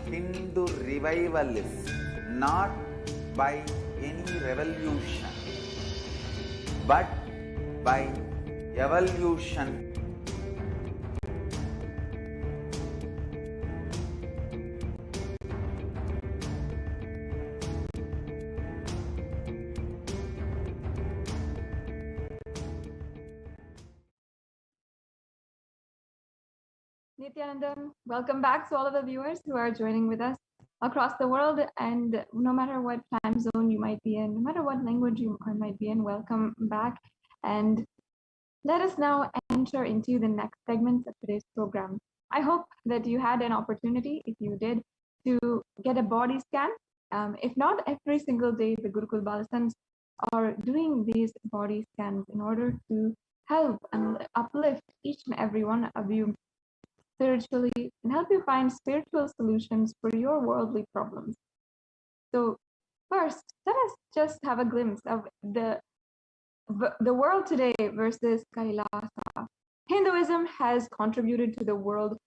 Hindu revivalists, not by any revolution, but by evolution. Nityanandam, welcome back to all of the viewers who are joining with us across the world, and no matter what time zone you might be in, no matter what language you might be in, welcome back. And let us now enter into the next segment of today's program. I hope that you had an opportunity, if you did, to get a body scan. If not, every single day the Gurukul Balasans are doing these body scans in order to help and uplift each and every one of you spiritually and help you find spiritual solutions for your worldly problems. So first, let us just have a glimpse of the world today versus Kailasa. Hinduism has contributed to the world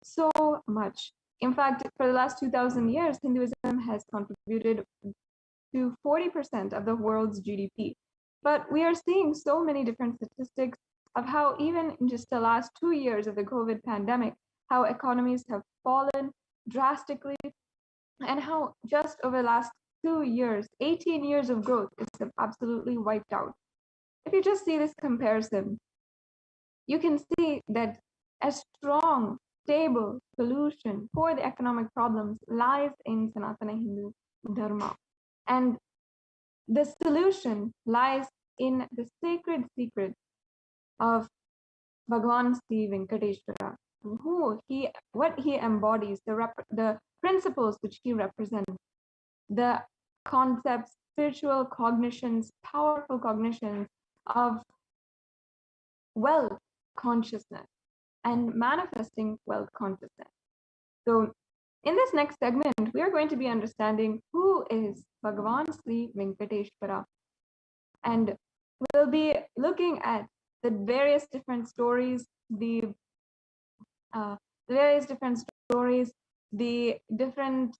so much. In fact, for the last 2,000 years, Hinduism has contributed to 40% of the world's GDP. But we are seeing so many different statistics of how even in just the last 2 years of the COVID pandemic, how economies have fallen drastically, and how just over the last 2 years, 18 years of growth is absolutely wiped out. If you just see this comparison, you can see that a strong, stable solution for the economic problems lies in Sanatana Hindu Dharma. And the solution lies in the sacred secret of Bhagavan Sri Venkateshwara, what he embodies, the principles which he represents, the concepts, spiritual cognitions, powerful cognitions of wealth consciousness and manifesting wealth consciousness. So in this next segment, we are going to be understanding who is Bhagavan Sri Venkateshwara, and we'll be looking at the various different stories, the different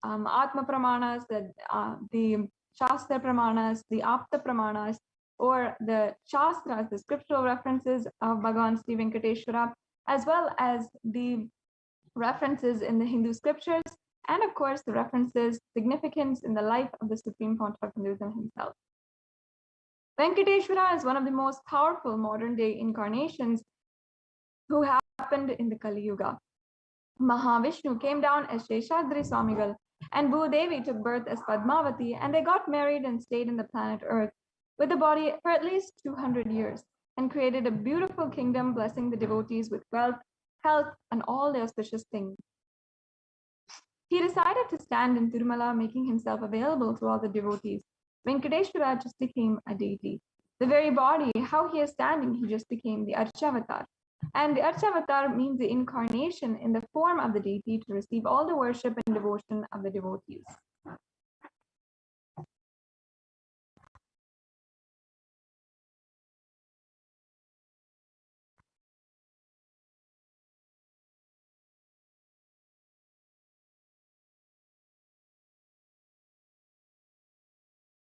Atma Pramanas, the Shastra Pramanas, the Apta Pramanas, or the Shastras, the scriptural references of Bhagavan Sri Venkateshwara, as well as the references in the Hindu scriptures, and of course the references, significance in the life of the Supreme Pontiff of Hinduism himself. Venkateshwara is one of the most powerful modern day incarnations who happened in the Kali Yuga. Mahavishnu came down as Sheshadri Swamigal, and Bhudevi took birth as Padmavati, and they got married and stayed in the planet Earth with the body for at least 200 years and created a beautiful kingdom, blessing the devotees with wealth, health, and all the auspicious things. He decided to stand in Tirumala, making himself available to all the devotees. Venkateshwara just became a deity. The very body, how he is standing, he just became the Archavatar. And the Archavatar means the incarnation in the form of the deity to receive all the worship and devotion of the devotees.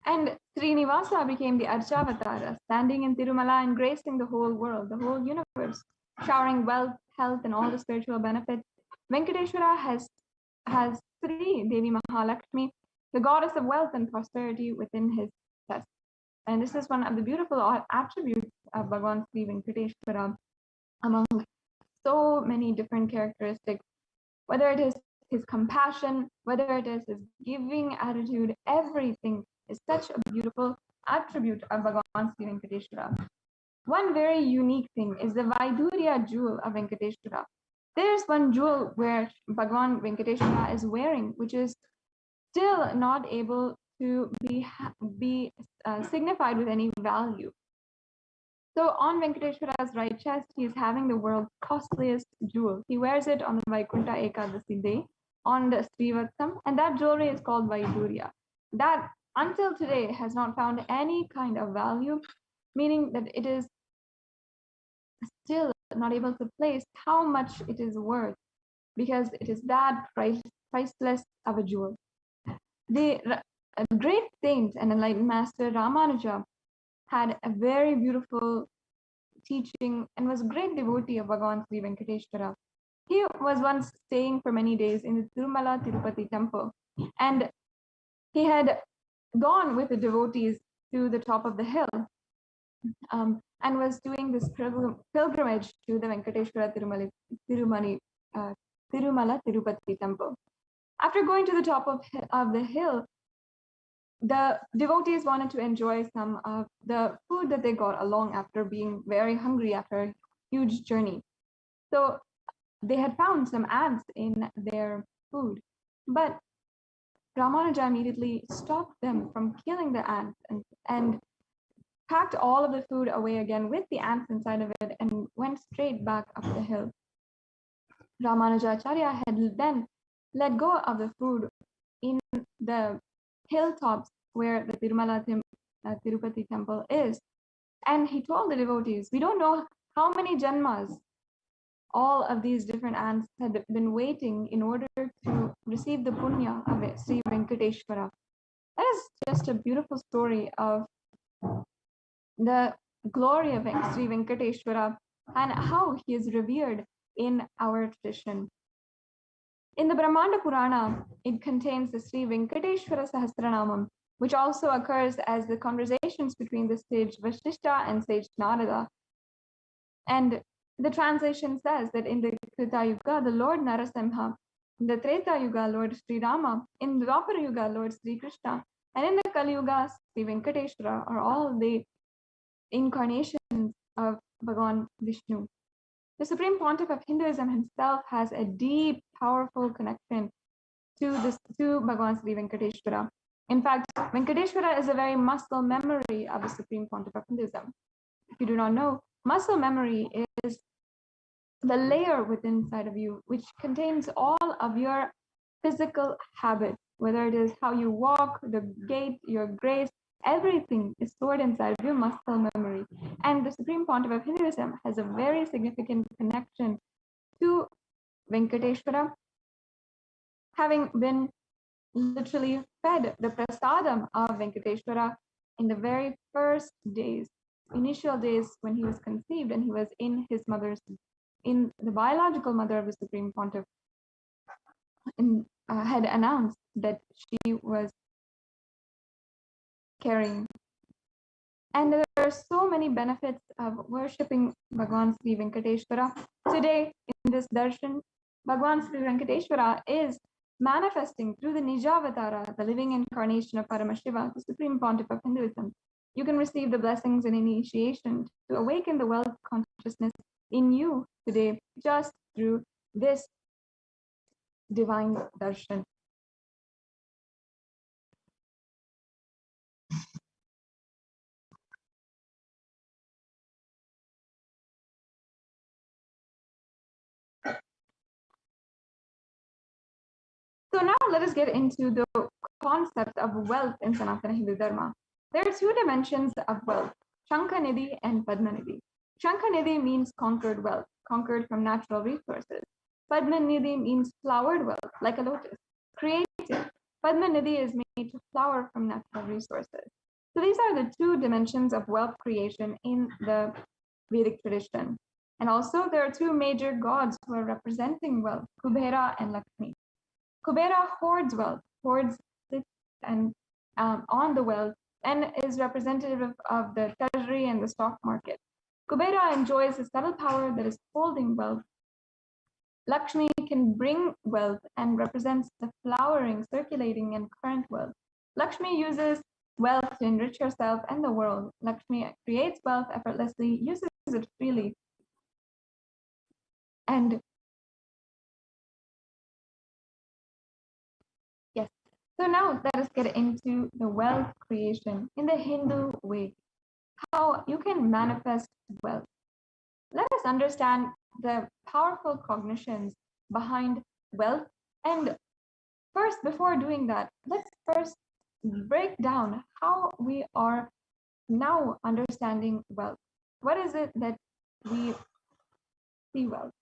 And Srinivasa became the Archavatara, standing in Tirumala and gracing the whole world, the whole universe, showering wealth, health, and all the spiritual benefits. Venkateshwara has Sri Devi Mahalakshmi, the goddess of wealth and prosperity, within his chest. And this is one of the beautiful attributes of Bhagavan Sri Venkateshwara, among so many different characteristics, whether it is his compassion, whether it is his giving attitude, everything is such a beautiful attribute of Bhagavan Sri Venkateshwara. One very unique thing is the Vaidurya jewel of Venkateshwara. There's one jewel where Bhagavan Venkateshwara is wearing, which is still not able to be signified with any value. So on Venkateshwara's right chest, he is having the world's costliest jewel. He wears it on the Vaikuntha Ekadasi day, on the Srivatsam, and that jewelry is called Vaidurya. That until today has not found any kind of value, meaning that it is still not able to place how much it is worth, because it is that priceless of a jewel. A great saint and enlightened master Ramanuja had a very beautiful teaching and was a great devotee of Bhagavan Sri Venkateshwara. He was once staying for many days in the Tirumala Tirupati temple, and he had gone with the devotees to the top of the hill and was doing this pilgrimage to the Venkateshwara Tirumala Tirupati temple. After going to the top of the hill, the devotees wanted to enjoy some of the food that they got along after being very hungry after a huge journey. So they had found some ants in their food, but Ramanuja immediately stopped them from killing the ants and packed all of the food away again with the ants inside of it and went straight back up the hill. Ramanujacharya had then let go of the food in the hilltops where the Tirumala Tirupati temple is. And he told the devotees, we don't know how many janmas all of these different ants had been waiting in order to receive the punya of Sri Venkateshwara. That is just a beautiful story of the glory of Sri Venkateshwara and how he is revered in our tradition. In the Brahmanda Purana, it contains the Sri Venkateshwara Sahasranamam, which also occurs as the conversations between the sage Vasishtha and sage Narada. And the translation says that in the Krita Yuga, the Lord Narasimha, in the Treta Yuga, Lord Sri Rama, in the Dwapara Yuga, Lord Sri Krishna, and in the Kali Yuga, Sri Venkateshwara are all the incarnations of Bhagavan Vishnu. The Supreme Pontiff of Hinduism himself has a deep, powerful connection to Bhagavan Sri Venkateshwara. In fact, Venkateshwara is a very muscle memory of the Supreme Pontiff of Hinduism. If you do not know, muscle memory is the layer within inside of you, which contains all of your physical habits, whether it is how you walk, the gait, your grace, everything is stored inside of your muscle memory. And the Supreme Pontiff of Hinduism has a very significant connection to Venkateshwara, having been literally fed the prasadam of Venkateshwara in the very first days, initial days when he was conceived and he was in the biological mother of the Supreme Pontiff, had announced that she was carrying. And there are so many benefits of worshipping Bhagavan Sri Venkateshwara. Today, in this darshan, Bhagavan Sri Venkateshwara is manifesting through the Nijavatara, the living incarnation of Paramashiva, the Supreme Pontiff of Hinduism. You can receive the blessings and initiation to awaken the wealth consciousness in you today just through this divine darshan. So now let us get into the concept of wealth in Sanatana Hindu Dharma. There are two dimensions of wealth, Shankanidhi and Padmanidhi. Shankanidhi means conquered wealth, conquered from natural resources. Padmanidhi means flowered wealth, like a lotus, created. Padmanidhi is made to flower from natural resources. So these are the two dimensions of wealth creation in the Vedic tradition. And also there are two major gods who are representing wealth, Kubera and Lakshmi. Kubera hoards wealth, hoards and on the wealth, and is representative of the treasury and the stock market. Kubera enjoys a subtle power that is holding wealth. Lakshmi can bring wealth and represents the flowering, circulating, and current wealth. Lakshmi uses wealth to enrich herself and the world. Lakshmi creates wealth effortlessly, uses it freely. And yes, so now let us get into the wealth creation in the Hindu way, how you can manifest wealth. Let us understand the powerful cognitions behind wealth. And first, before doing that, let's first break down how we are now understanding wealth. What is it that we see wealth?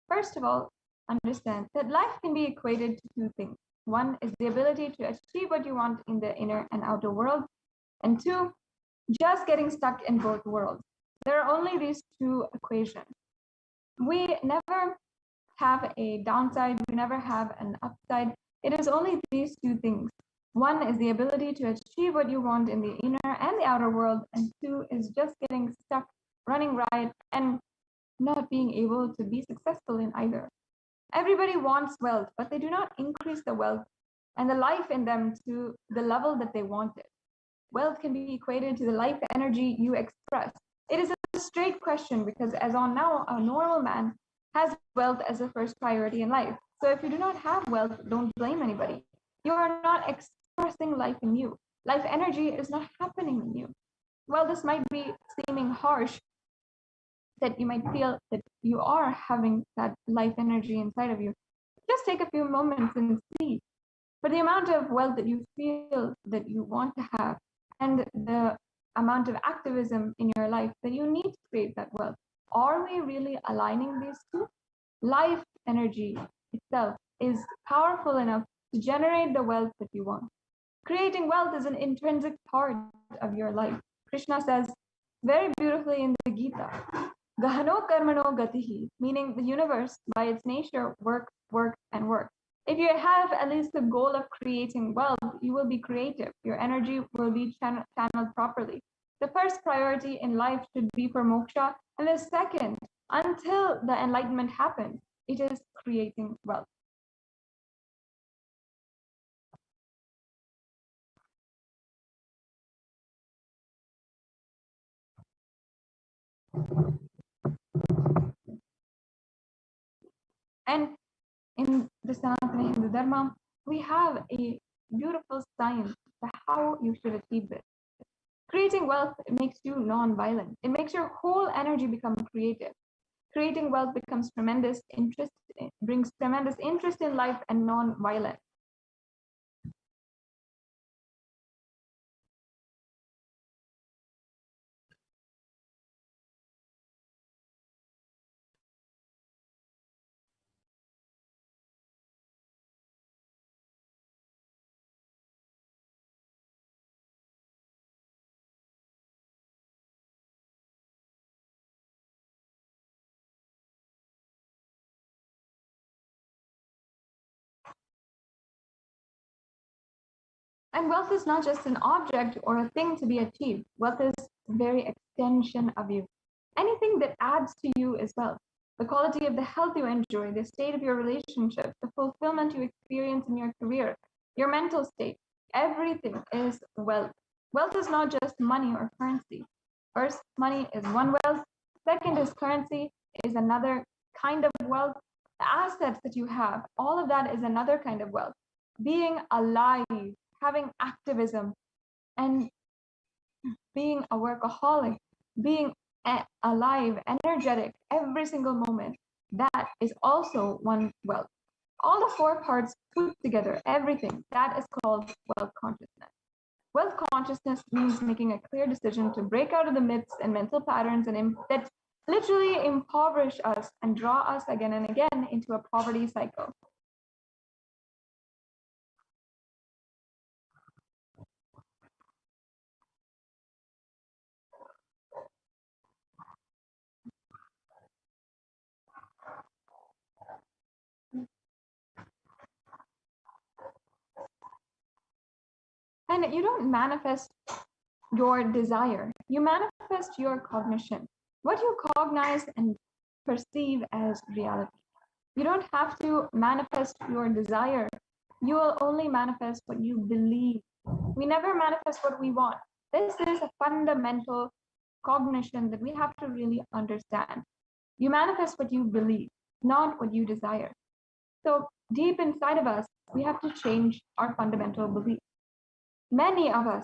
First of all, understand that life can be equated to two things. One is the ability to achieve what you want in the inner and outer world, and two, just getting stuck in both worlds. There are only these two equations. We never have a downside, we never have an upside. It is only these two things. One is the ability to achieve what you want in the inner and the outer world, and two is just getting stuck, running riot, and not being able to be successful in either. Everybody wants wealth, but they do not increase the wealth and the life in them to the level that they want it. Wealth can be equated to the life energy you express. It is a straight question because as on now, a normal man has wealth as a first priority in life. So if you do not have wealth, don't blame anybody. You are not expressing life in you. Life energy is not happening in you. Well, this might be seeming harsh, that you might feel that you are having that life energy inside of you. Just take a few moments and see. For the amount of wealth that you feel that you want to have, and the amount of activism in your life that you need to create that wealth, are we really aligning these two? Life energy itself is powerful enough to generate the wealth that you want. Creating wealth is an intrinsic part of your life. Krishna says very beautifully in the Gita, Gahano karmano gatihi, meaning the universe by its nature works, works, and works. If you have at least the goal of creating wealth, you will be creative. Your energy will be channeled properly. The first priority in life should be for moksha, and the second, until the enlightenment happens, it is creating wealth. And in the Sanatana Hindu Dharma, we have a beautiful science for how you should achieve this. Creating wealth makes you non-violent. It makes your whole energy become creative. Creating wealth becomes tremendous interest, brings tremendous interest in life and non-violence. And wealth is not just an object or a thing to be achieved. Wealth is the very extension of you. Anything that adds to you is wealth. The quality of the health you enjoy, the state of your relationship, the fulfillment you experience in your career, your mental state, everything is wealth. Wealth is not just money or currency. First, money is one wealth. Second is currency, is another kind of wealth. The assets that you have, all of that is another kind of wealth. Being alive, having activism, and being a workaholic, being alive, energetic every single moment, that is also one wealth. All the four parts put together, everything, that is called wealth consciousness. Wealth consciousness means making a clear decision to break out of the myths and mental patterns and that literally impoverish us and draw us again and again into a poverty cycle. And you don't manifest your desire, you manifest your cognition, what you cognize and perceive as reality. You don't have to manifest your desire, you will only manifest what you believe. We never manifest what we want. This is a fundamental cognition that we have to really understand. You manifest what you believe, not what you desire. So deep inside of us, we have to change our fundamental belief. Many of us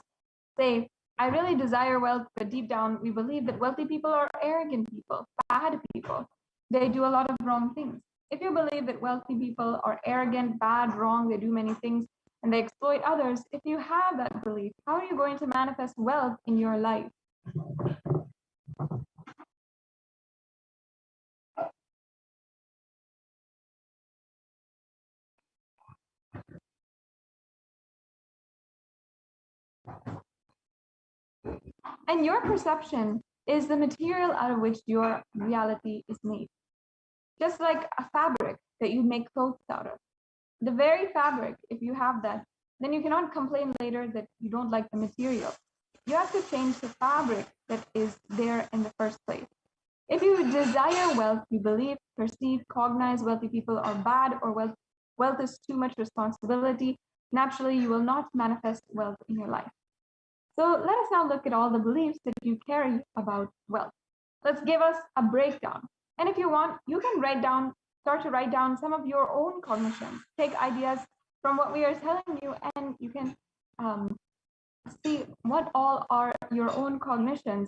say, I really desire wealth, but deep down we believe that wealthy people are arrogant people, bad people. They do a lot of wrong things. If you believe that wealthy people are arrogant, bad, wrong, they do many things, and they exploit others, if you have that belief, how are you going to manifest wealth in your life? And your perception is the material out of which your reality is made. Just like a fabric that you make clothes out of. The very fabric, if you have that, then you cannot complain later that you don't like the material. You have to change the fabric that is there in the first place. If you desire wealth, you believe, perceive, cognize wealthy people are bad, or wealth is too much responsibility, naturally you will not manifest wealth in your life. So let us now look at all the beliefs that you carry about wealth. Let's give us a breakdown. And if you want, you can start to write down some of your own cognitions. Take ideas from what we are telling you, and you can see what all are your own cognitions.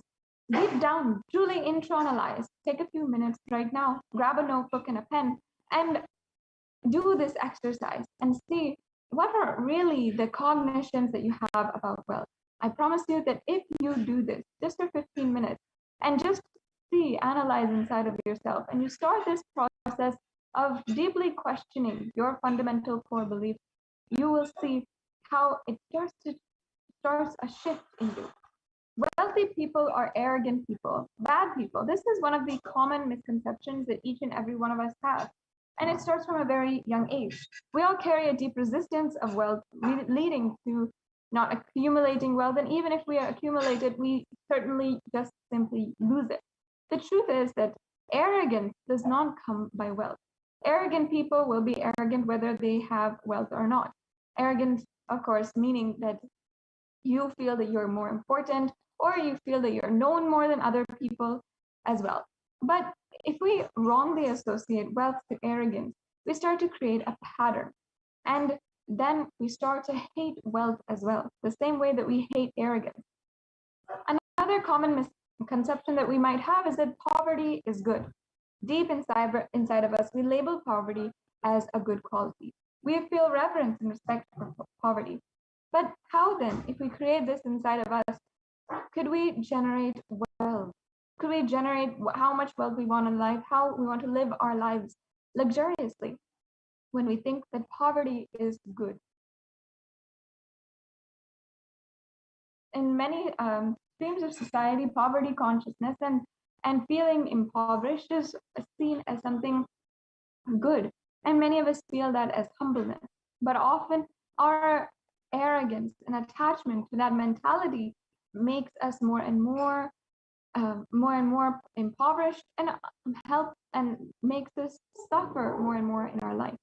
Deep down, truly internalize. Take a few minutes right now, grab a notebook and a pen, and do this exercise and see what are really the cognitions that you have about wealth. I promise you that if you do this just for 15 minutes and just analyze inside of yourself, and you start this process of deeply questioning your fundamental core beliefs, you will see how it starts a shift in you. Wealthy people are arrogant people, bad people. This is one of the common misconceptions that each and every one of us have. And it starts from a very young age. We all carry a deep resistance of wealth, leading to not accumulating wealth. And even if we accumulate it, we certainly just simply lose it. The truth is that arrogance does not come by wealth. Arrogant people will be arrogant whether they have wealth or not. Arrogance, of course, meaning that you feel that you're more important, or you feel that you're known more than other people as well. But if we wrongly associate wealth to arrogance, we start to create a pattern. And then we start to hate wealth as well, the same way that we hate arrogance. Another common misconception that we might have is that poverty is good. Deep inside of us, we label poverty as a good quality. We feel reverence and respect for poverty. But how then, if we create this inside of us, could we generate wealth? Could we generate how much wealth we want in life, how we want to live our lives luxuriously when we think that poverty is good? In many streams of society, poverty consciousness and feeling impoverished is seen as something good. And many of us feel that as humbleness. But often our arrogance and attachment to that mentality makes us more and more impoverished, and helps and makes us suffer more and more in our life.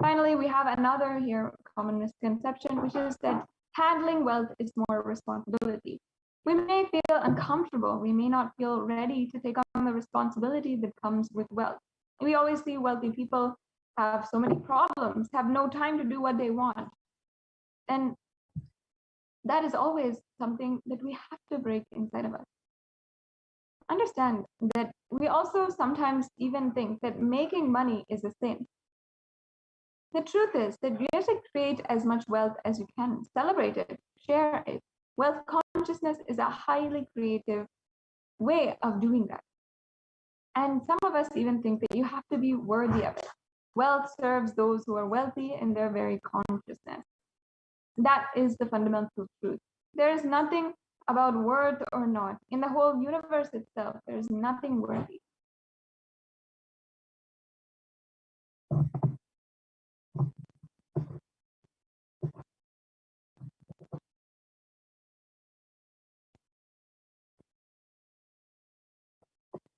Finally, we have another here common misconception, which is that handling wealth is more responsibility. We may feel uncomfortable. We may not feel ready to take on the responsibility that comes with wealth. We always see wealthy people have so many problems, have no time to do what they want. And that is always something that we have to break inside of us. Understand that we also sometimes even think that making money is a sin. The truth is that you have to create as much wealth as you can, celebrate it, share it. Wealth consciousness is a highly creative way of doing that. And some of us even think that you have to be worthy of it. Wealth serves those who are wealthy in their very consciousness. That is the fundamental truth. There is nothing about worth or not. In the whole universe itself, there is nothing worthy.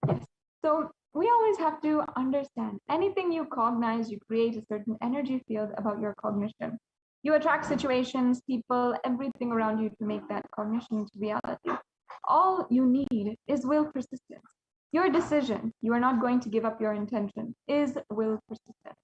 Yes. So we always have to understand, anything you cognize, you create a certain energy field about your cognition. You attract situations, people, everything around you to make that cognition into reality. All you need is will persistence. Your decision, you are not going to give up your intention, is will persistence.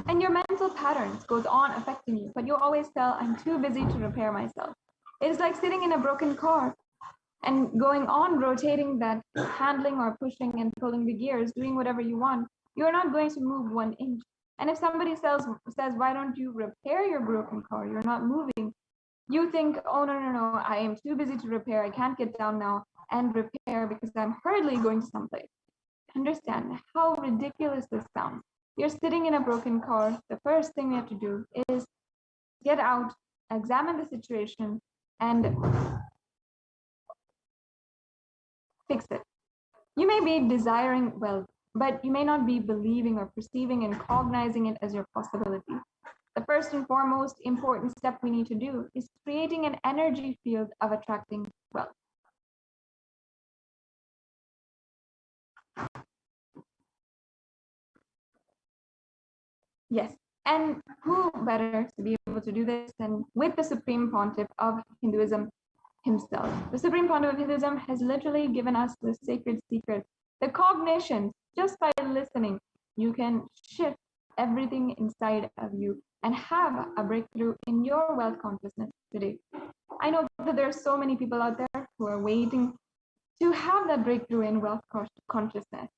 And your mental patterns goes on affecting you, but you always tell, I'm too busy to repair myself. It is like sitting in a broken car and going on rotating that handling or pushing and pulling the gears, doing whatever you want. You're not going to move 1 inch. And if somebody says, why don't you repair your broken car? You're not moving. You think, oh, no, no, no, I am too busy to repair. I can't get down now and repair because I'm hurriedly going to someplace. Understand how ridiculous this sounds. You're sitting in a broken car. The first thing we have to do is get out, examine the situation, and fix it. You may be desiring wealth, but you may not be believing or perceiving and cognizing it as your possibility. The first and foremost important step we need to do is creating an energy field of attracting wealth. Yes, and who better to be able to do this than with the Supreme Pontiff of Hinduism himself? The Supreme Pontiff of Hinduism has literally given us the sacred secret, the cognition. Just by listening, you can shift everything inside of you and have a breakthrough in your wealth consciousness today. I know that there are so many people out there who are waiting to have that breakthrough in wealth consciousness.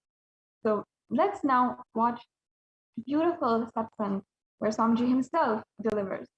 So let's now watch beautiful satsang where Swamiji himself delivers.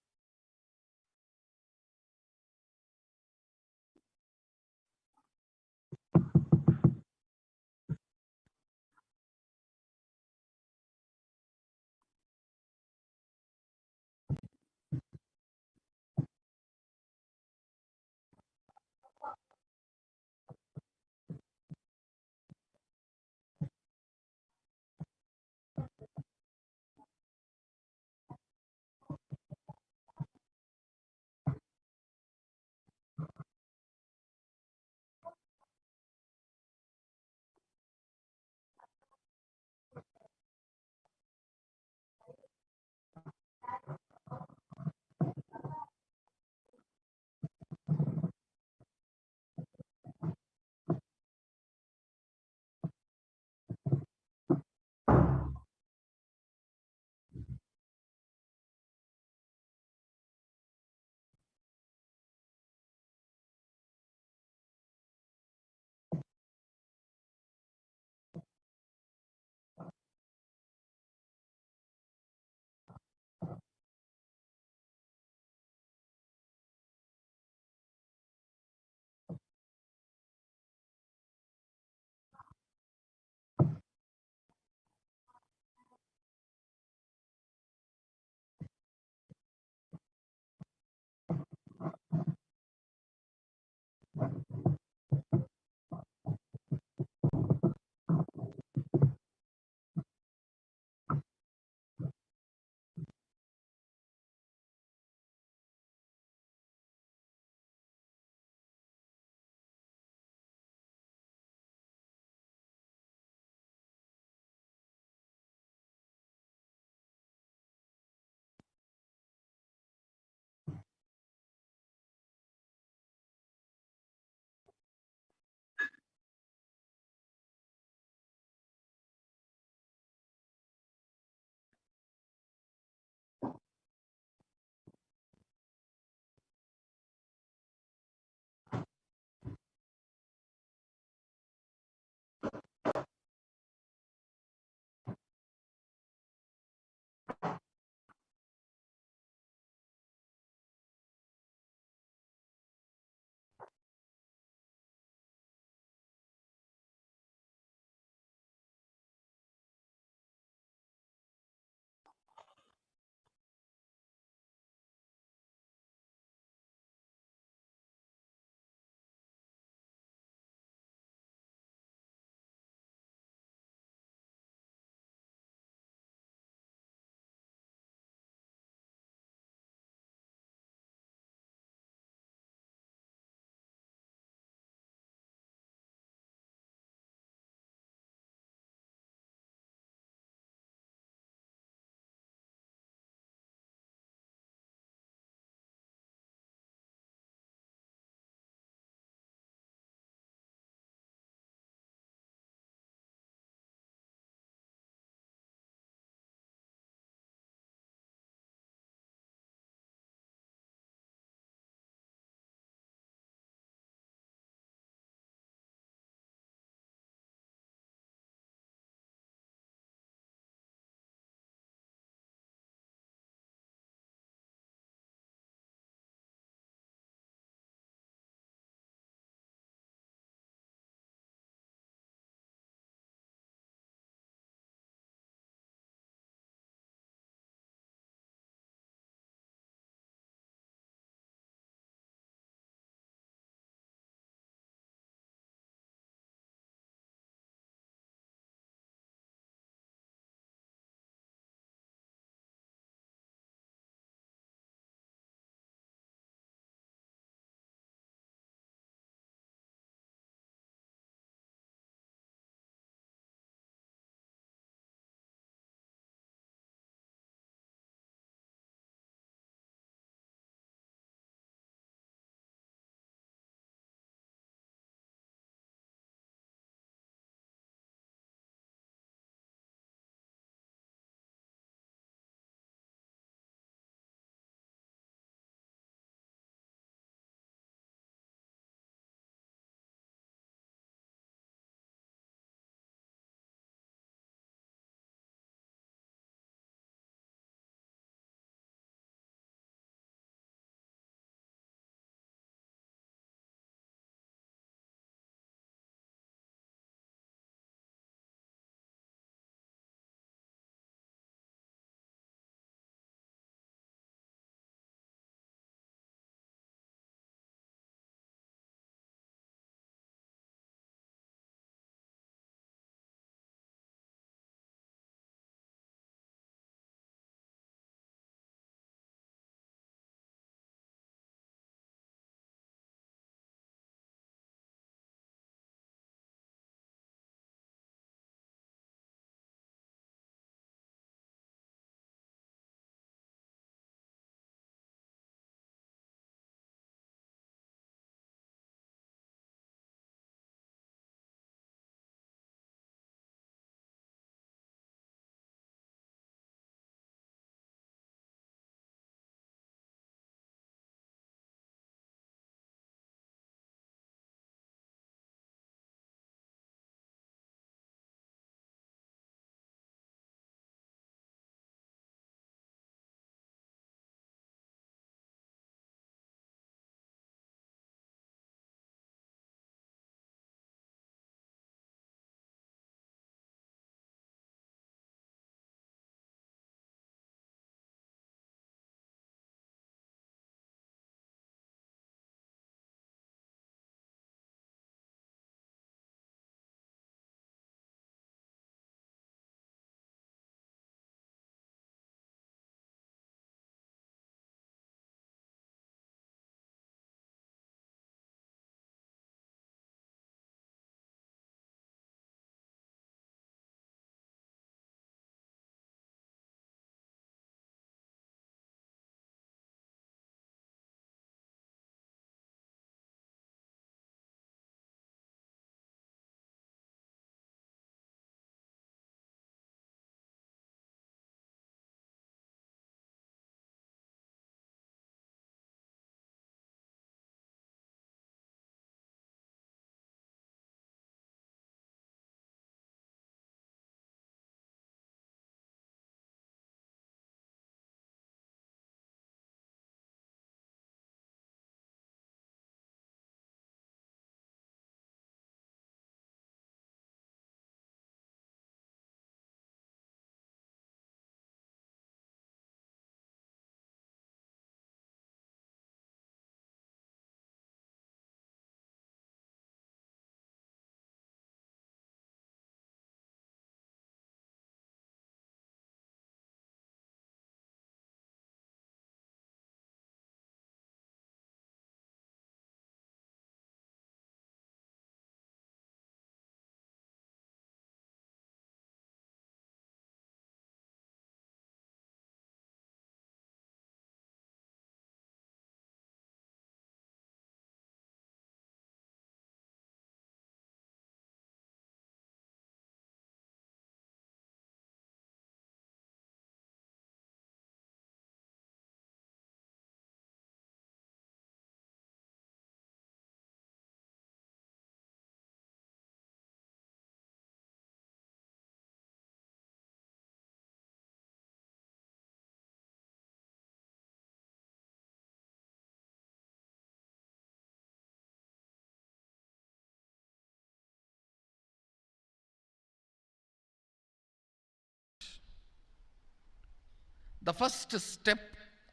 The first step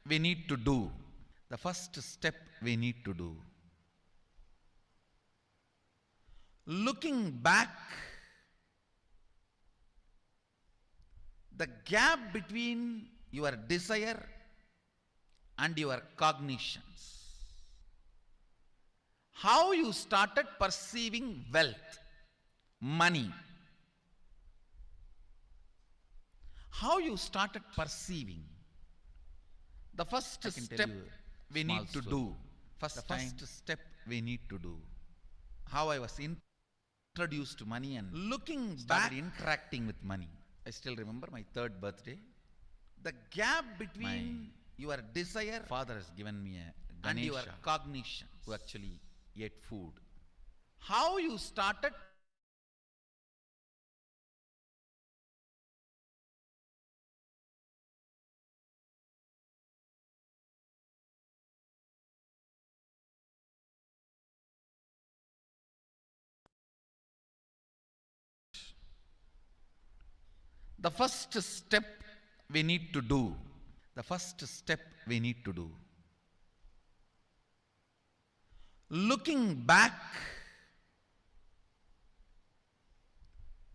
we need to do, the first step we need to do, looking back, the gap between your desire and your cognitions, how you started perceiving wealth, money, how you started perceiving. The first step we need to do, first step we need to do, how I was introduced to money and looking back, interacting with money. I still remember my 3rd birthday. The gap between your desire, Father has given me a Ganesha, and your cognition, who actually ate food. How you started the first step we need to do, the first step we need to do, looking back,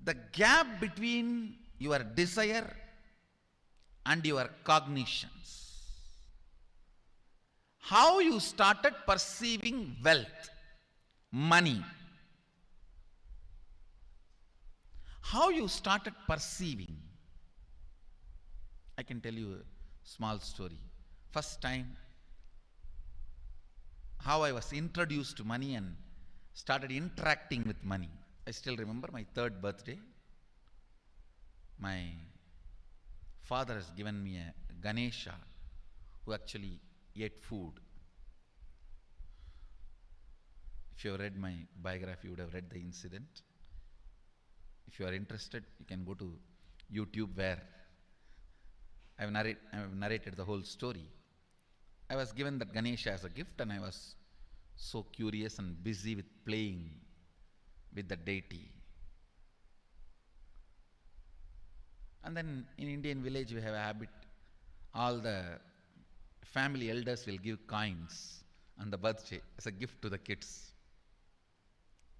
the gap between your desire and your cognitions, how you started perceiving wealth, money, how you started perceiving. I can tell you a small story. First time, how I was introduced to money and started interacting with money. I still remember my 3rd birthday. My father has given me a Ganesha, who actually ate food. If you have read my biography, you would have read the incident. If you are interested, you can go to YouTube, where I have narrated the whole story. I was given that Ganesha as a gift, and I was so curious and busy with playing with the deity. And then in Indian village we have a habit, all the family elders will give coins on the birthday as a gift to the kids.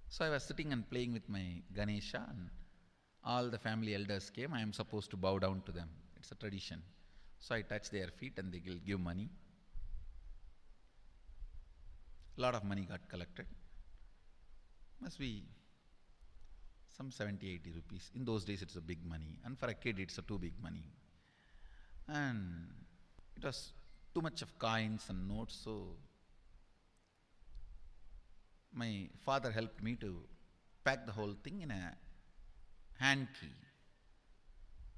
So I was sitting and playing with my Ganesha, and all the family elders came. I am supposed to bow down to them. It's a tradition. So I touch their feet and they will give money. A lot of money got collected. Must be some 70, 80 rupees. In those days it's a big money, and for a kid it's a too big money. And it was too much of coins and notes, so my father helped me to pack the whole thing in a hand key.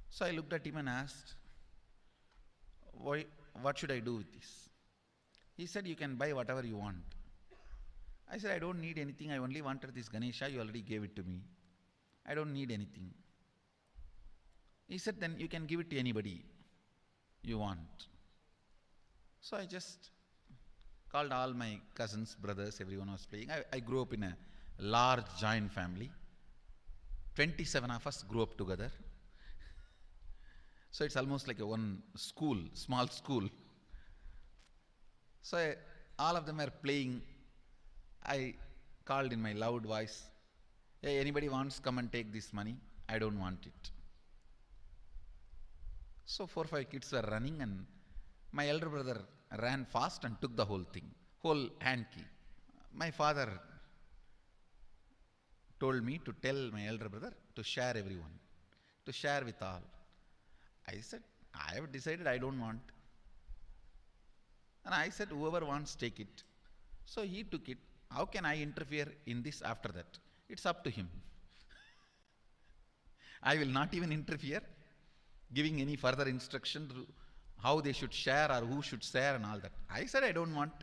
So I looked at him and asked, what should I do with this? He said, you can buy whatever you want. I said, I don't need anything. I only wanted this Ganesha. You already gave it to me. I don't need anything. He said, then you can give it to anybody you want. So I just called all my cousins, brothers, everyone was playing. I grew up in a large joint family. 27 of us grew up together. So it's almost like a one school, small school. So all of them are playing. I called in my loud voice, hey, anybody wants, come and take this money? I don't want it. So 4 or 5 kids were running, and my elder brother ran fast and took the whole thing, whole hand key. My father told me to tell my elder brother to share everyone, to share with all. I said, I have decided I don't want. And I said, whoever wants, take it. So he took it. How can I interfere in this after that? It's up to him. I will not even interfere, giving any further instruction to how they should share or who should share and all that. I said, I don't want.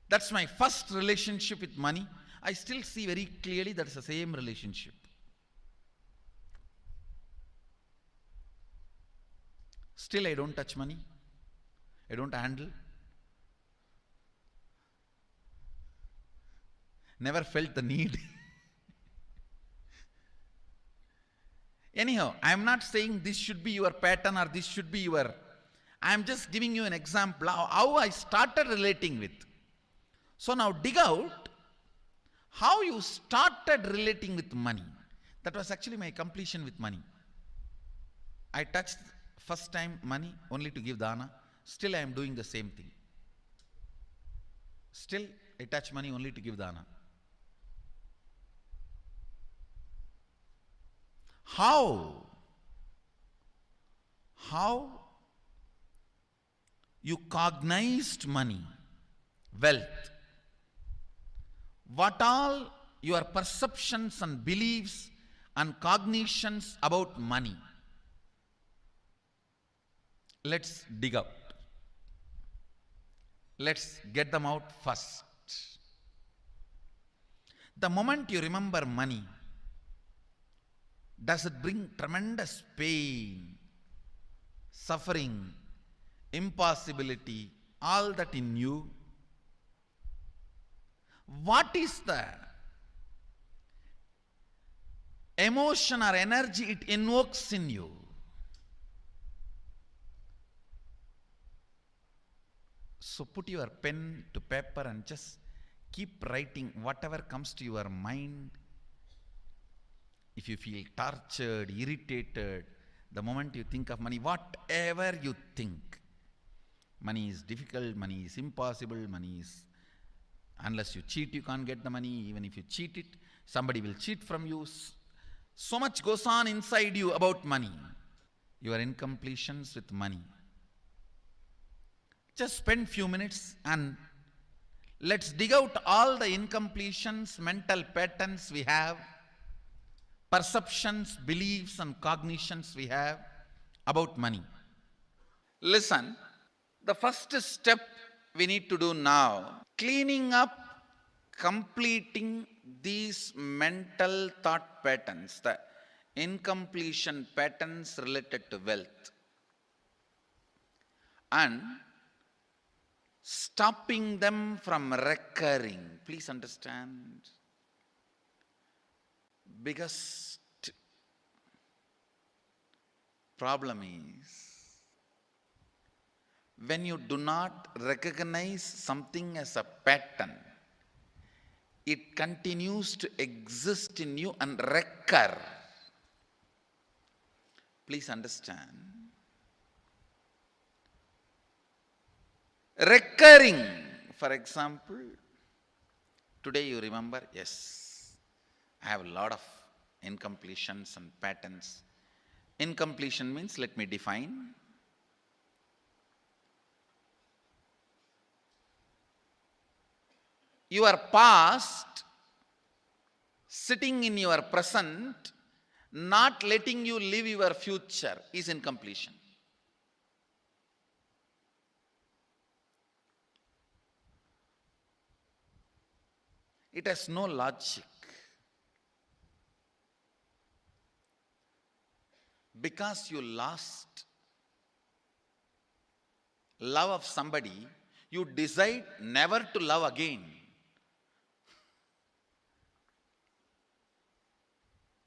That's my first relationship with money. I still see very clearly that's the same relationship. Still, I don't touch money. I don't handle. Never felt the need. Anyhow, I am not saying this should be your pattern or this should be your, I am just giving you an example how I started relating with. So now dig out how you started relating with money. That was actually my completion with money. I touched first time money only to give dana. Still I am doing the same thing. Still I touch money only to give dana. How you cognized money, wealth, what all your perceptions and beliefs and cognitions about money. Let's dig out. Let's get them out first. The moment you remember money, does it bring tremendous pain, suffering, impossibility, all that in you? What is the emotion or energy it invokes in you? So put your pen to paper and just keep writing whatever comes to your mind. If you feel tortured, irritated, the moment you think of money, whatever you think, money is difficult, money is impossible, money is, unless you cheat, you can't get the money. Even if you cheat it, somebody will cheat from you. So much goes on inside you about money. Your incompletions with money. Just spend few minutes and let's dig out all the incompletions, mental patterns we have, perceptions, beliefs and cognitions we have about money. Listen, the first step we need to do now, cleaning up, completing these mental thought patterns, the incompletion patterns related to wealth, and stopping them from recurring. Please understand, biggest problem is when you do not recognize something as a pattern, it continues to exist in you and recur. Please understand. Recurring, for example, today you remember, yes, I have a lot of incompletions and patterns. Incompletion means, let me define. Your past sitting in your present, not letting you live your future, is incompletion. It has no logic. Because you lost love of somebody, you decide never to love again.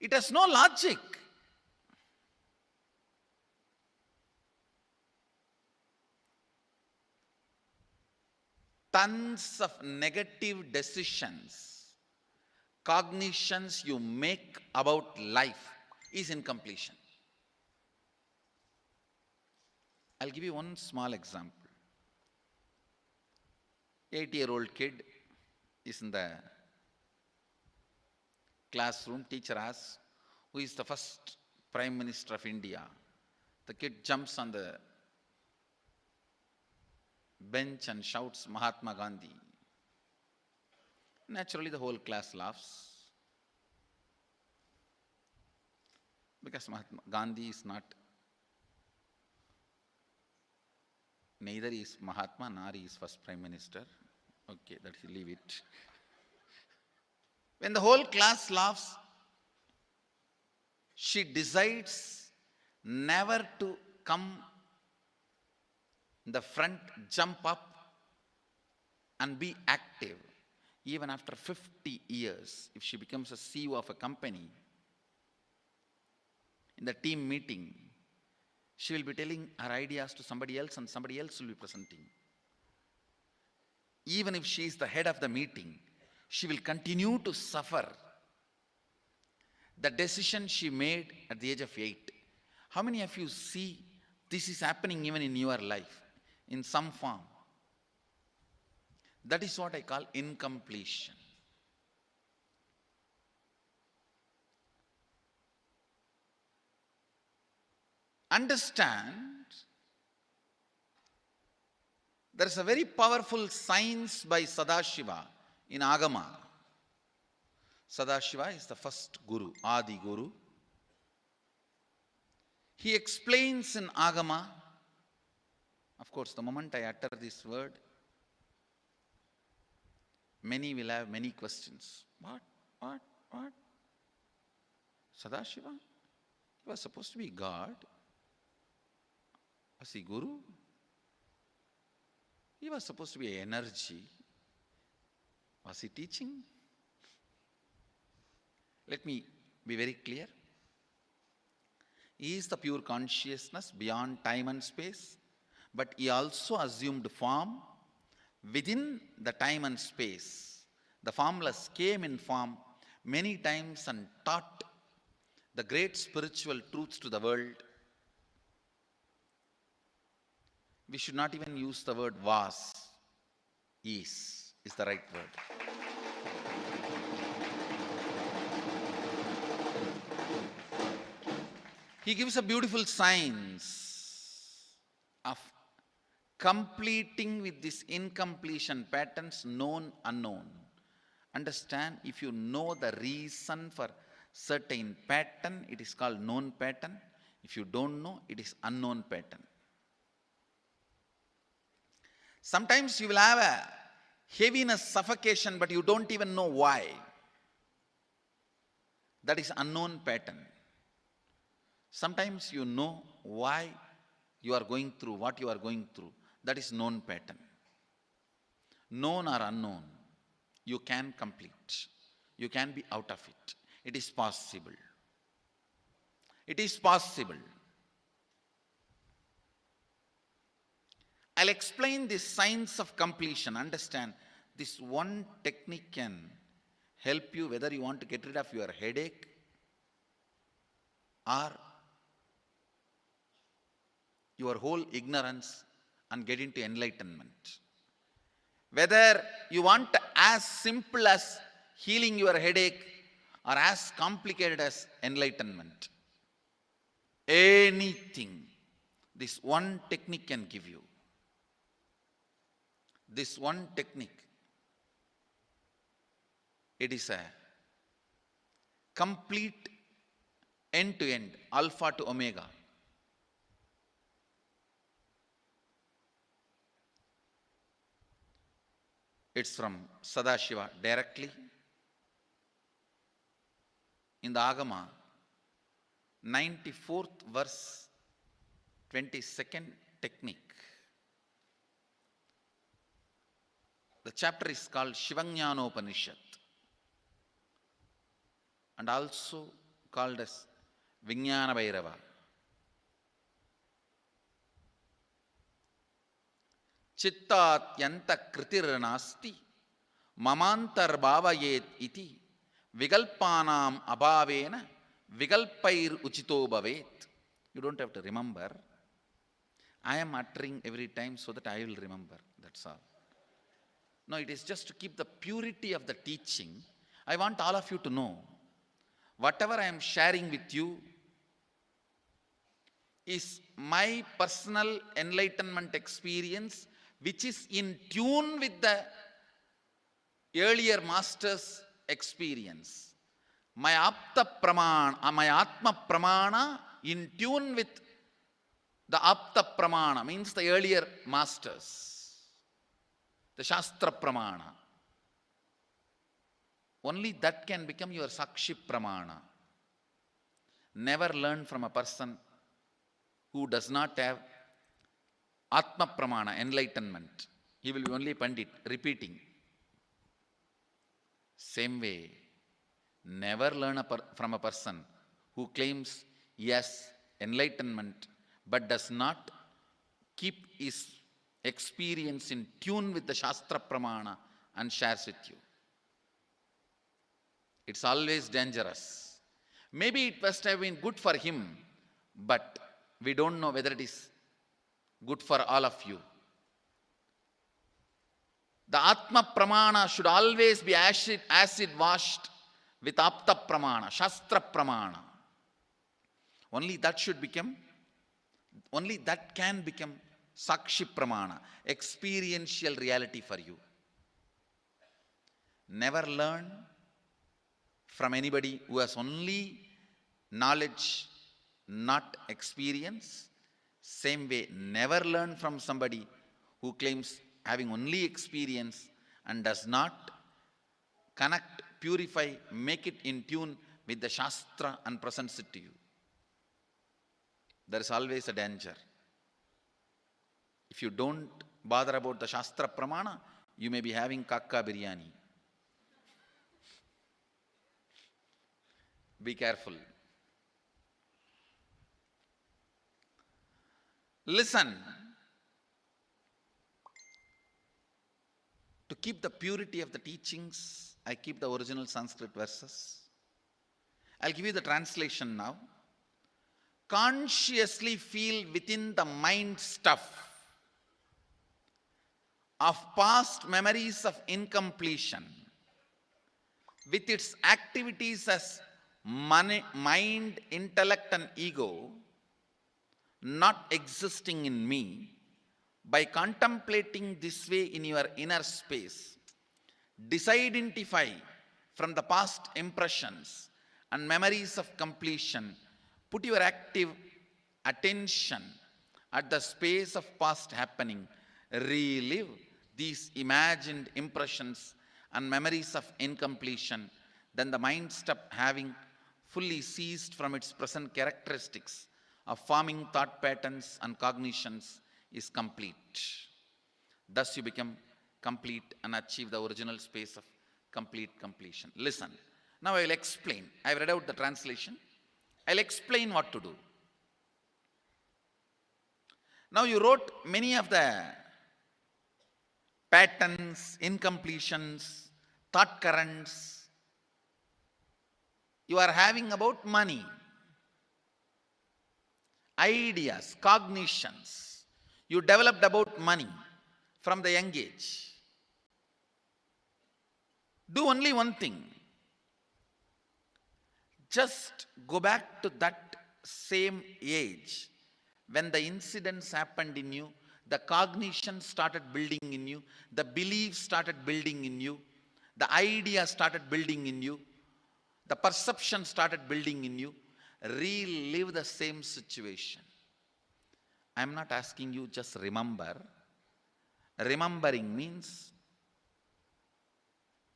It has no logic. Tons of negative decisions, cognitions you make about life is incompletion. I'll give you one small example. 8-year-old kid is in the classroom. Teacher asks, who is the first Prime Minister of India? The kid jumps on the bench and shouts, Mahatma Gandhi. Naturally, the whole class laughs. Because Mahatma Gandhi is not, neither is Mahatma nor is first Prime Minister. Okay, let's leave it. When the whole class laughs, she decides never to come in the front, jump up and be active. Even after 50 years, if she becomes a CEO of a company, in the team meeting, she will be telling her ideas to somebody else and somebody else will be presenting. Even if she is the head of the meeting, she will continue to suffer the decision she made at the age of 8. How many of you see this is happening even in your life in some form? That is what I call incompletion. Understand, there is a very powerful science by Sadashiva in Agama. Sadashiva is the first Guru, Adi Guru. He explains in Agama, of course, the moment I utter this word, many will have many questions. What? Sadashiva? He was supposed to be God. Was he Guru? He was supposed to be energy. Was he teaching? Let me be very clear. He is the pure consciousness beyond time and space, but he also assumed form within the time and space. The formless came in form many times and taught the great spiritual truths to the world. We should not even use the word was. Is the right word. He gives a beautiful science of completing with this incompletion patterns, known, unknown. Understand, if you know the reason for certain pattern, it is called known pattern. If you don't know, it is unknown pattern. Sometimes you will have a heaviness, suffocation, but you don't even know why. That is unknown pattern. Sometimes you know why you are going through what you are going through. That is known pattern. Known or unknown, you can complete. You can be out of it. It is possible. It is possible. I'll explain this science of completion. Understand, this one technique can help you whether you want to get rid of your headache or your whole ignorance and get into enlightenment. Whether you want as simple as healing your headache or as complicated as enlightenment. Anything, this one technique can give you. This one technique, it is a complete end-to-end, alpha to omega. It's from Sadashiva directly. In the Agama, 94th verse, 22nd technique. The chapter is called Shivajnanopanishad and also called as Vijnana Bhairava. Chittatyanta kritirnasti mamantar bhavayet iti vigalpanam abhavena vigalpair uchito bhavet. You don't have to remember. I am uttering every time so that I will remember. That's all. No, it is just to keep the purity of the teaching. I want all of you to know, whatever I am sharing with you is my personal enlightenment experience, which is in tune with the earlier master's experience. My Apta Pramana, my Atma Pramana in tune with the Apta Pramana, means the earlier masters. The Shastra Pramana. Only that can become your Sakshi Pramana. Never learn from a person who does not have Atma Pramana, enlightenment. He will be only Pandit, repeating. Same way, never learn from a person who claims yes, enlightenment, but does not keep his experience in tune with the Shastra Pramana and shares with you. It's always dangerous. Maybe it must have been good for him, but we don't know whether it is good for all of you. The Atma Pramana should always be acid washed with Apta Pramana, Shastra Pramana. Only that can become Sakshi Pramana, experiential reality for you. Never learn from anybody who has only knowledge, not experience. Same way, never learn from somebody who claims having only experience and does not connect, purify, make it in tune with the Shastra and presents it to you. There is always a danger. If you don't bother about the Shastra Pramana, you may be having kakka biryani. Be careful. Listen. To keep the purity of the teachings, I keep the original Sanskrit verses. I'll give you the translation now. Consciously feel within the mind stuff of past memories of incompletion with its activities as mind, intellect and ego not existing in me. By contemplating this way in your inner space, disidentify from the past impressions and memories of completion. Put your active attention at the space of past happening. Relive these imagined impressions and memories of incompletion. Then the mind stop having fully ceased from its present characteristics of forming thought patterns and cognitions is complete. Thus you become complete and achieve the original space of complete completion. Listen. Now I will explain. I have read out the translation. I will explain what to do. Now you wrote many of the patterns, incompletions, thought currents you are having about money, ideas, cognitions you developed about money from the young age. Do only one thing. Just go back to that same age when the incidents happened in you, the cognition started building in you, the beliefs started building in you, the idea started building in you, the perception started building in you. Relive the same situation. I am not asking you just remember. Remembering means,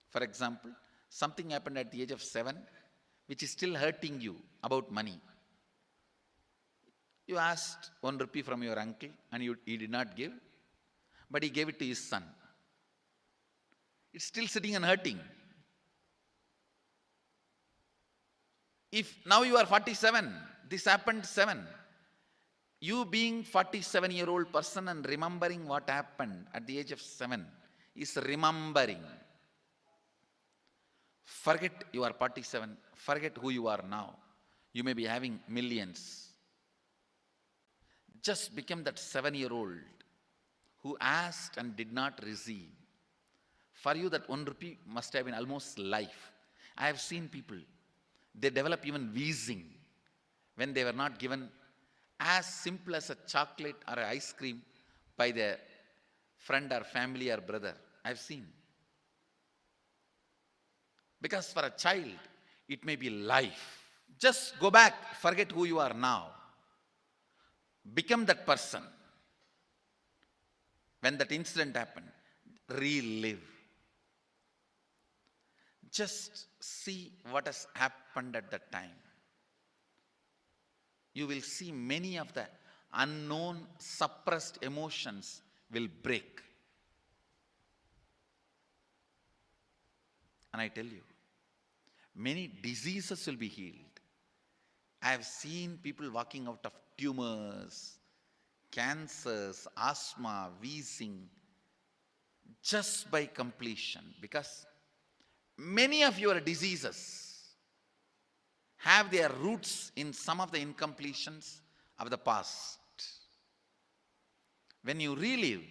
for example, something happened at the age of 7 which is still hurting you about money. You asked 1 rupee from your uncle and he did not give, but he gave it to his son. It's still sitting and hurting. If now you are 47, this happened 7. You being 47-year-old person and remembering what happened at the age of 7 is remembering. Forget you are 47. Forget who you are now. You may be having millions. Just become that 7-year-old who asked and did not receive. For you that 1 rupee must have been almost life. I have seen people, they develop even wheezing when they were not given as simple as a chocolate or an ice cream by their friend or family or brother. I've seen. Because for a child, it may be life. Just go back, forget who you are now. Become that person. When that incident happened, relive. Just see what has happened at that time. You will see many of the unknown, suppressed emotions will break. And I tell you, many diseases will be healed. I have seen people walking out of tumors, cancers, asthma, wheezing, just by completion, because many of your diseases have their roots in some of the incompletions of the past. When you relive,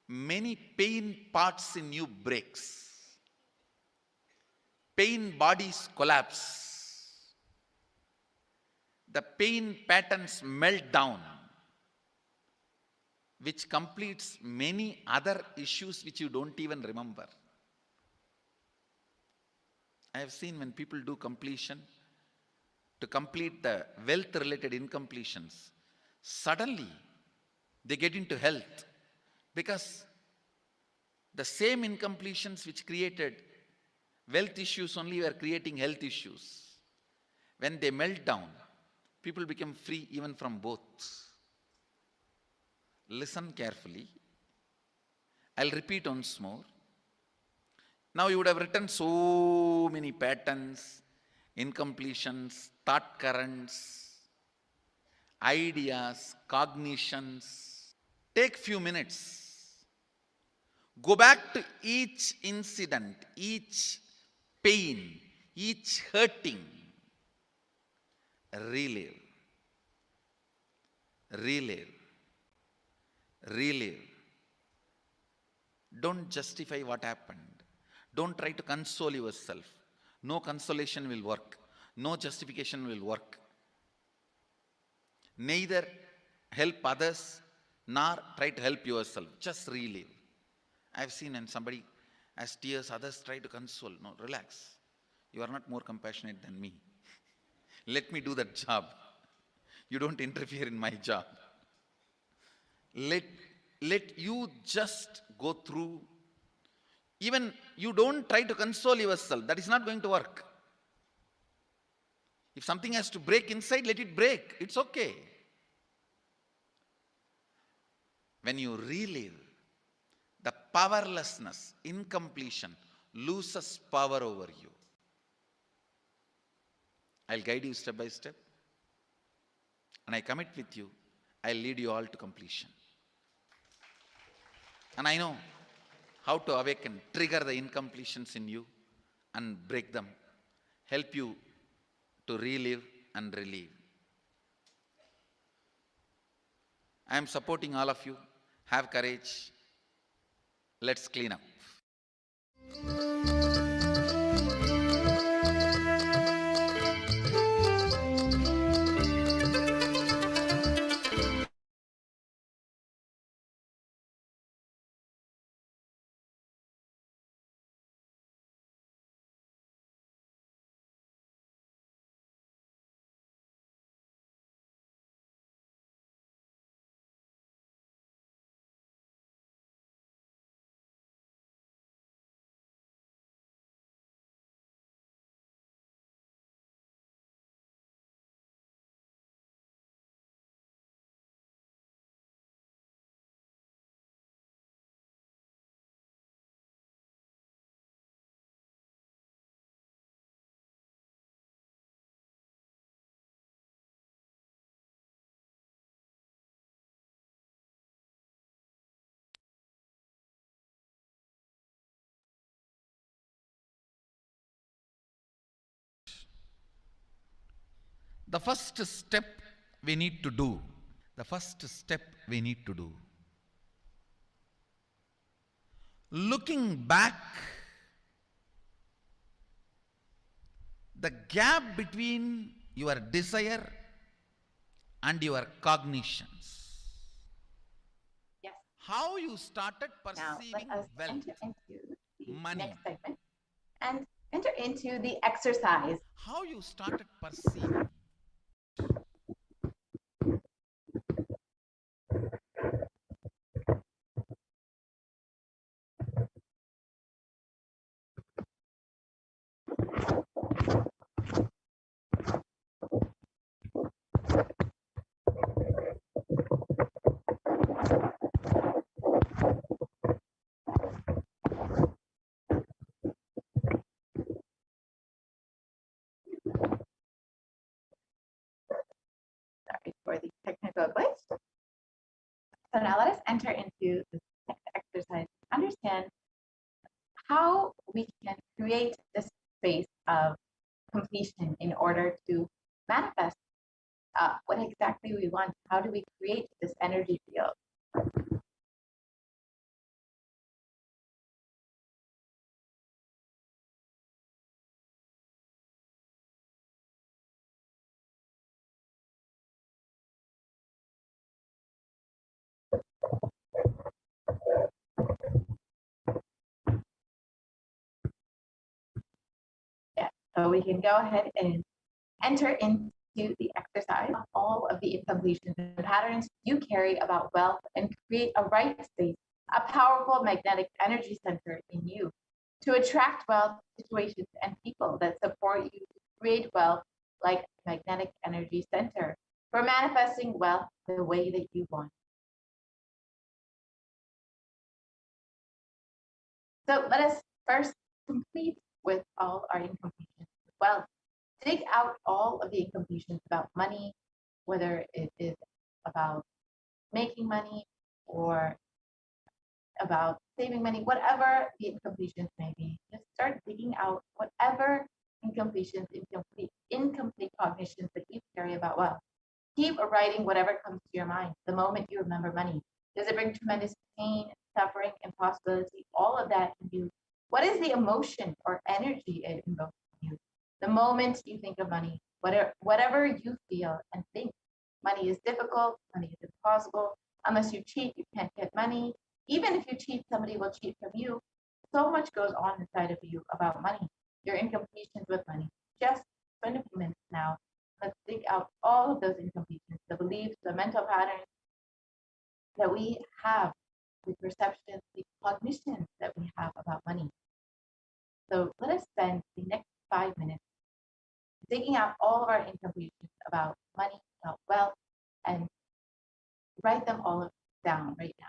many pain parts in you breaks. Pain bodies collapse. The pain patterns melt down, which completes many other issues which you don't even remember. I have seen when people do completion, to complete the wealth-related incompletions, suddenly they get into health, because the same incompletions which created wealth issues only were creating health issues. When they melt down, people become free even from both. Listen carefully. I'll repeat once more. Now you would have written so many patterns, incompletions, thought currents, ideas, cognitions. Take few minutes. Go back to each incident, each pain, each hurting. Relive, relive, relive. Don't justify what happened. Don't try to console yourself. No consolation will work. No justification will work. Neither help others nor try to help yourself. Just relive. I've seen when somebody has tears, others try to console. No, relax. You are not more compassionate than me. Let me do that job. You don't interfere in my job. Let you just go through. Even you don't try to console yourself. That is not going to work. If something has to break inside, let it break. It's okay. When you relive, the powerlessness, incompletion, loses power over you. I'll guide you step by step. And I commit with you, I'll lead you all to completion. And I know how to awaken, trigger the incompletions in you and break them. Help you to relive and relieve. I am supporting all of you. Have courage. Let's clean up. The first step we need to do, looking back, the gap between your desire and your cognitions. Yes. How you started Now, let perceiving us wealth, enter into the money. next segment and enter into the exercise. How you started perceiving. So now let us enter into this next exercise. Understand how we can create this space of completion in order to manifest what exactly we want. How do we create this energy field? Yeah, so we can go ahead and enter into the exercise of all of the incompletions and patterns you carry about wealth and create a right space, a powerful magnetic energy center in you to attract wealth, situations, and people that support you to create wealth like a magnetic energy center for manifesting wealth the way that you want. So let us first complete with all our incompletions as well. Dig out all of the incompletions about money, whether it is about making money or about saving money, whatever the incompletions may be. Just start digging out whatever incompletions, incomplete cognitions that you carry about wealth. Keep writing whatever comes to your mind the moment you remember money. Does it bring tremendous pain, suffering, impossibility? All of that in you. What is the emotion or energy it invokes in you? The moment you think of money, whatever you feel and think, money is difficult, money is impossible. Unless you cheat, you can't get money. Even if you cheat, somebody will cheat from you. So much goes on inside of you about money, your incompletions with money. Just spend a few minutes now. Let's dig out all of those incompletions, the beliefs, the mental patterns that we have, the perceptions, the cognitions that we have about money. So let us spend the next 5 minutes digging out all of our incompletions about money, about wealth, and write them all down right now.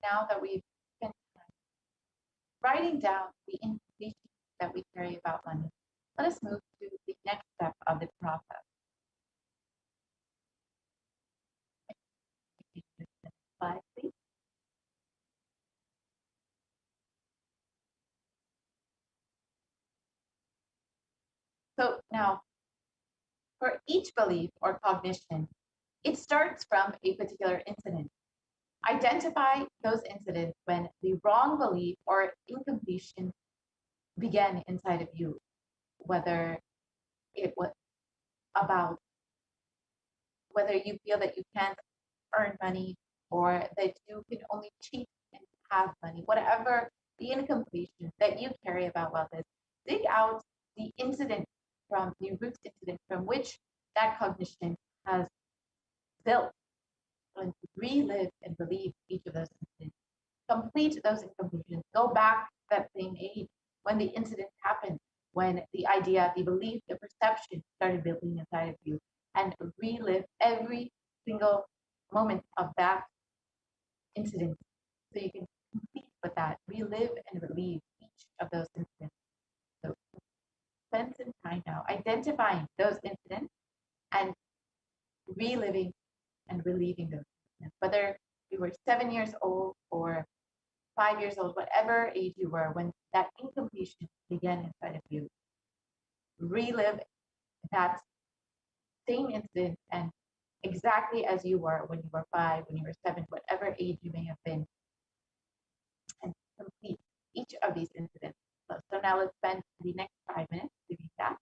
now that we've spent time writing down the information that we carry about money, let us move to the next step of the process. Slide, please. So now, for each belief or cognition, it starts from a particular incident. Identify those incidents when the wrong belief or incompletion began inside of you, whether it was about whether you feel that you can't earn money or that you can only cheat and have money, whatever the incompletion that you carry about wealth is, dig out the incident from the root incident from which that cognition has built, and relive and believe each of those incidents. Complete those incompletions. Go back to that same age when the incident happened, when the idea, the belief, the perception started building inside of you, and relive every single moment of that incident so you can complete with that, relive and relieve each of those incidents. So spend some time now identifying those incidents and reliving and relieving those incidents. Whether you were 7 years old or 5 years old, whatever age you were when that incompletion began inside of you, relive that same incident and exactly as you were when you were 5, when you were 7, whatever age you may have been, and complete each of these incidents. So now let's spend the next 5 minutes doing that.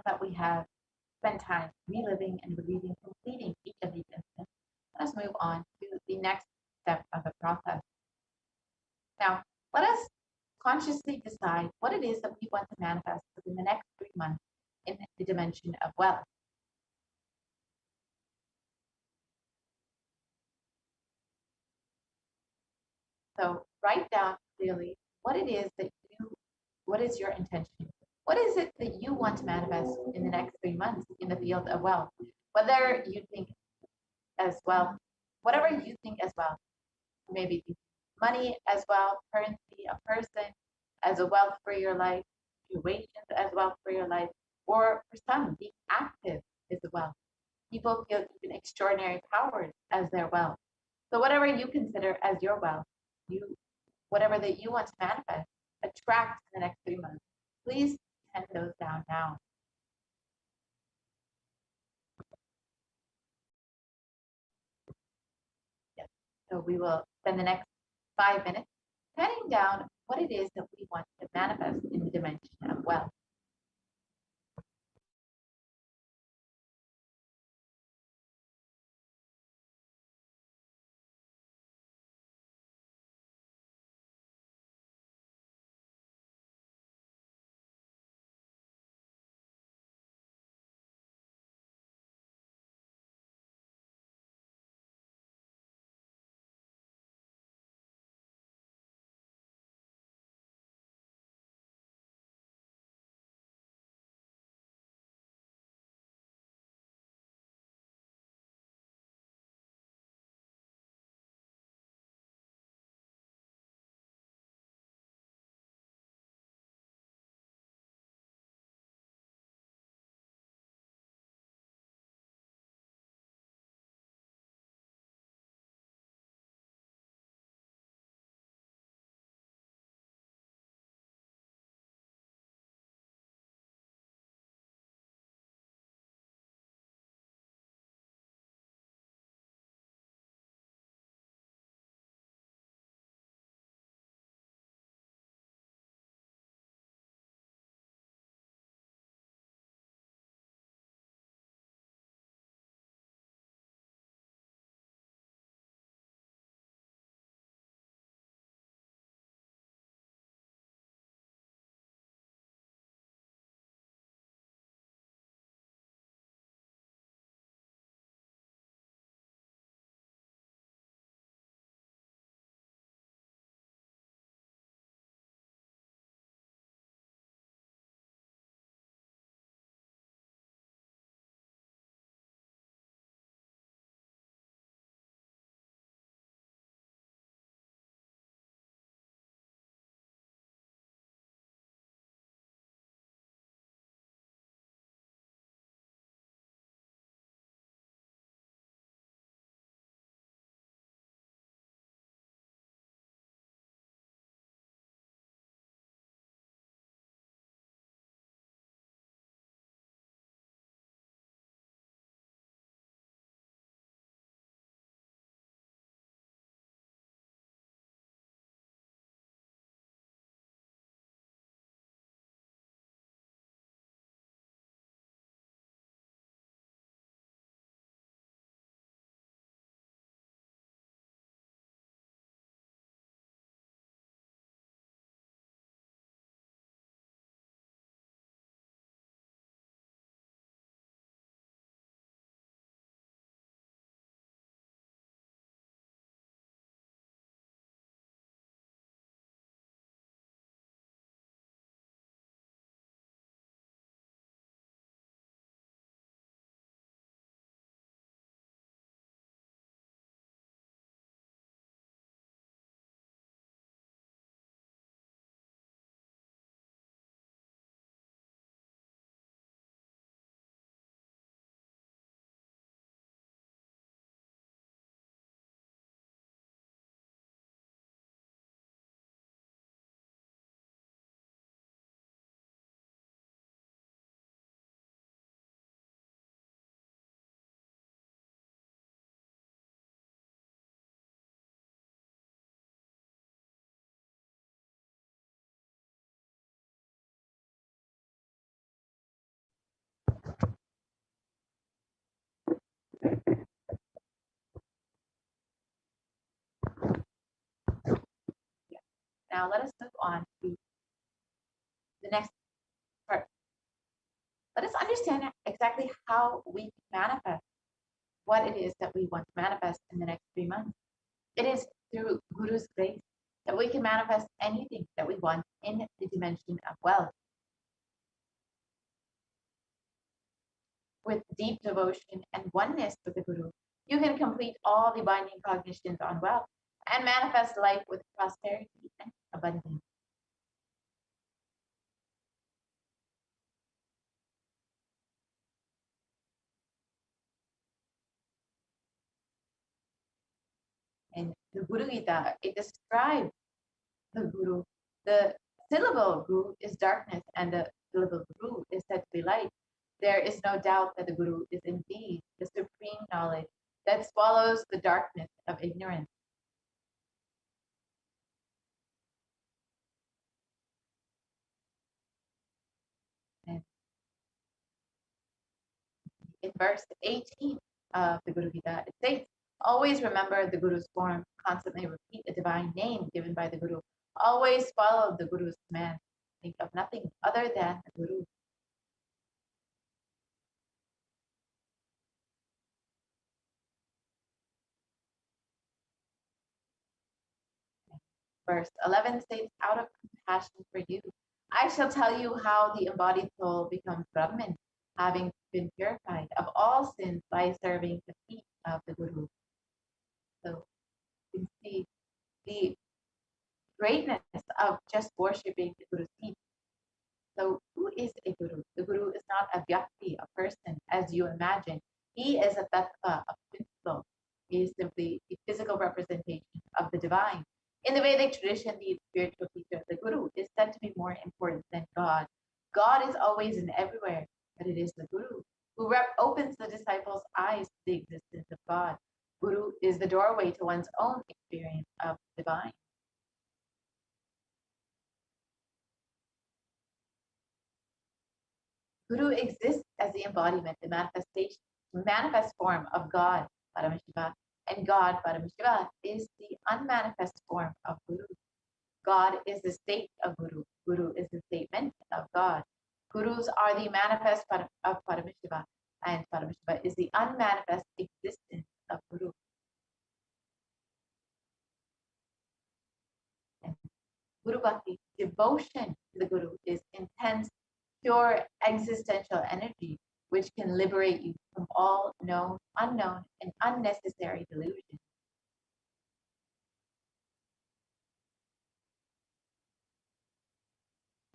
that we have spent time reliving and reliving, completing each of these instants, let us move on to the next step of the process. Now, let us consciously decide what it is that we want to manifest within the next 3 months in the dimension of wealth. So write down clearly what it is that what is your intention? What is it that you want to manifest in the next 3 months in the field of wealth? Whether you think as well, whatever you think as well, maybe money as well, currency, a person as a wealth for your life, situations as wealth for your life, or for some, being active is a wealth. People feel even extraordinary powers as their wealth. So whatever you consider as your wealth, whatever that you want to manifest, attract in the next 3 months. Please pen those down now. Yes. So we will spend the next 5 minutes penning down what it is that we want to manifest in the dimension of wealth. Now let us move on to the next part. Let us understand exactly how we can manifest what it is that we want to manifest in the next 3 months. It is through Guru's grace that we can manifest anything that we want in the dimension of wealth. With deep devotion and oneness with the Guru, you can complete all the binding cognitions on wealth and manifest life with prosperity and abundance. In the Guru Gita, it describes the Guru. The syllable Guru is darkness and the syllable Guru is said to be light. There is no doubt that the Guru is indeed the supreme knowledge that swallows the darkness of ignorance. And in verse 18 of the Guru Gita, it states, always remember the Guru's form, constantly repeat the divine name given by the Guru, always follow the Guru's command, think of nothing other than the Guru. Verse 11 states, out of compassion for you, I shall tell you how the embodied soul becomes Brahman, having been purified of all sins by serving the feet of the Guru. So you can see the greatness of just worshipping the Guru's feet. So who is a Guru? The Guru is not a vyakti, a person, as you imagine. He is a tattva, a principle. He is simply the physical representation of the divine. In the Vedic tradition, the spiritual teacher of the Guru is said to be more important than God. God is always and everywhere, but it is the Guru who opens the disciples' eyes to the existence of God. Guru is the doorway to one's own experience of divine. Guru exists as the embodiment, the manifestation, manifest form of God, Paramashiva, and God, Paramashiva, is the unmanifest form of Guru. God is the state of Guru. Guru is the statement of God. Gurus are the manifest of Paramashiva, and Paramashiva is the unmanifest existence of Guru. And Guru Bhakti, devotion to the Guru, is intense, pure existential energy which can liberate you from all known, unknown, and unnecessary delusion.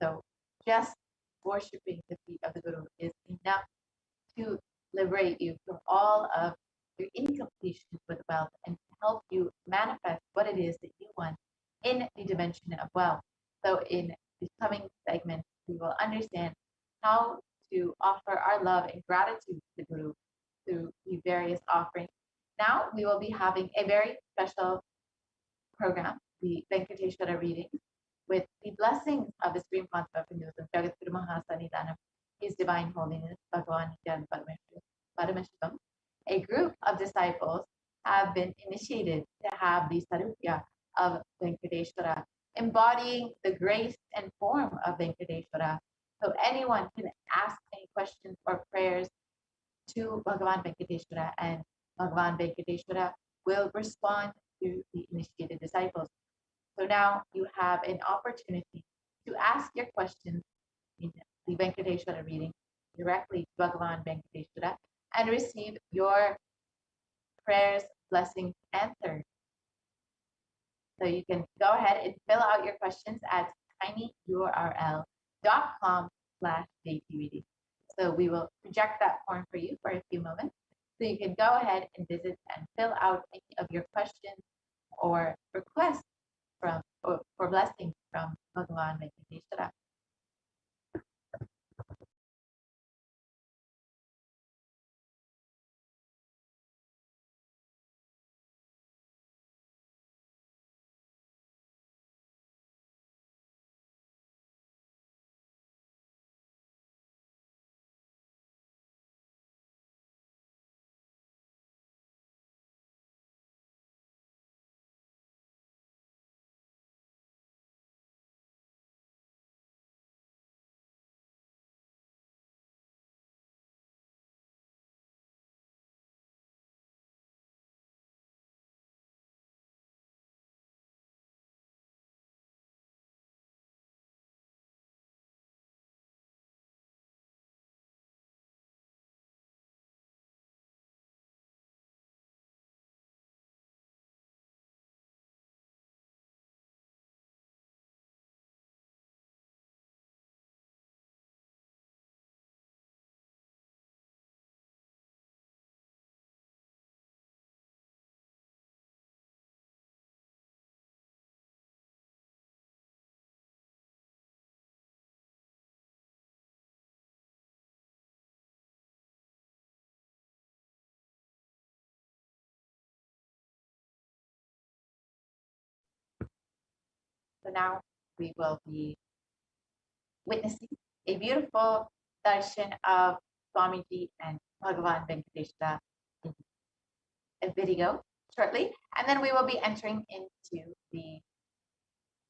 So just worshiping the feet of the Guru is enough to liberate you from all of your incompletion with wealth and help you manifest what it is that you want in the dimension of wealth. So in the coming segments, we will understand how to offer our love and gratitude to the Guru through the various offerings. Now we will be having a very special program, the Venkateshwara readings, with the blessings of the Supreme Concept of Hinduism, Jagadguru Mahasannidhanam, His Divine Holiness, Bhagavan Parameshwaram. A group of disciples have been initiated to have the Sarupya of Venkateshwara, embodying the grace and form of Venkateshwara. So anyone can ask any questions or prayers to Bhagavan Venkateshwara, and Bhagavan Venkateshwara will respond to the initiated disciples. So now you have an opportunity to ask your questions in the Venkateshwara reading directly to Bhagavan Venkateshwara and receive your prayers, blessings answered. So you can go ahead and fill out your questions at tinyurl.com/deity. So we will project that form for you for a few moments. So you can go ahead and visit and fill out any of your questions or requests from or for blessings from Bhagavan Venkateshwara. So now we will be witnessing a beautiful darshan of Swamiji and Bhagavan Venkateshwara in a video shortly, and then we will be entering into the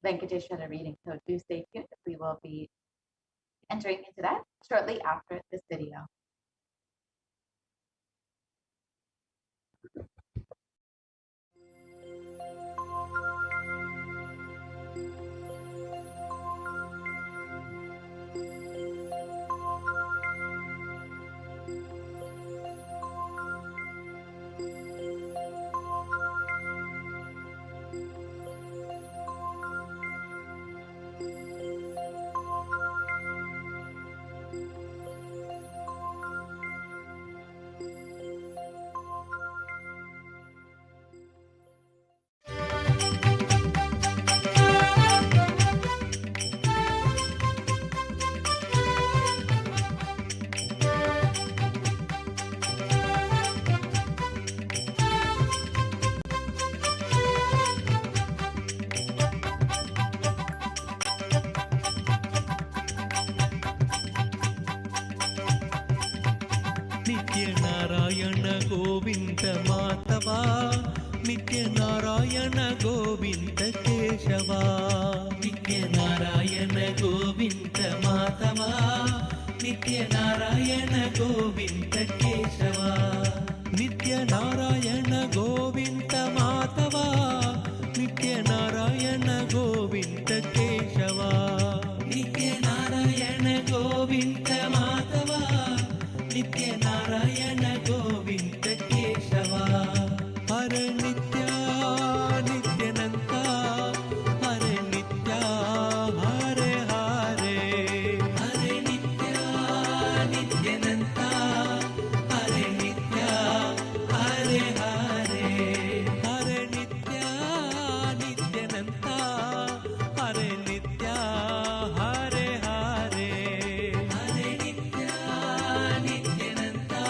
Venkateshwara reading. So do stay tuned. We will be entering into that shortly after this video. नित्य नारायण गोविंद माधवा नित्य नारायण गोविंद केशवा नित्य नारायण गोविंद माधवा नित्य नारायण गोविंद केशवा नित्य नारायण गोविंद माधवा नित्य नारायण गोविंद केशवा नित्य नारायण गोविंद माधवा नित्य नारायण गोविंद केशवा हरे नित्य नित्यानंता हरे नित्य हरे हरे हरे नित्य नित्यानंता हरे नित्य हरे हरे हरे नित्य नित्यानंता हरे नित्य हरे हरे हरे नित्य नित्यानंता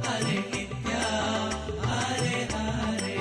हरे नित्य हरे हरे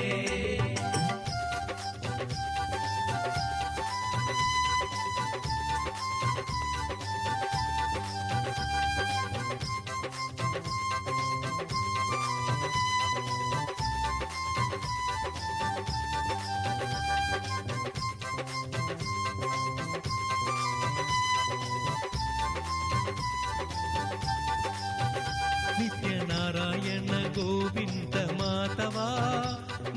नित्य नारायण गोविंद माधवा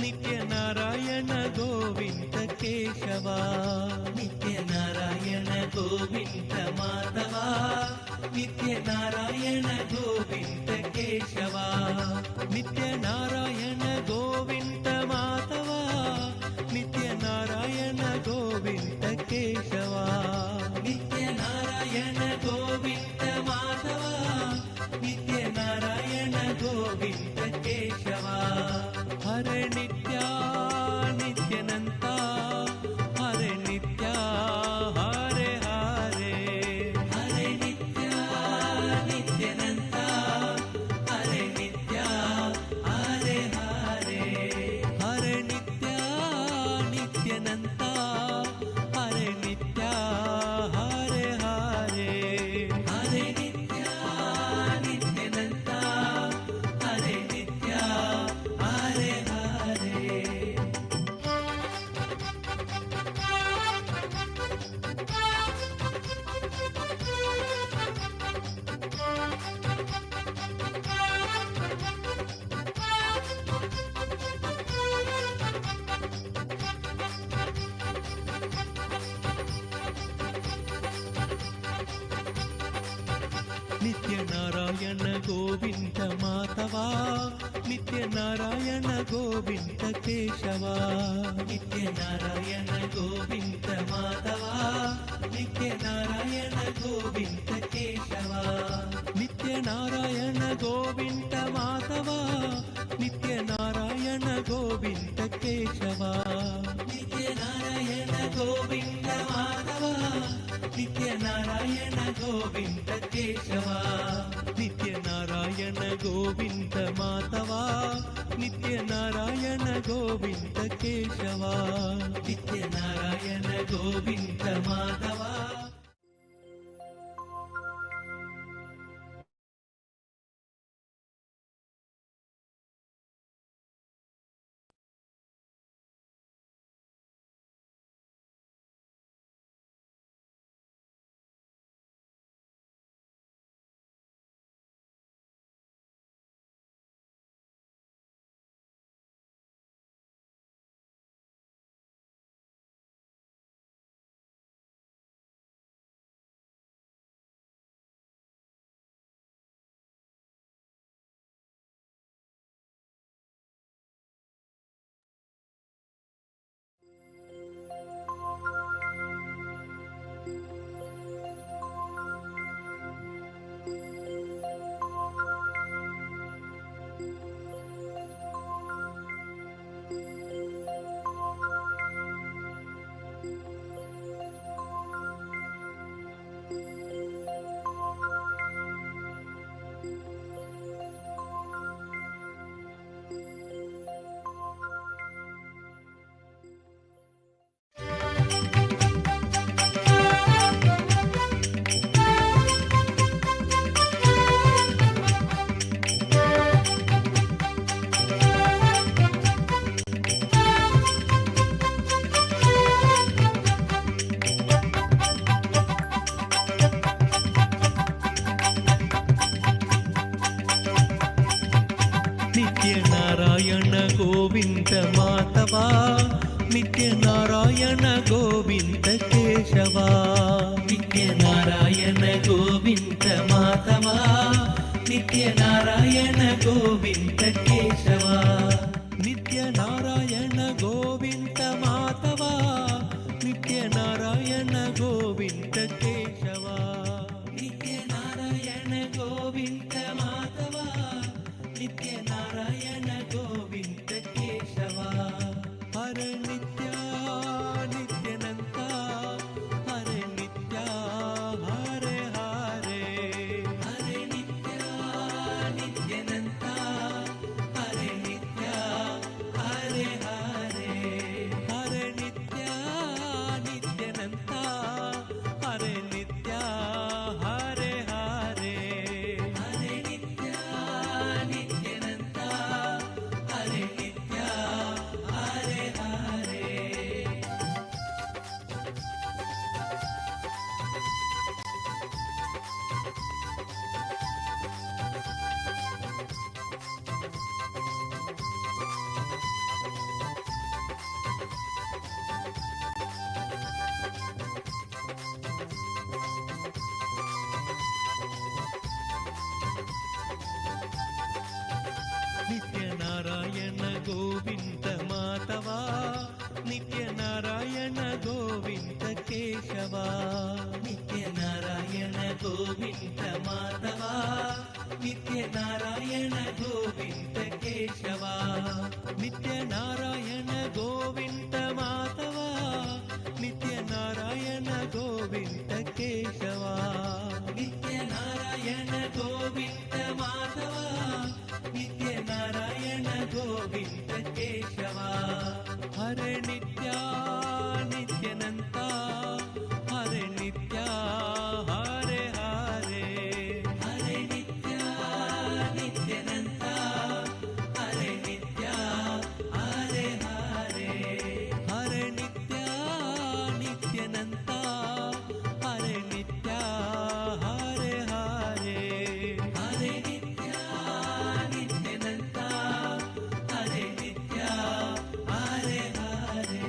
नित्य नारायण गोविंद केशवा नित्य नारायण गोविंद माधवा नित्य नारायण गोविंद केशवा नित्य नारायण गोविंद माधवा नित्य नारायण गोविंद केशवा नित्य नारायण गोविंद माधवा नित्य नारायण गोविंद केशवा हरे नित्य नित्यानंता हरे नित्य हरे हरे हरे नित्य नित्यानंता हरे नित्य हरे हरे हरे नित्य नित्यानंता हरे नित्य हरे हरे हरे नित्य नित्यानंता हरे नित्य हरे हरे नित्य नारायण गोविंद माधवा नित्य नारायण गोविंद केशवा नित्य नारायण गोविंद माधवा नित्य नारायण गोविंद केशवा नित्य नारायण गोविंद माधवा नित्य नारायण गोविंद केशवा नित्य नारायण गोविंद माधवा नित्य नारायण गोविंद केशवा नित्य नारायण गोविंद माधवा नित्य नारायण गोविंद केशवा नित्य नारायण ಗೋವಿಂದ ಮಾಧವ. ಗೋವಿಂದ ಮಾಧವ ನಿತ್ಯ ನಾರಾಯಣ ಗೋವಿಂದ ಕೇಶವ. ನಿತ್ಯ ನಾರಾಯಣ ಗೋವಿಂದ ಮಾಧವ ನಿತ್ಯ ನಾರಾಯಣ ಗೋವಿಂದ ಕೇಶವ. ನಿತ್ಯ ನಾರಾಯಣ ಗೋವಿಂದ ಮಾಧವ ನಿತ್ಯ ನಾರಾಯಣ ಗೋವಿಂದ ಕೇಶವ. ನಿತ್ಯ ನಾರಾಯಣ ಗೋವಿಂದ ಮಾಧವ ನಿತ್ಯ ನಾರಾಯಣ ಗೋವಿಂದ ಕೇಶವ. ಹರ ನಿತ್ಯ ನಿತ್ಯನಂತ ಹರೆ ನಿತ್ಯ ಹರೆ ಹರೆ. ಹರೆ ನಿತ್ಯ ನಿತ್ಯನಂತ ಹರೆ ನಿತ್ಯ ಹರೆ ಹರೆ. ಹರೆ ನಿತ್ಯ ನಿತ್ಯನಂತ ಹರೆ ನಿತ್ಯ ಹರೆ ಹರೆ. ಹರೆ ನಿತ್ಯ ನಿತ್ಯನಂತ ಹರೆ ನಿತ್ಯ ಹರೆ ಹರೆ. ನಿತ್ಯ ನಾರಾಯಣ ಗೋವಿಂದ ಮಾಧವ ನಿತ್ಯ ನಾರಾಯಣ ಗೋವಿಂದ ಕೇಶವ. ನಿತ್ಯ ನಾರಾಯಣ ಗೋವಿಂದ ಮಾಧವ ನಿತ್ಯ ನಾರಾಯಣ ಗೋವಿಂದ ಕೇಶವ. ನಿತ್ಯ ನಾರಾಯಣ ಗೋವಿಂದ ಮಾಧವ ನಿತ್ಯ ನಾರಾಯಣ ಗೋವಿಂದ ಕೇಶವ. ನಿತ್ಯ ನಾರಾಯಣ ಗೋವಿಂದ ಮಾಧವ ನಿತ್ಯ ನಾರಾಯಣ ಗೋವಿಂದ ಕೇಶವ. ಹರೆ ನಿತ್ಯ ನಿತ್ಯನಂತ ಹರೆ ನಿತ್ಯ ಹರೆ ಹರೆ. ಹರೆ ನಿತ್ಯ ನಿತ್ಯನಂತ ಹರೆ ನಿತ್ಯ ಹರೆ ಹರೆ. ಹರೆ ನಿತ್ಯ ನಿತ್ಯನಂತ ಹರೆ ನಿತ್ಯ ಹರೆ ಹರೆ. ಹರೆ ನಿತ್ಯ ನಿತ್ಯನಂತ ಹರೆ ನಿತ್ಯ ಹರೆ ಹರೆ.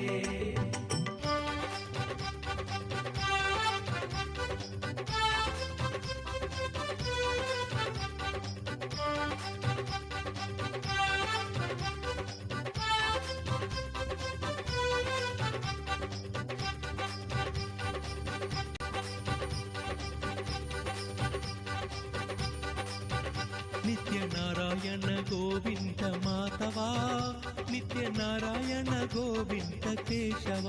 ನಿತ್ಯ ನಾರಾಯಣ ಗೋವಿಂದ ಮಾಧವ ನಿತ್ಯ ನಾರಾಯಣ ಗೋವಿಂದ ಕೇಶವ.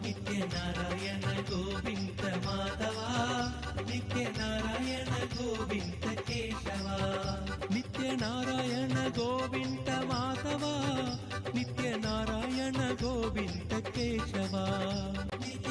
ನಿತ್ಯ ನಾರಾಯಣ ಗೋವಿಂದ ಮಾಧವ ನಿತ್ಯ ನಾರಾಯಣ ಗೋವಿಂದ ಕೇಶವ. ನಿತ್ಯ ನಾರಾಯಣ ಗೋವಿಂದ ಮಾಧವ ನಿತ್ಯ ನಾರಾಯಣ ಗೋವಿಂದ ಕೇಶವ. ನಿತ್ಯ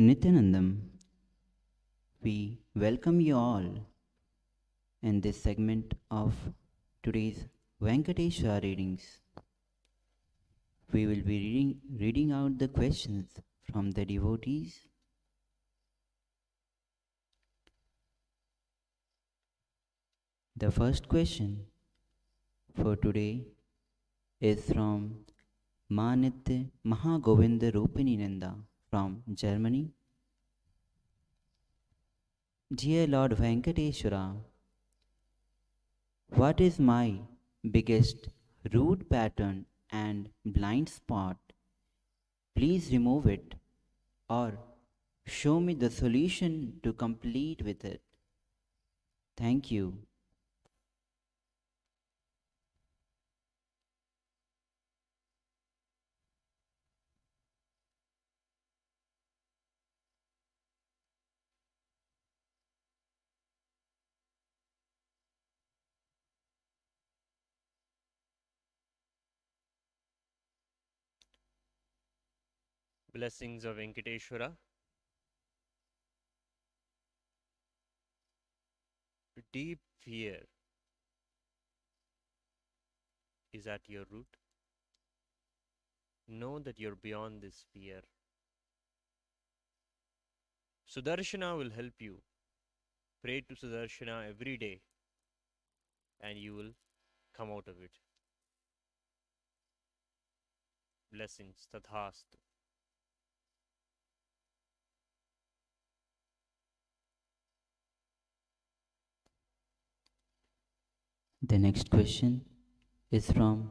Nityanandam, we welcome you all in this segment of today's Venkateshwara readings. We will be reading out the questions from the devotees. The first question for today is from Manitya Mahagovinda Rupininanda from Germany. Dear Lord Venkateshwara, what is my biggest root pattern and blind spot? Please remove it or show me the solution to complete with it. Thank you. Blessings of Venkateshwara. Deep fear is at your root. Know that you're beyond this fear. Sudarshana will help you. Pray to Sudarshana every day and you will come out of it. Blessings. Tathastu. The next question is from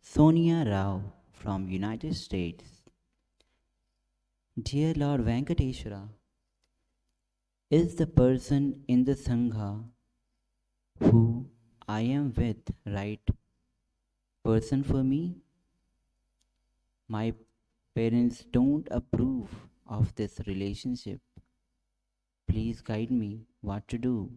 Sonia Rao from United States. Dear Lord Venkateshwara, is the person in the Sangha who I am with right person for me? My parents don't approve of this relationship. Please guide me what to do.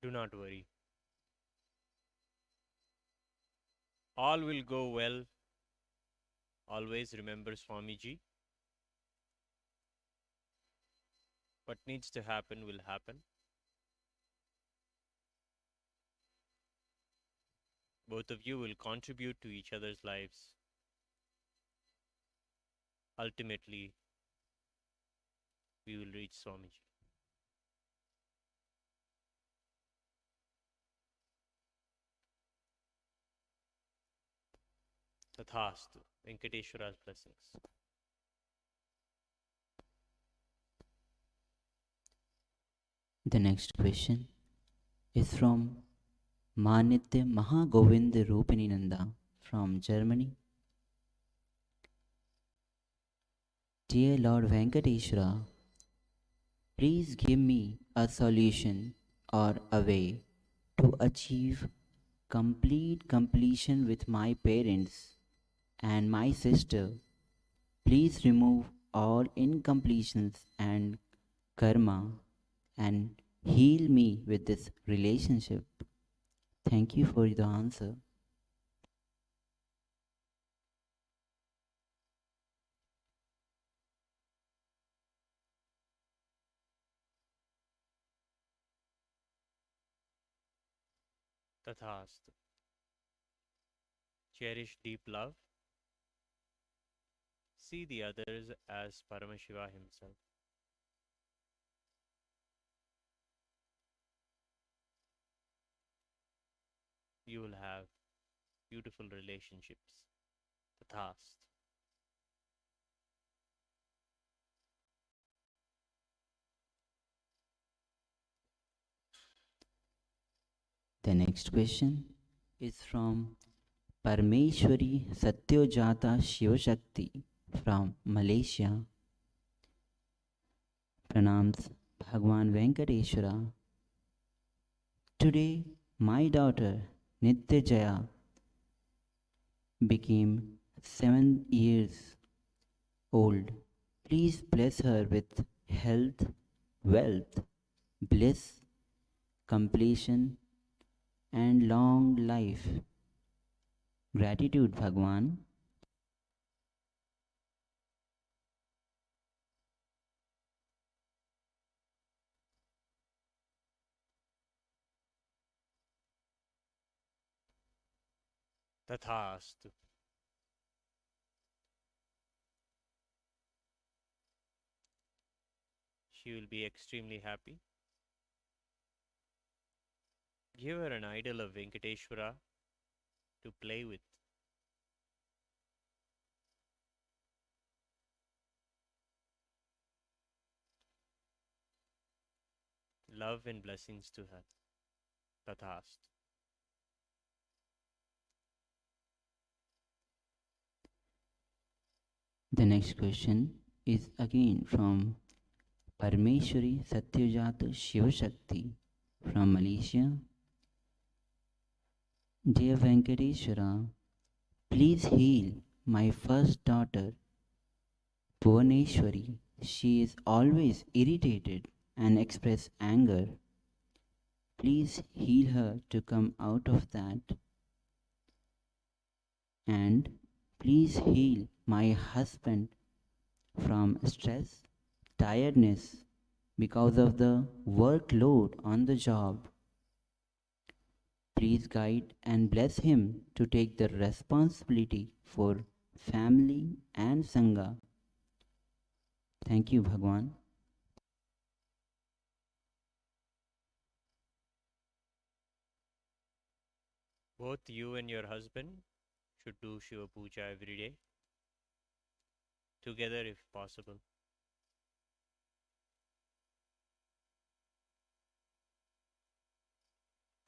Do not worry. All will go well. Always remember Swamiji. What needs to happen will happen. Both of you will contribute to each other's lives. Ultimately, we will reach Swamiji. Tathastu. Venkateshwara's blessings. The next question is from Manitya Mahagovind Rupininanda from Germany. Dear Lord Venkateshwara, please give me a solution or a way to achieve complete completion with my parents and my sister. Please remove all incompletions and karma and heal me with this relationship. Thank you for the answer. Tathastu. Cherish deep love. See the others as Paramashiva himself. You will have beautiful relationships. Tathast. The next question is from Parmeshwari Satyojata Shivashakti from Malaysia. Pranams Bhagavan Venkateshwara. Today, my daughter Nityajaya became 7 years old. Please bless her with health, wealth, bliss, completion, and long life. Gratitude, Bhagwan. Tathastu. She will be extremely happy. Give her an idol of Venkateshwara to play with. Love and blessings to her. Tathast. The next question is again from Parmeshwari Satyajata Shivashakti from Malaysia. Dear Venkateshwara, please heal my first daughter, Bhuvaneshwari. She is always irritated and express anger. Please heal her to come out of that. And please heal my husband from stress, tiredness because of the workload on the job. Please guide and bless him to take the responsibility for family and Sangha. Thank you, Bhagwan. Both you and your husband should do Shiva Puja every day. Together if possible.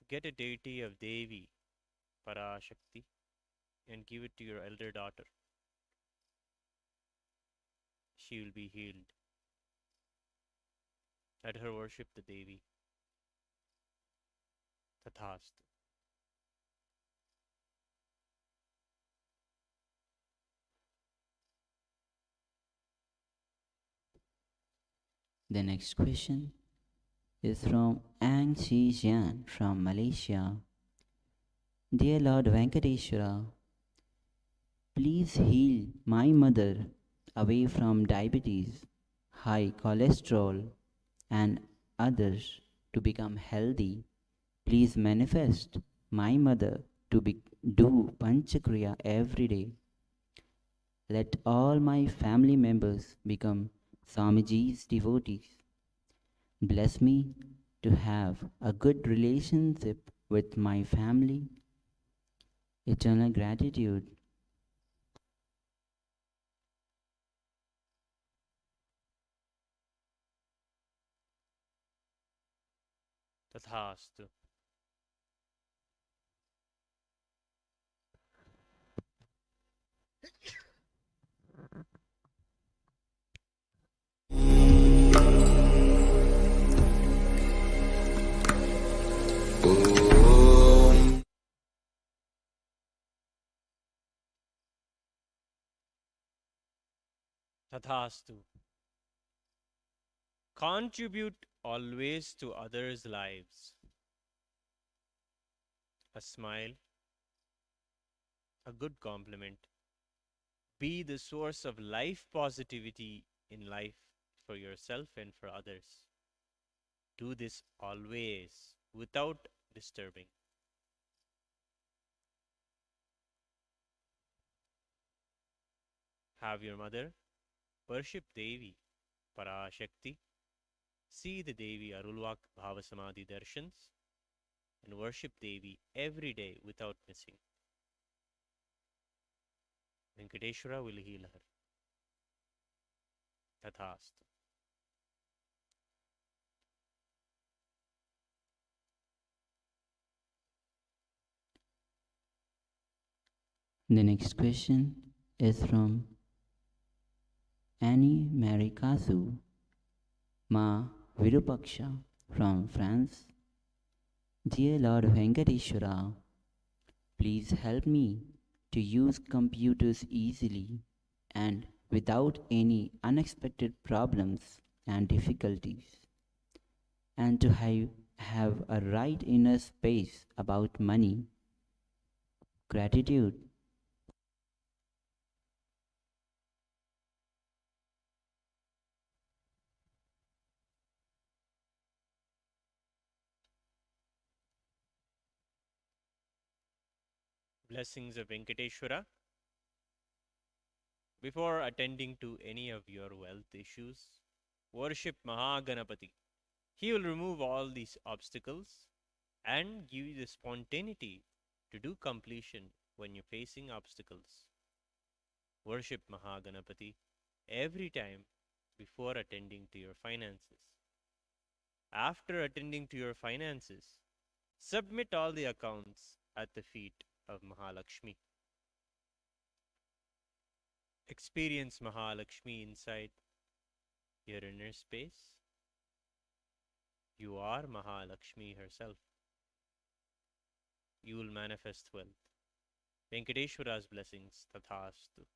Get a deity of Devi, Parashakti, and give it to your elder daughter. She will be healed. Let her worship the Devi. Tathastu. The next question is from Ang Chi Jian from Malaysia. Dear Lord Venkateshwara, Please heal my mother away from diabetes, high cholesterol, and others to become healthy. Please manifest my mother to do Panchakriya every day. Let all my family members become Swamiji's devotees. Bless me to have a good relationship with my family. Eternal gratitude. Tathastu. Tathastu. Contribute always to others' lives. A smile, a good compliment. Be the source of life positivity in life for yourself and for others. Do this always without disturbing. Have your mother worship Devi, Parashakti. See the Devi Arulvak BhavaSamadhi Darshans and worship Devi every day without missing. Venkateshwara will heal her. Tathastu. The next question is from Annie Marikasu Ma Virupaksha from France. Dear Lord Venkateshwara, please help me to use computers easily and without any unexpected problems and difficulties, and to have a right inner space about money. Gratitude. Blessings of Venkateshwara. Before attending to any of your wealth issues, worship Mahaganapati. He will remove all these obstacles and give you the spontaneity to do completion when you're facing obstacles. Worship Mahaganapati every time before attending to your finances. After attending to your finances, submit all the accounts at the feet of Mahalakshmi. Experience Mahalakshmi inside your inner space. You are Mahalakshmi herself. You will manifest wealth. Venkateshwara's blessings. Tathastu.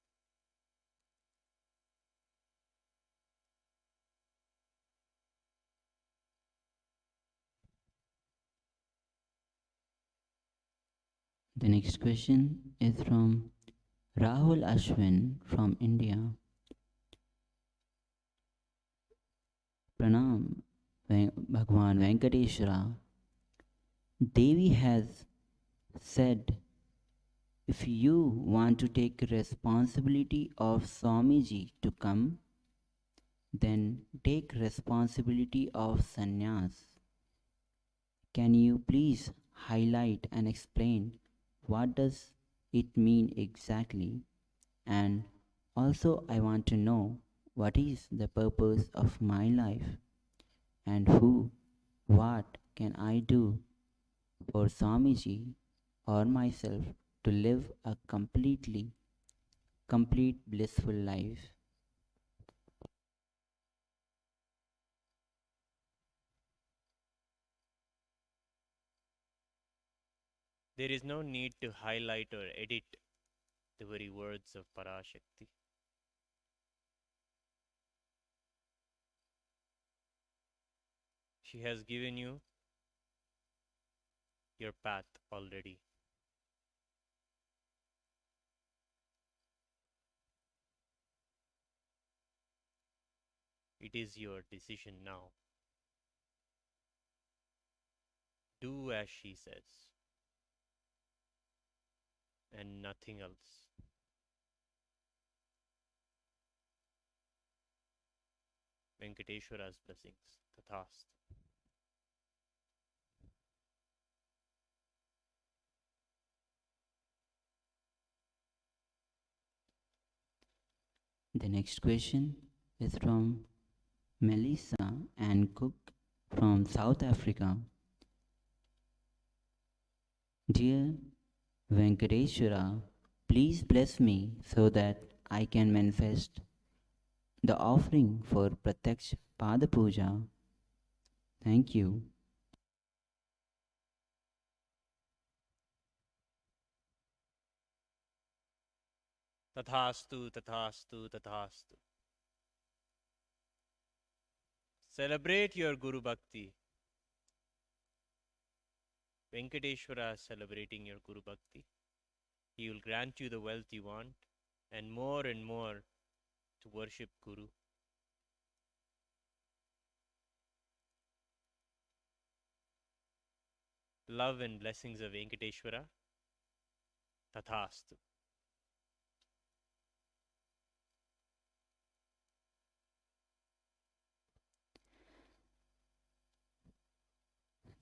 The next question is from Rahul Ashwin from India. Pranam Bhagavan Venkateshwara. Devi has said, if you want to take responsibility of Swamiji to come, then take responsibility of sannyas. Can you please highlight and explain what does it mean exactly? And also I want to know what is the purpose of my life and what can I do for Swamiji or myself to live a complete blissful life. There is no need to highlight or edit the very words of Parashakti. She has given you your path already. It is your decision now. Do as she says, and nothing else. Venkateshwara's blessings. Tathast. The next question is from Melissa and Cook from South Africa. Dear Venkateshwara, please bless me so that I can manifest the offering for Pratyaksh Pada Puja. Thank you. Tathastu, tathastu, tathastu. Celebrate your Guru Bhakti. Venkateshwara is celebrating your Guru Bhakti. He will grant you the wealth you want and more to worship Guru. Love and blessings of Venkateshwara. Tathastu.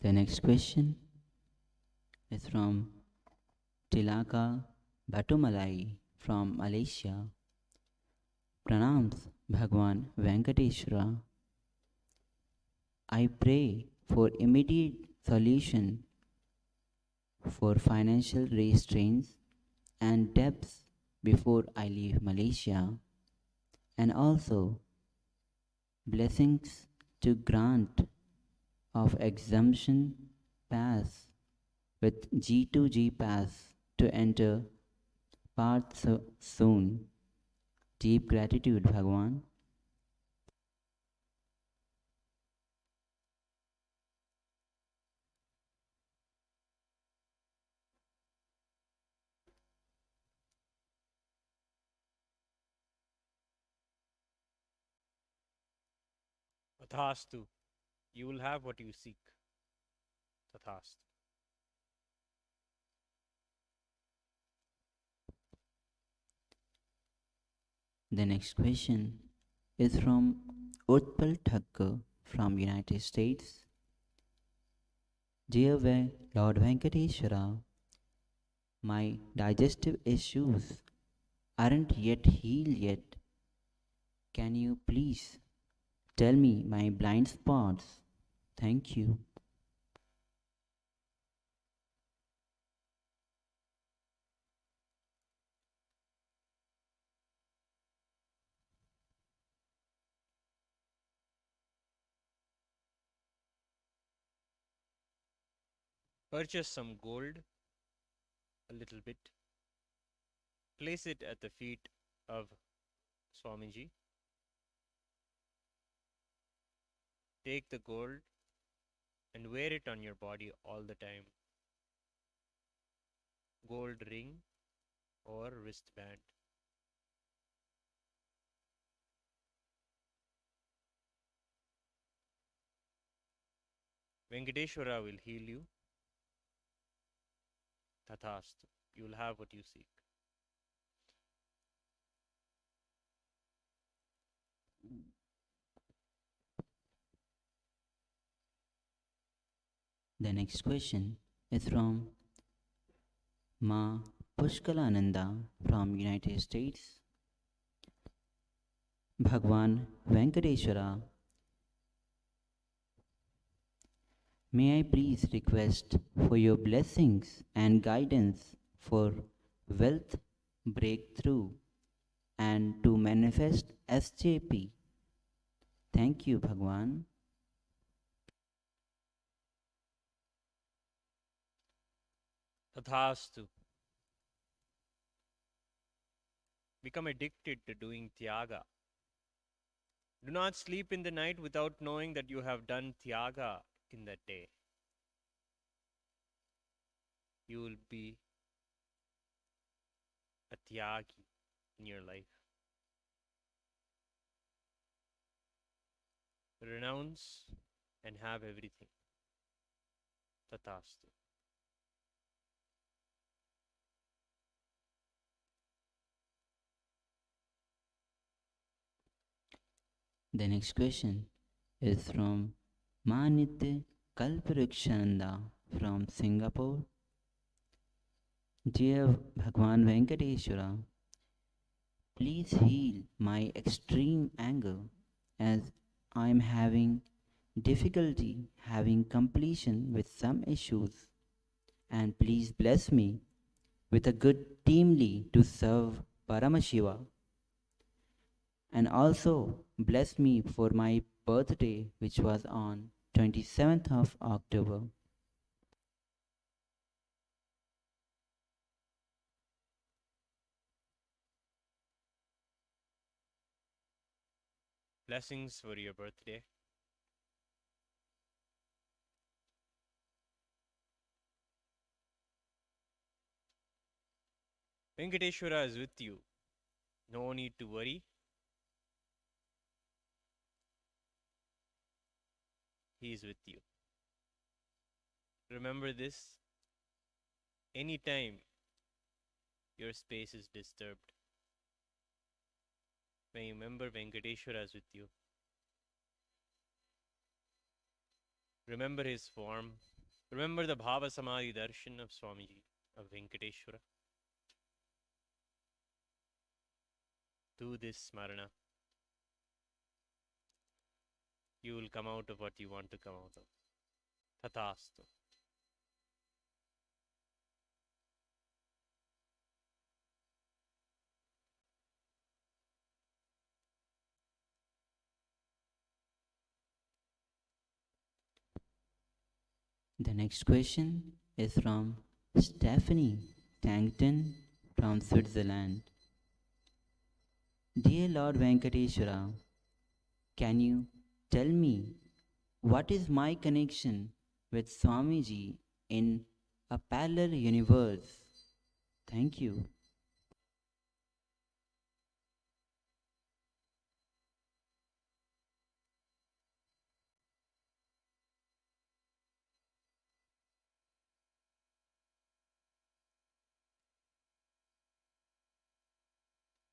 The next question is from Tilaka Batumalai from Malaysia. Pranams Bhagavan Venkateshwara. I pray for immediate solution for financial restraints and debts before I leave Malaysia, and also blessings to grant of exemption pass with G2G pass to enter path soon. Deep gratitude, Bhagavan. Tathastu. You will have what you seek. Tathastu. The next question is from Utpal Thakkar from United States. Dear Lord Venkateshwara, my digestive issues aren't yet healed yet. Can you please tell me my blind spots? Thank you. Purchase some gold, a little bit. Place it at the feet of Swamiji. Take the gold and wear it on your body all the time. Gold ring or wristband. Venkateshwara will heal you. Tathastu. You will have what you seek. The next question is from Ma Pushkalananda from United States. Bhagwan Venkateshwara, may I please request for your blessings and guidance for wealth breakthrough and to manifest SJP. Thank you, Bhagwan. Tathastu. Become addicted to doing Tyaga. Do not sleep in the night without knowing that you have done Tyaga in that day. You will be a Tyagi in your life. renounce and have everything. Tathastu. The next question is from Manitya Kalparikshananda from Singapore. Dear Bhagavan Venkateshwara, please heal my extreme anger as I am having difficulty having completion with some issues, and please bless me with a good team lead to serve Paramashiva, and also bless me for my birthday, which was on 27th of October. Blessings for your birthday. Venkateshwara is with you. No need to worry. He is with you. Remember this. Anytime your space is disturbed, may you remember Venkateshwara is with you. Remember his form. Remember the BhavaSamadhi Darshan of Swamiji, of Venkateshwara. Do this smarana. You will come out of what you want to come out of. Tathastu. The next question is from Stephanie Tangton from Switzerland. Dear Lord Venkateshwara, can you tell me what is my connection with Swamiji in a parallel universe? Thank you.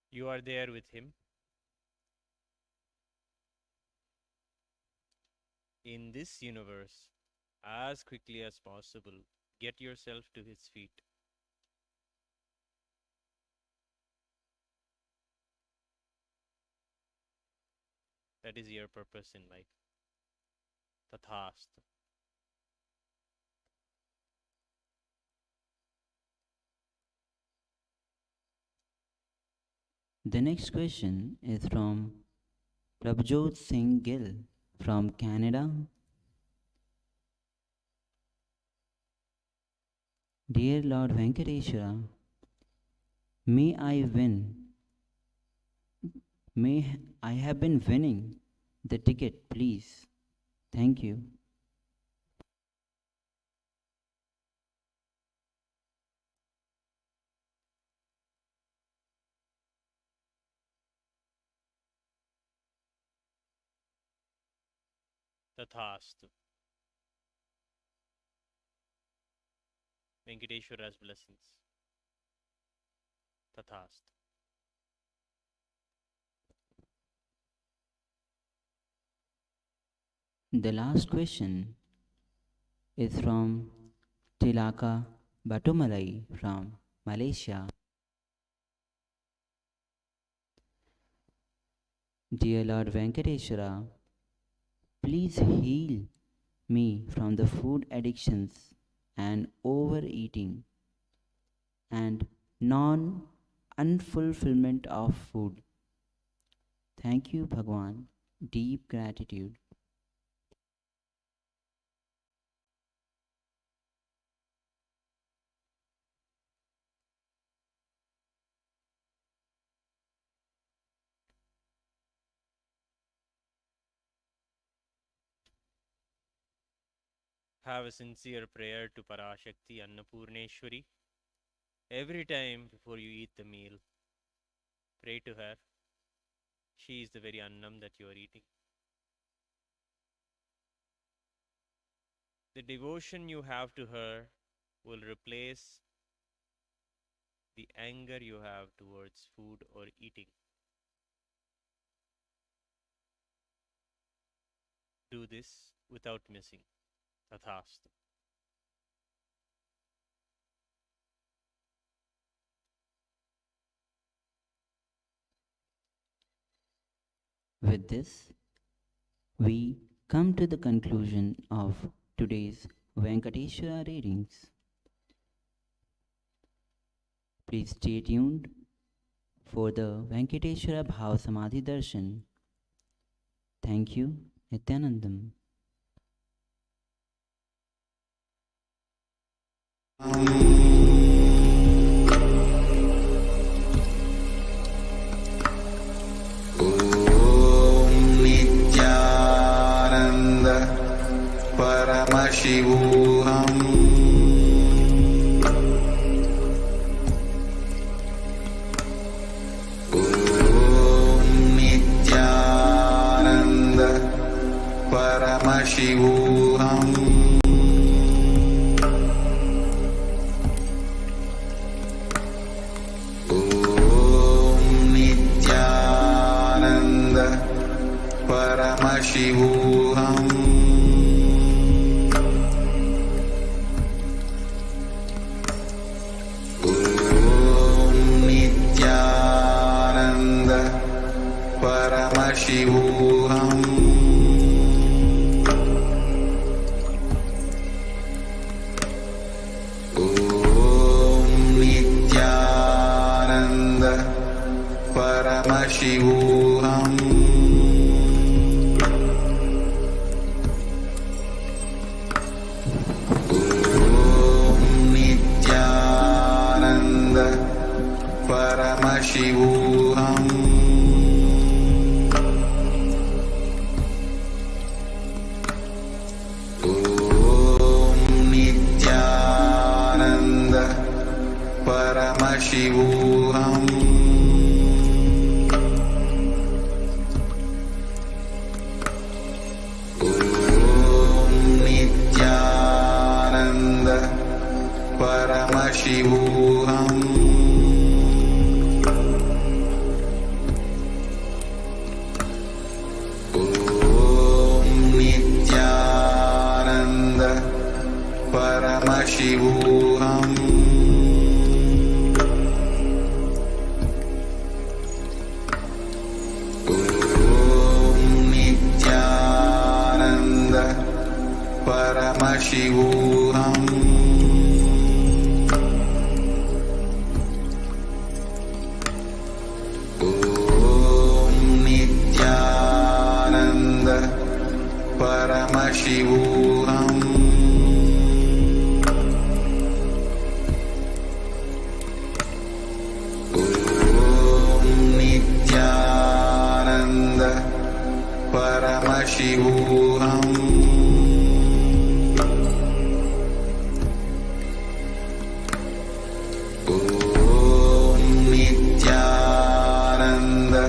You are there with him. In this universe, as quickly as possible, get yourself to his feet. That is your purpose in life. Tathastu. The next question is from Prabhjot Singh Gill from Canada. Dear Lord Venkateshwara, may I win. May I have been winning the ticket, please. Thank you. Tathastu. Venkateshwara's blessings. Tathastu. The last question is from Tilaka Batumalai from Malaysia. Dear Lord Venkateshwara, please heal me from the food addictions and overeating and non-unfulfillment of food. Thank you, Bhagavan. Deep gratitude. Have a sincere prayer to Parashakti Annapurneshwari. Every time before you eat the meal, pray to her. She is the very annam that you are eating. The devotion you have to her will replace the anger you have towards food or eating. Do this without missing. Tathastu. With this, we come to the conclusion of today's Venkateshwara readings. Please stay tuned for the Venkateshwara BhavaSamadhi Darshan. Thank you, Nityanandam. Paramashivoham Om Nityananda Paramashivoham Om Nityananda Paramashivoham Paramashivoham Om Nityananda Paramashivoham Om Nityananda Paramashivoham Paramashivoham Om Nityananda Paramashivoham Om Nityananda Paramashivoham Paramashivoham Om Nityananda Paramashivoham Om Nityananda Paramashivoham Paramashivoham Om Nityananda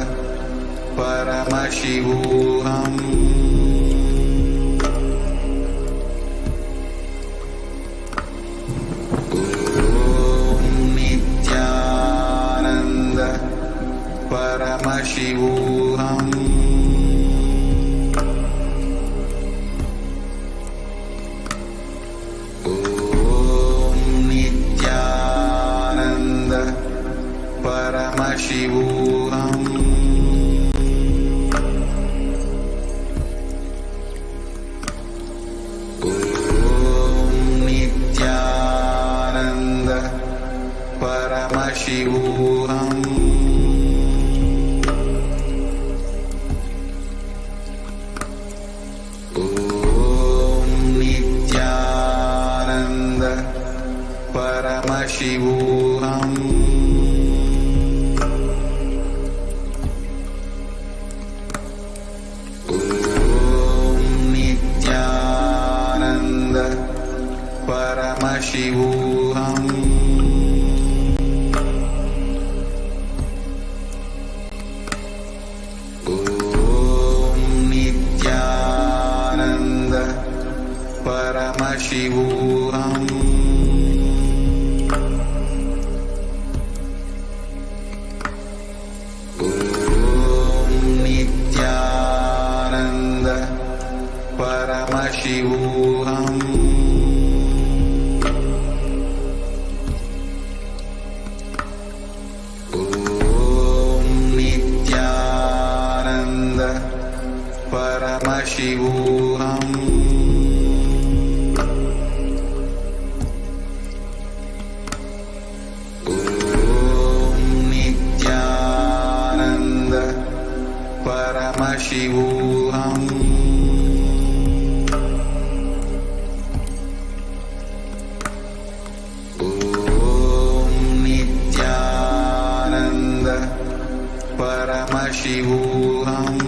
Paramashivoham Om Nityananda Paramashivoham Paramashivoham Om Nityananda Paramashivoham Om Nityananda Paramashivoham Paramashivoham Paramashivoham. Om Nityananda Paramashivoham. Paramashivoham. Om Nityananda Paramashivoham. Om Nityananda Paramashivoham.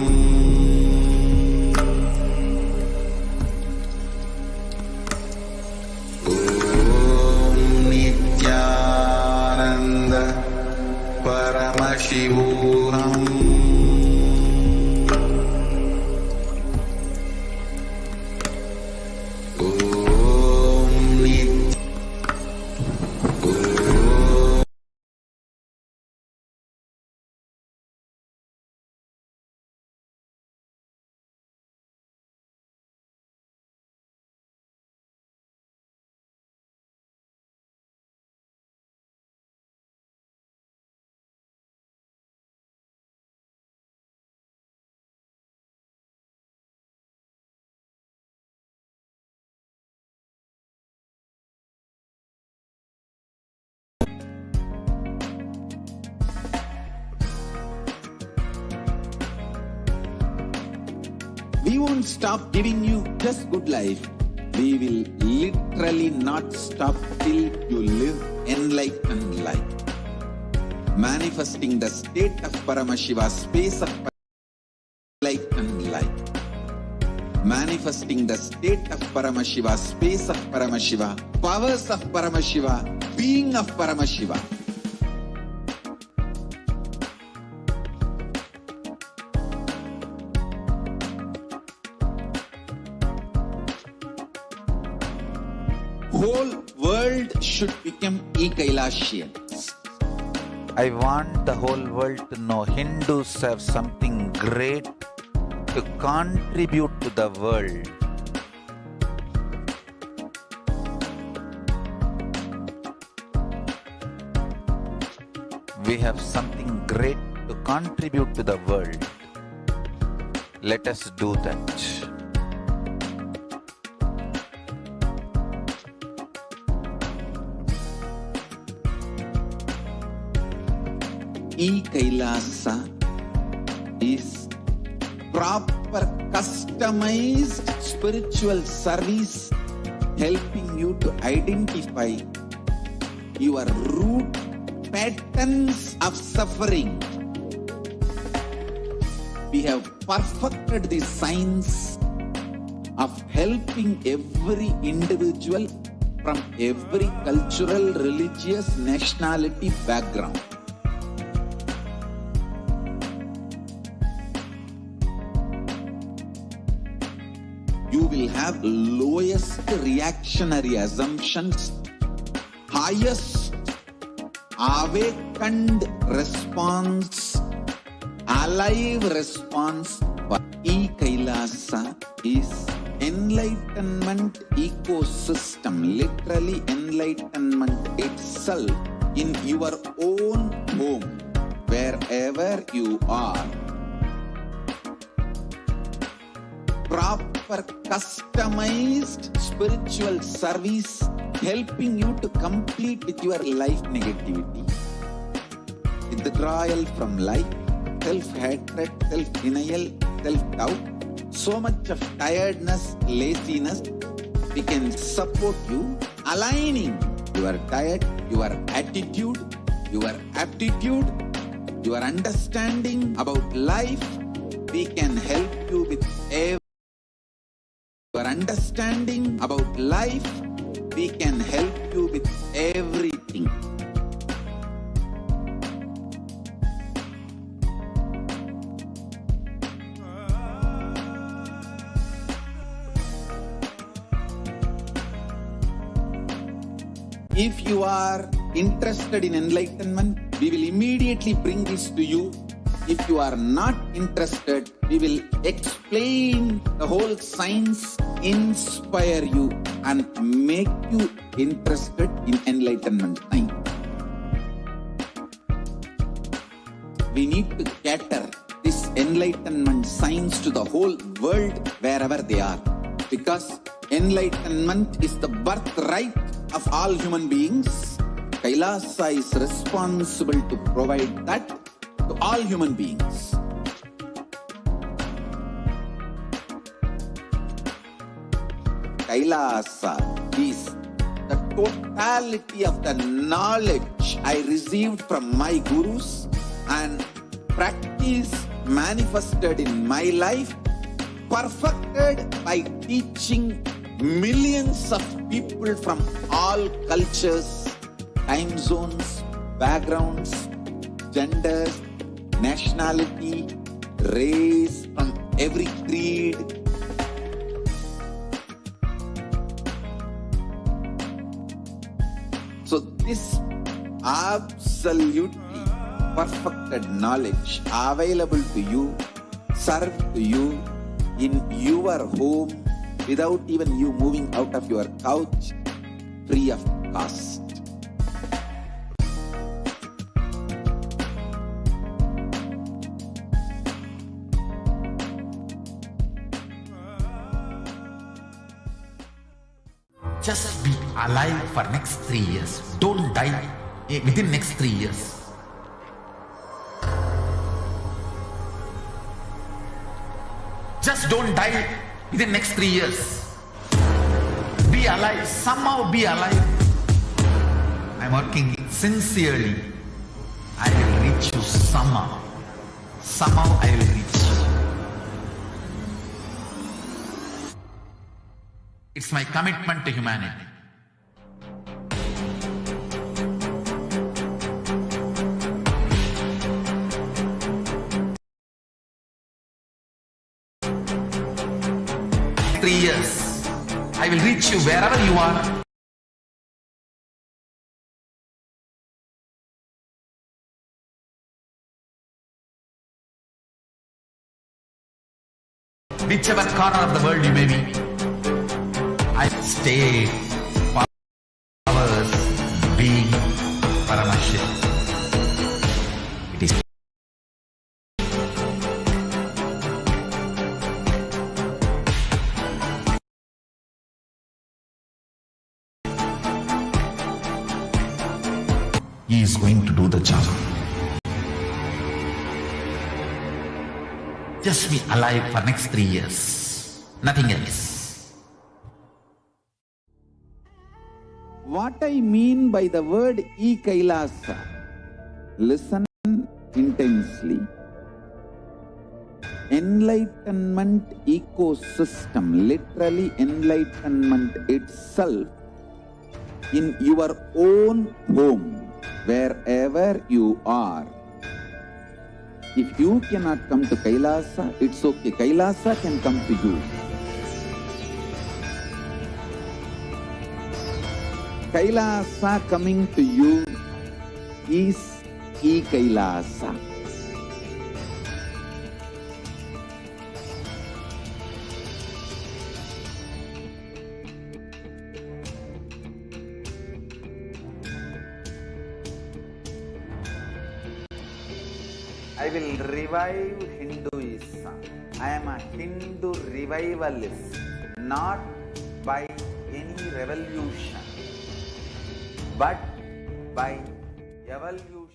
Paramashivoham. Om Nityananda. We won't stop giving you just good life. We will literally not stop till you live enlightened life. Manifesting the state of Paramashiva, space of enlightened life. Manifesting the state of Paramashiva, space of Paramashiva, powers of Paramashiva, being of Paramashiva. Whole world should become e-Kailashians. I want the whole world to know Hindus have something great to contribute to the world. We have something great to contribute to the world. Let us do that. E-Kailasa is proper customized spiritual service helping you to identify your root patterns of suffering. We have perfected the science of helping every individual from every cultural, religious, nationality background. You will have lowest reactionary assumptions, highest awakened response, alive response. E-Kailasa is enlightenment ecosystem, literally enlightenment itself in your own home, wherever you are. Proper customized spiritual service helping you to complete with your life negativity, withdrawal from life, self-hatred, self-denial, self-doubt, so much of tiredness, laziness. We can support you aligning your diet, your attitude, your aptitude, your understanding about life. We can help you with your understanding about life. We can help you with everything. If you are interested in enlightenment, we will immediately bring this to you. If you are not interested, we will explain the whole science, inspire you, and make you interested in enlightenment science. We need to cater this enlightenment science to the whole world wherever they are. Because enlightenment is the birthright of all human beings. Kailasa is responsible to provide that to all human beings. Kailasa is the totality of the knowledge I received from my gurus and practice manifested in my life, perfected by teaching millions of people from all cultures, time zones, backgrounds, genders, nationality, race, from every creed. So this absolutely perfected knowledge available to you, served to you in your home without even you moving out of your couch, free of cost. Just be alive for next 3 years. Don't die within next 3 years. Just don't die within next 3 years. Be alive. Somehow be alive. I'm working sincerely. I will reach you somehow. Somehow I will reach you. It's my commitment to humanity. In 3 years, I will reach you wherever you are. Whichever corner of the world you may be. I stay powers being Paramashiv. It is He is going to do the job. Just be alive for next 3 years. Nothing else. What I mean by the word e-Kailasa, listen intensely. Enlightenment ecosystem, literally enlightenment itself, in your own home, wherever you are. If you cannot come to Kailasa, it's okay. Kailasa can come to you. Kailasa coming to you is e-Kailasa. I will revive Hinduism. I am a Hindu revivalist, not by any revolution, but by evolution.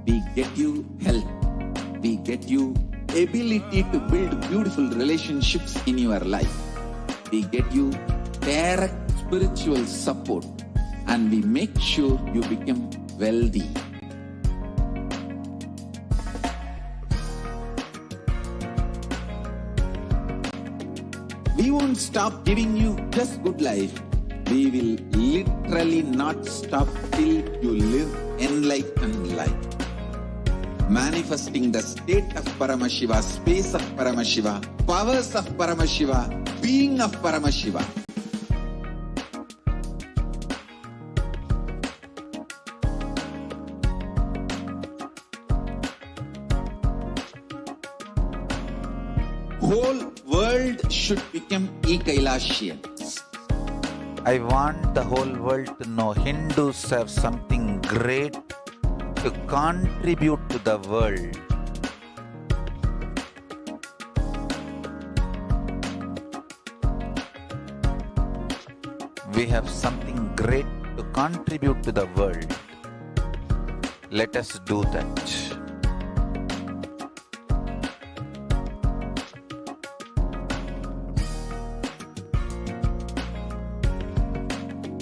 we get you health, we get you ability to build beautiful relationships in your life, we get you direct spiritual support, and we make sure you become wealthy. We won't stop giving you just good life. We will literally not stop till you live enlightened life. Manifesting the state of Paramashiva, space of Paramashiva, powers of Paramashiva, being of Paramashiva. Whole world should become e-Kailashians. I want the whole world to know Hindus have something great to contribute to the world. We have something great to contribute to the world. Let us do that.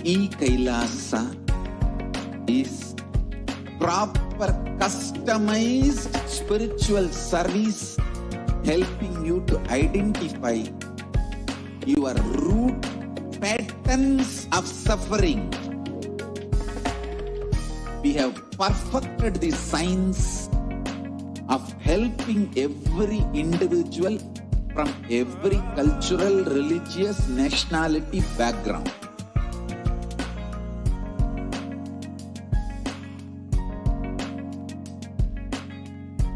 E-Kailasa is proper customized spiritual service helping you to identify your root patterns of suffering. We have perfected the science of helping every individual from every cultural, religious, nationality background.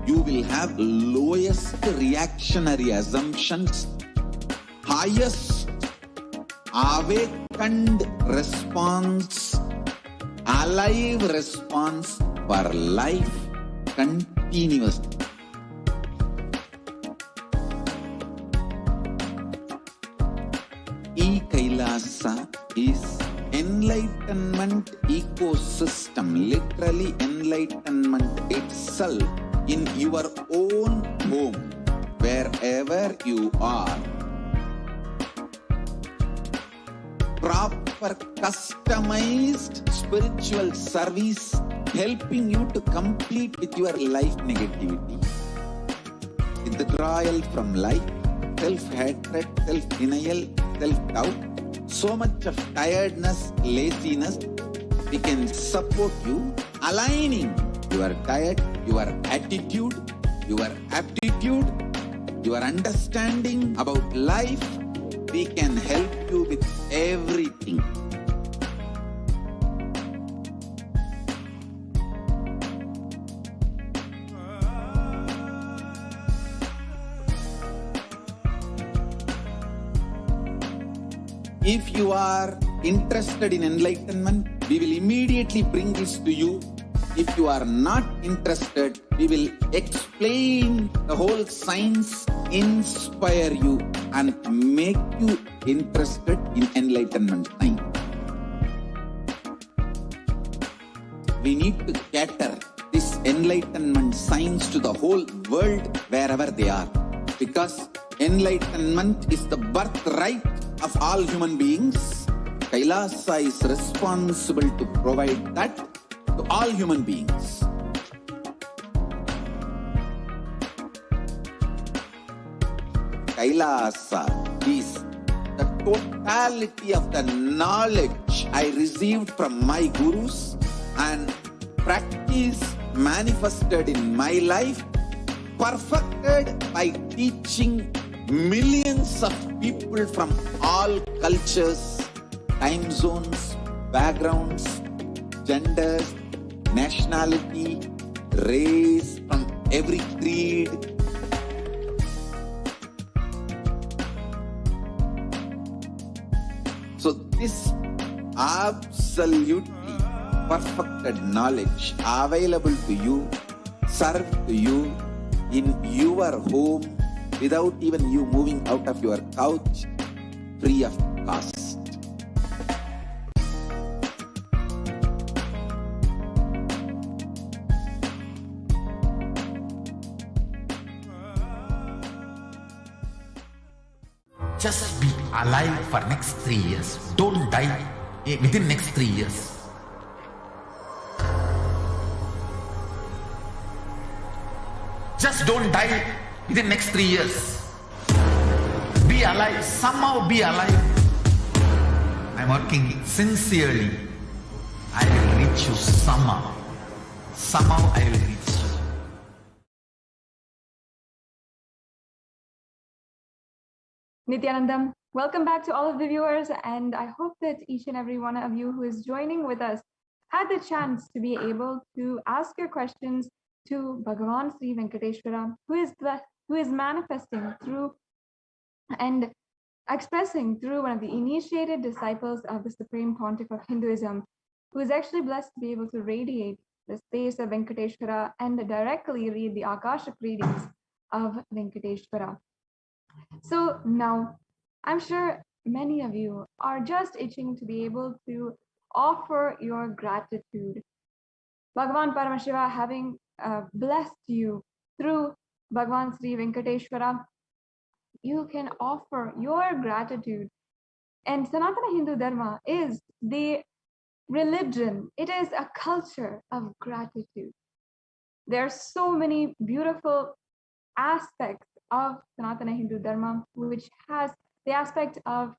You will have lowest reactionary assumptions, highest awakened response, alive response for life continuously. E-Kailasa is enlightenment ecosystem, literally enlightenment itself in your own home, wherever you are. Proper customized spiritual service helping you to complete with your life negativity, withdrawal from life, self-hatred, self-denial, self-doubt, so much of tiredness, laziness. We can support you aligning your diet, your attitude, your aptitude, your understanding about life. We can help you with everything. If you are interested in enlightenment, we will immediately bring this to you. If you are not interested, we will explain the whole science, inspire you, and make you interested in enlightenment time. We need to cater this enlightenment science to the whole world wherever they are, because enlightenment is the birthright of all human beings. Kailasa is responsible to provide that to all human beings. Kailasa is the totality of the knowledge I received from my gurus and practice manifested in my life, perfected by teaching millions of people from all cultures, time zones, backgrounds, genders, nationality, race, from every creed. So this absolutely perfected knowledge available to you, served to you in your home without even you moving out of your couch, free of cost. Just be alive for next 3 years. Don't die within next 3 years. Just don't die within next 3 years. Be alive, somehow be alive. I'm working sincerely. I will reach you somehow. Somehow I will reach you. Nityanandam, welcome back to all of the viewers, and I hope that each and every one of you who is joining with us had the chance to be able to ask your questions to Bhagavan Sri Venkateshwara, who is manifesting through and expressing through one of the initiated disciples of the Supreme Pontiff of Hinduism, who is actually blessed to be able to radiate the space of Venkateshwara and directly read the Akashic readings of Venkateshwara. So now, I'm sure many of you are just itching to be able to offer your gratitude. Bhagavan Paramashiva having blessed you through Bhagavan Sri Venkateshwara, you can offer your gratitude. And Sanatana Hindu Dharma is the religion, it is a culture of gratitude. There are so many beautiful aspects of Sanatana Hindu Dharma, which has the aspect of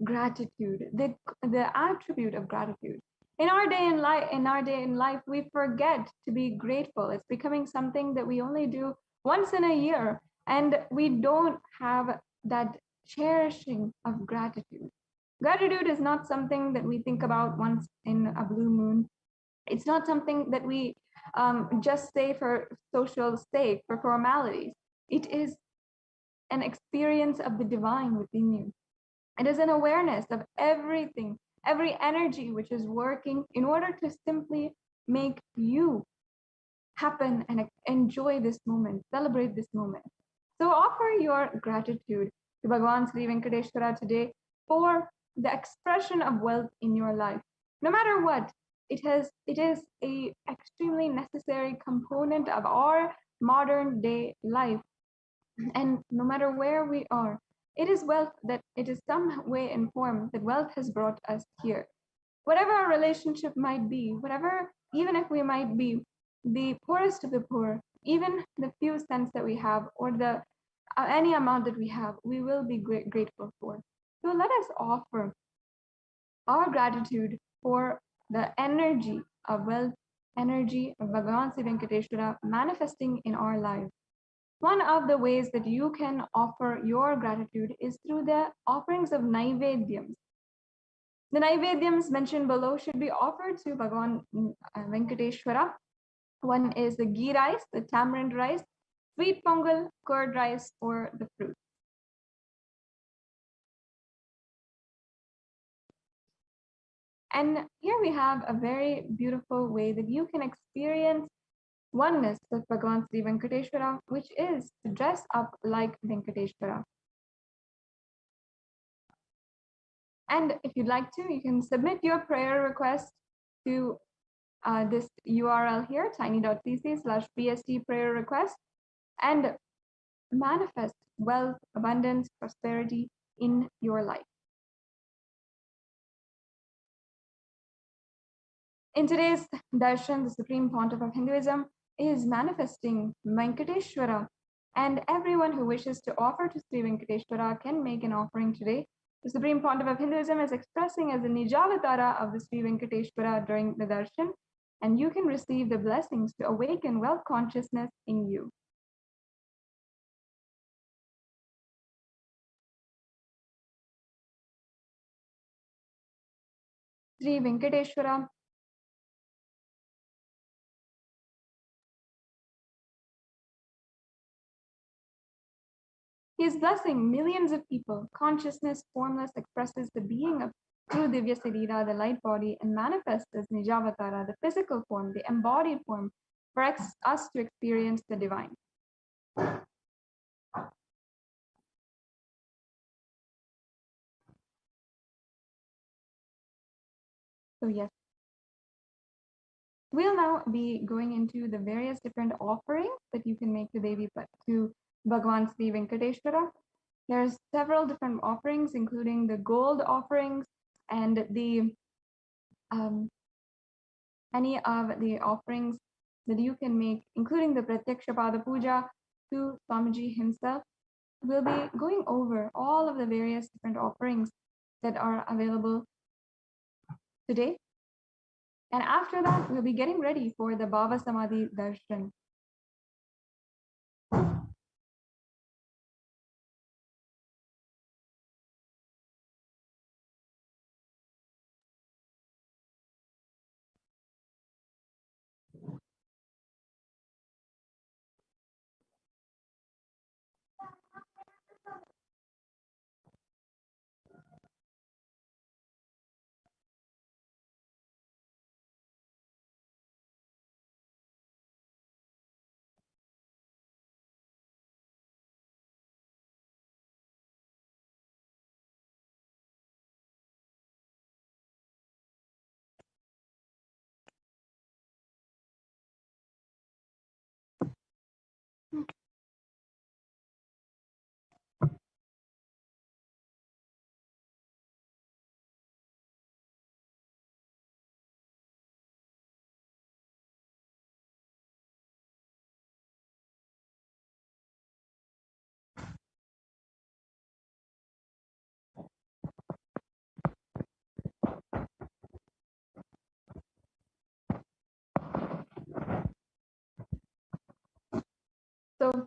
gratitude, the attribute of gratitude. In our day in life, we forget to be grateful. It's becoming something that we only do once in a year, and we don't have that cherishing of gratitude. Gratitude is not something that we think about once in a blue moon. It's not something that we just say for social sake, for formalities. It is an experience of the divine within you. It is an awareness of everything, every energy which is working in order to simply make you happen and enjoy this moment, celebrate this moment. So offer your gratitude to Bhagavan Sri Venkateshwara today for the expression of wealth in your life. No matter what, it is a extremely necessary component of our modern day life. And no matter where we are, it is wealth that it is some way informed that wealth has brought us here. Whatever our relationship might be, whatever, even if we might be the poorest of the poor, even the few cents that we have or the any amount that we have, we will be grateful for. So let us offer our gratitude for the energy of wealth, energy of Bhagavan Sri Venkateshwara manifesting in our lives. One of the ways that you can offer your gratitude is through the offerings of Naivedyams. The Naivedyams mentioned below should be offered to Bhagavan Venkateshwara. One is the ghee rice, the tamarind rice, sweet pongal, curd rice, or the fruit. And here we have a very beautiful way that you can experience oneness with Bhagavan Sri Venkateshwara, which is to dress up like Venkateshwara. And if you'd like to, you can submit your prayer request to this URL here, tiny.cc/PST prayer request, and manifest wealth, abundance, prosperity in your life. In today's Darshan, the Supreme Pontiff of Hinduism is manifesting Venkateshwara, and everyone who wishes to offer to Sri Venkateshwara can make an offering today. The Supreme Pontiff of Hinduism is expressing as the Nijavatara of the Sri Venkateshwara during the Darshan, and you can receive the blessings to awaken wealth consciousness in you. Sri Venkateshwara He is blessing millions of people. Consciousness, formless, expresses the being of through Divya Sarira, the light body, and manifests as Nijavatara, the physical form, the embodied form, for us to experience the divine. So yes, we'll now be going into the various different offerings that you can make to Devi, to Bhagavan Sri Venkateshwara. There's several different offerings, including the gold offerings and the any of the offerings that you can make, including the Pratyaksha Pada Puja to Swamiji himself. We'll be going over all of the various different offerings that are available today. And after that, we'll be getting ready for the BhavaSamadhi Darshan. So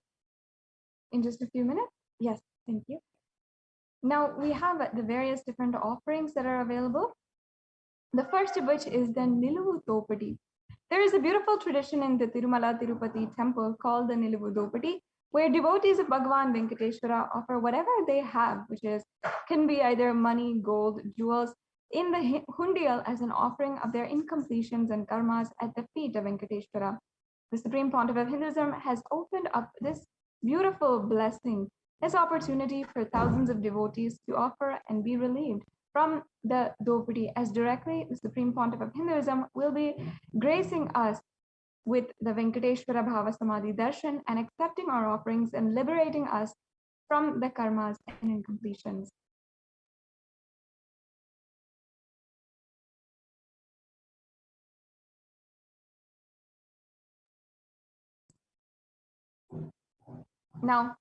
in just a few minutes, yes, thank you. Now we have the various different offerings that are available. The first of which is the Niluvu Dopati. There is a beautiful tradition in the Tirumala Tirupati temple called the Niluvu Dopati, where devotees of Bhagavan Venkateshwara offer whatever they have, which can be either money, gold, jewels, in the hundial as an offering of their incompletions and karmas at the feet of Venkateshwara. The Supreme Pontiff of Hinduism has opened up this beautiful blessing, this opportunity for thousands of devotees to offer and be relieved from the Dopati, as directly the Supreme Pontiff of Hinduism will be gracing us with the Venkateshwara BhavaSamadhi Darshan and accepting our offerings and liberating us from the karmas and incompletions. Now,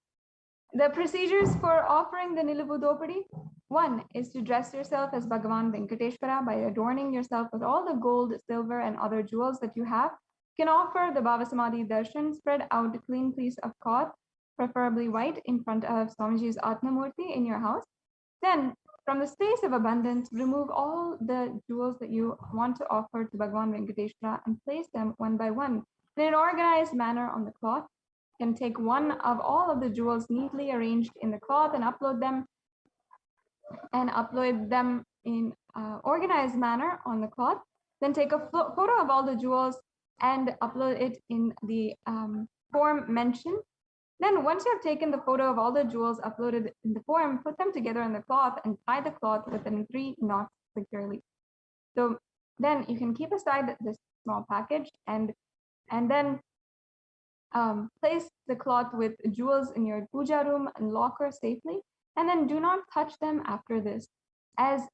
the procedures for offering the Niluvu Dopati: one is to dress yourself as Bhagavan Venkateshwara by adorning yourself with all the gold, silver, and other jewels that you have. You can offer the BhavaSamadhi Darshan, spread out a clean piece of cloth, preferably white, in front of Swamiji's Atmamurti in your house. Then, from the space of abundance, remove all the jewels that you want to offer to Bhagavan Venkateshwara and place them one by one in an organized manner on the cloth. You can take one of all of the jewels neatly arranged in the cloth and upload them in organized manner on the cloth. Then take a photo of all the jewels and upload it in the form mentioned. Then once you have taken the photo of all the jewels uploaded in the form, put them together on the cloth and tie the cloth within 3 knots securely. So then you can keep aside this small package and then place the cloth with jewels in your puja room and locker safely, and then do not touch them after this, as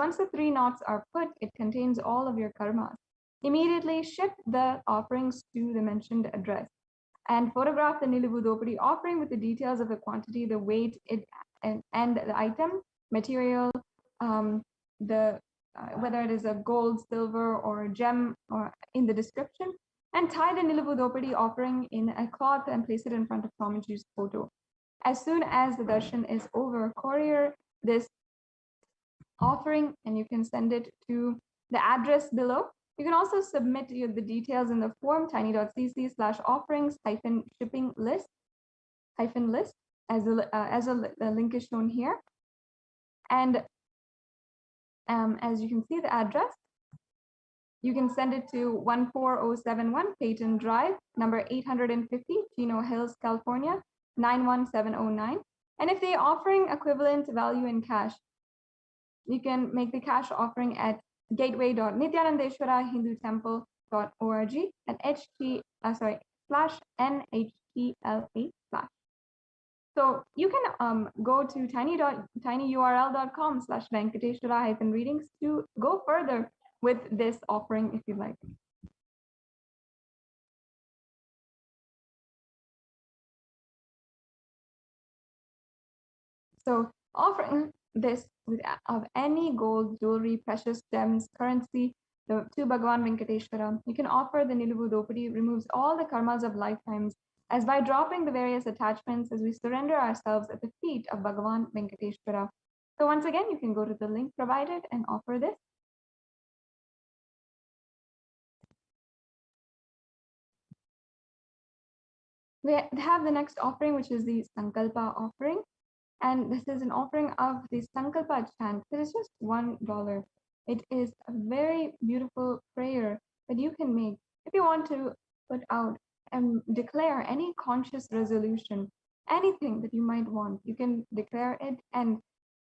once the 3 knots are put, it contains all of your karmas. Immediately ship the offerings to the mentioned address and photograph the Niluvu Dopati offering with the details of the quantity, the weight, and the item, material, whether it is a gold, silver, or gem, or in the description, and tie the Niluvu Dopati offering in a cloth and place it in front of Swamiji's photo. As soon as the darshan is over, courier this offering and you can send it to the address below. You can also submit the details in the form tiny.cc/offerings-shipping list as a link is shown here. And as you can see, the address, you can send it to 14071 Peyton Drive, number 850, Chino Hills, California, 91709. And if the offering equivalent value in cash, you can make the cash offering at gateway.nityanandeshwarahindutemple.org and /NHTLA/. So you can go to tinyurl.com/Venkateshwara-readings to go further with this offering if you'd like. So offering this of any gold, jewelry, precious gems, currency to Bhagavan Venkateshwara, you can offer the Niluvu Dopadi, removes all the karmas of lifetimes, as by dropping the various attachments as we surrender ourselves at the feet of Bhagavan Venkateshwara. So once again, you can go to the link provided and offer this. We have the next offering, which is the Sankalpa offering. And this is an offering of the Sankalpa chant. It is just $1. It is a very beautiful prayer that you can make if you want to put out and declare any conscious resolution, anything that you might want. You can declare it, and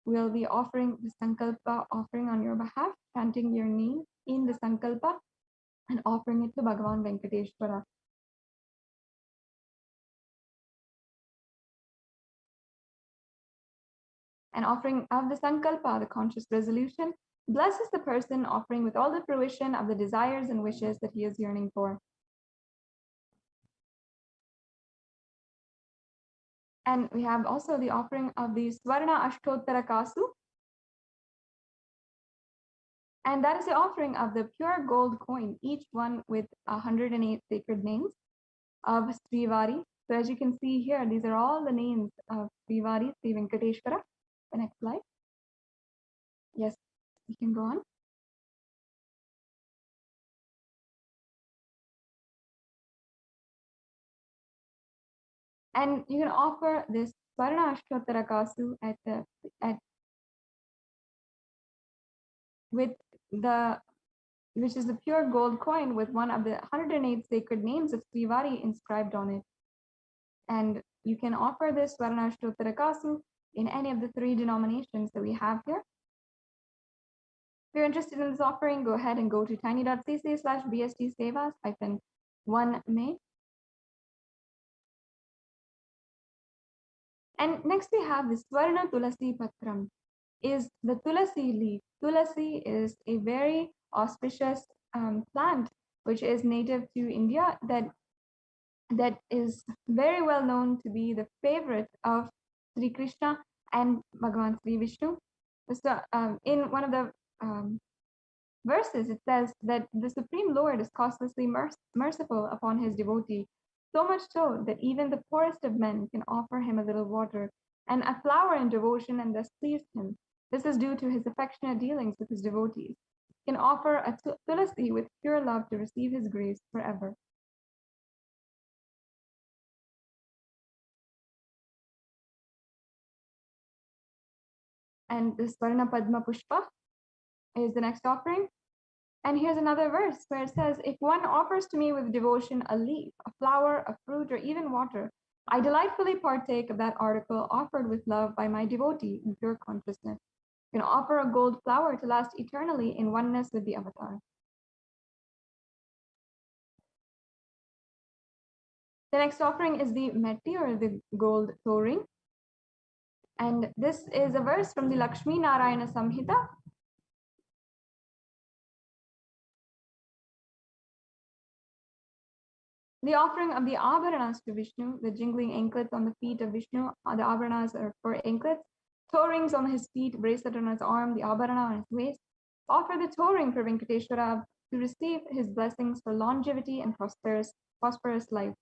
we'll be offering the Sankalpa offering on your behalf, chanting your name in the Sankalpa and offering it to Bhagavan Venkateshwara. And offering of the Sankalpa, the conscious resolution, blesses the person offering with all the fruition of the desires and wishes that he is yearning for. And we have also the offering of the Swarna Ashtottara Kasu. And that is the offering of the pure gold coin, each one with 108 sacred names of Srivari. So as you can see here, these are all the names of Srivari, Sri Venkateshwara. The next slide. Yes, you can go on. And you can offer this Swarna Ashtottara Kasu which is the pure gold coin with one of the 108 sacred names of Srivari inscribed on it. And you can offer this Swarna Ashtottara Kasu in any of the 3 denominations that we have here. If you're interested in this offering, go ahead and go to tiny.cc/bstsevas-1may. And next we have the Swarna Tulasi Patram, is the Tulasi leaf. Tulasi is a very auspicious plant which is native to India that is very well known to be the favorite of Sri Krishna and Bhagavan Sri Vishnu. So in one of the verses, it says that the Supreme Lord is causelessly merciful upon his devotee, so much so that even the poorest of men can offer him a little water and a flower in devotion and thus please him. This is due to his affectionate dealings with his devotees. He can offer a tulasi with pure love to receive his grace forever. And the Swarna Padma Pushpa is the next offering. And here's another verse where it says, if one offers to me with devotion a leaf, a flower, a fruit, or even water, I delightfully partake of that article offered with love by my devotee in pure consciousness. You can offer a gold flower to last eternally in oneness with the avatar. The next offering is the Metti, or the gold toe ring. And this is a verse from the Lakshmi Narayana Samhita. The offering of the Abharanas to Vishnu, the jingling anklets on the feet of Vishnu, the Abharanas are for anklets, toe rings on his feet, bracelet on his arm, the Abharana on his waist. Offer the toe ring for Venkateshwara to receive his blessings for longevity and prosperous life.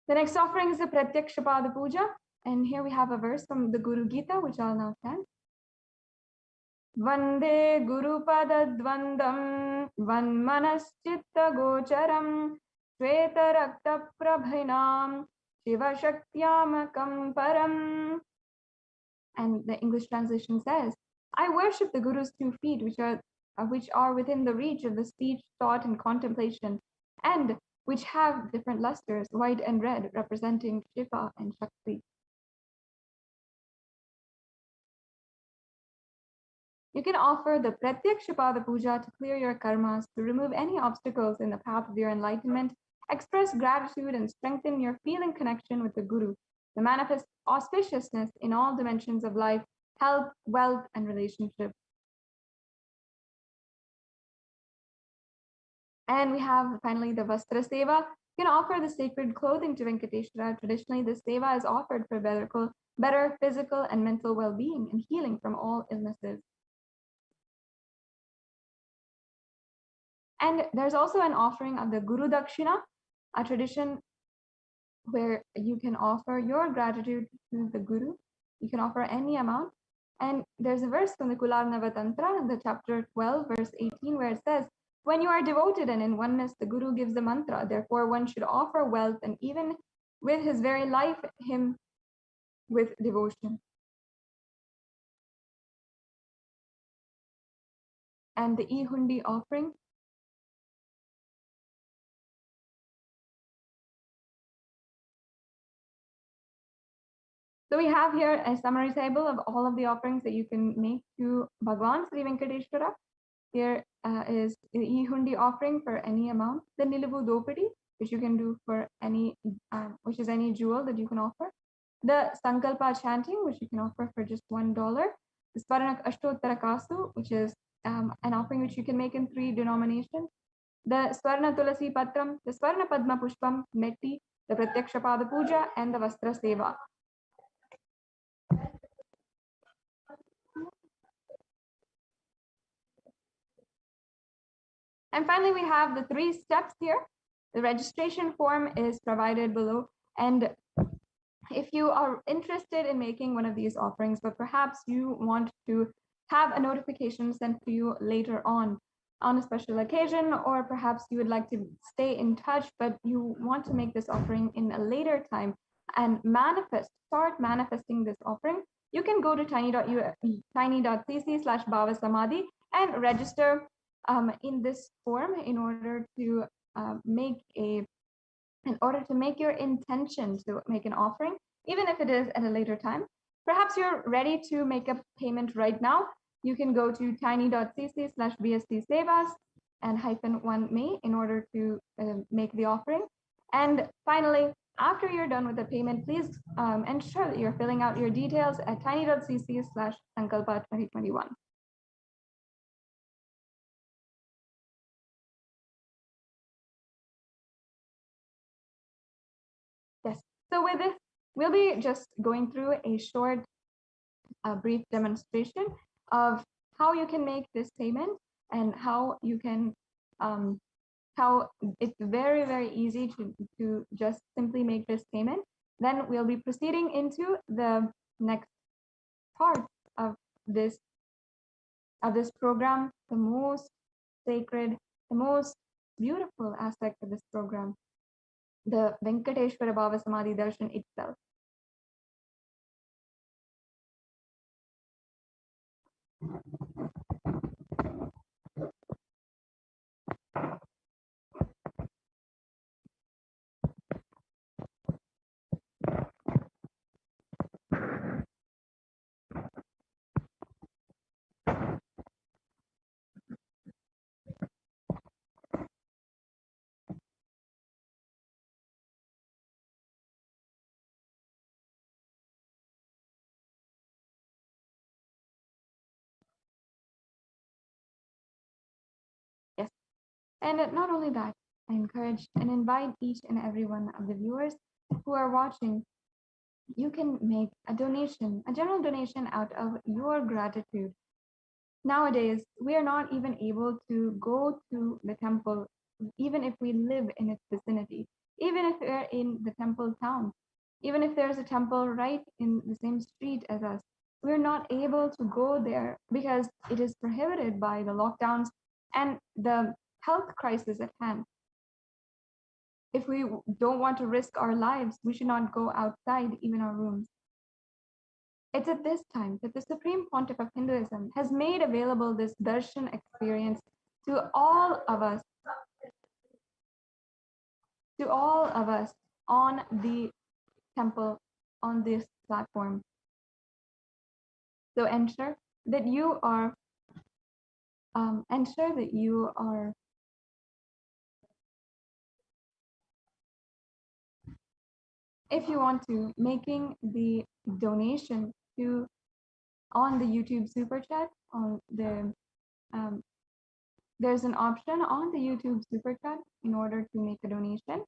The next offering is the Pratyakshapada Puja, and here we have a verse from the Guru Gita, which I'll now chant. Vande Guru Padadvandam Vanmanaschitta Gocharam Shweta Rakta Prabhainam Shiva Shaktyamakam Param. And the English translation says, I worship the Guru's 2 feet, which are within the reach of the speech, thought, and contemplation, and which have different lusters, white and red, representing Shiva and Shakti. You can offer the Pratyakshapada Puja to clear your karmas, to remove any obstacles in the path of your enlightenment, Express gratitude and strengthen your feeling connection with the Guru to manifest auspiciousness in all dimensions of life, health, wealth, and relationships. And we have finally the Vastra Seva. You can offer the sacred clothing to Venkateshwara. Traditionally, this seva is offered for better physical and mental well-being and healing from all illnesses. And there's also an offering of the Guru Dakshina, a tradition where you can offer your gratitude to the Guru. You can offer any amount. And there's a verse from the Kularnava Tantra, in the chapter 12, verse 18, where it says, when you are devoted and in oneness, the Guru gives the mantra. Therefore, one should offer wealth and even with his very life, him with devotion. And the E-Hundi offering. So we have here a summary table of all of the offerings that you can make to Bhagavan Sri Venkateshwara. Here is the E-Hundi offering for any amount. The Nilavu Dopadi, which you can do for any, which is any jewel that you can offer. The Sankalpa chanting, which you can offer for just $1. The Swarnak Ashtottara Kasu, which is an offering which you can make in 3 denominations. The Swarna Tulasi Patram, the Swarna Padma Pushpam, Metti, the Pratyaksha Pada Puja, and the Vastra Seva. And finally, we have the 3 steps here. The registration form is provided below. And if you are interested in making one of these offerings, but perhaps you want to have a notification sent to you later on a special occasion, or perhaps you would like to stay in touch, but you want to make this offering in a later time and start manifesting this offering, you can go to tiny.cc/BhavaSamadhi and register in this form in order to make your intention to make an offering, even if it is at a later time. Perhaps you're ready to make a payment right now. You can go to tiny.cc/bstsevas and -1 in order to make the offering. And finally, after you're done with the payment, please ensure that you're filling out your details at tiny.cc/sankalpa2021. Yes, so with this, we'll be just going through a short, brief demonstration of how you can make this payment and how you can, how it's very, very easy to just simply make this payment. Then we'll be proceeding into the next part of this program, the most sacred, the most beautiful aspect of this program, the Venkateshwara BhavaSamadhi Darshan itself. Yes, and not only that, I encourage and invite each and every one of the viewers who are watching. You can make a donation, a general donation out of your gratitude. Nowadays, we are not even able to go to the temple, even if we live in its vicinity, even if we're in the temple town, even if there's a temple right in the same street as us. We're not able to go there because it is prohibited by the lockdowns and the health crisis at hand. If we don't want to risk our lives, we should not go outside even our rooms. It's at this time that the Supreme Pontiff of Hinduism has made available this darshan experience to all of us on the temple, on this platform. So ensure that you are if you want to, making the donation to on the YouTube super chat on the there's an option on the YouTube super chat in order to make a donation,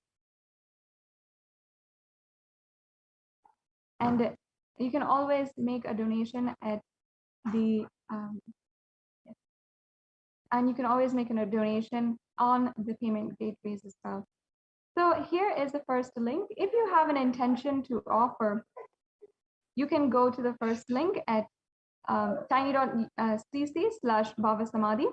and you can always make a donation at the and you can always make a donation on the payment gateways as well. So here is the first link. If you have an intention to offer, you can go to the first link at tiny.cc/BhavaSamadhi.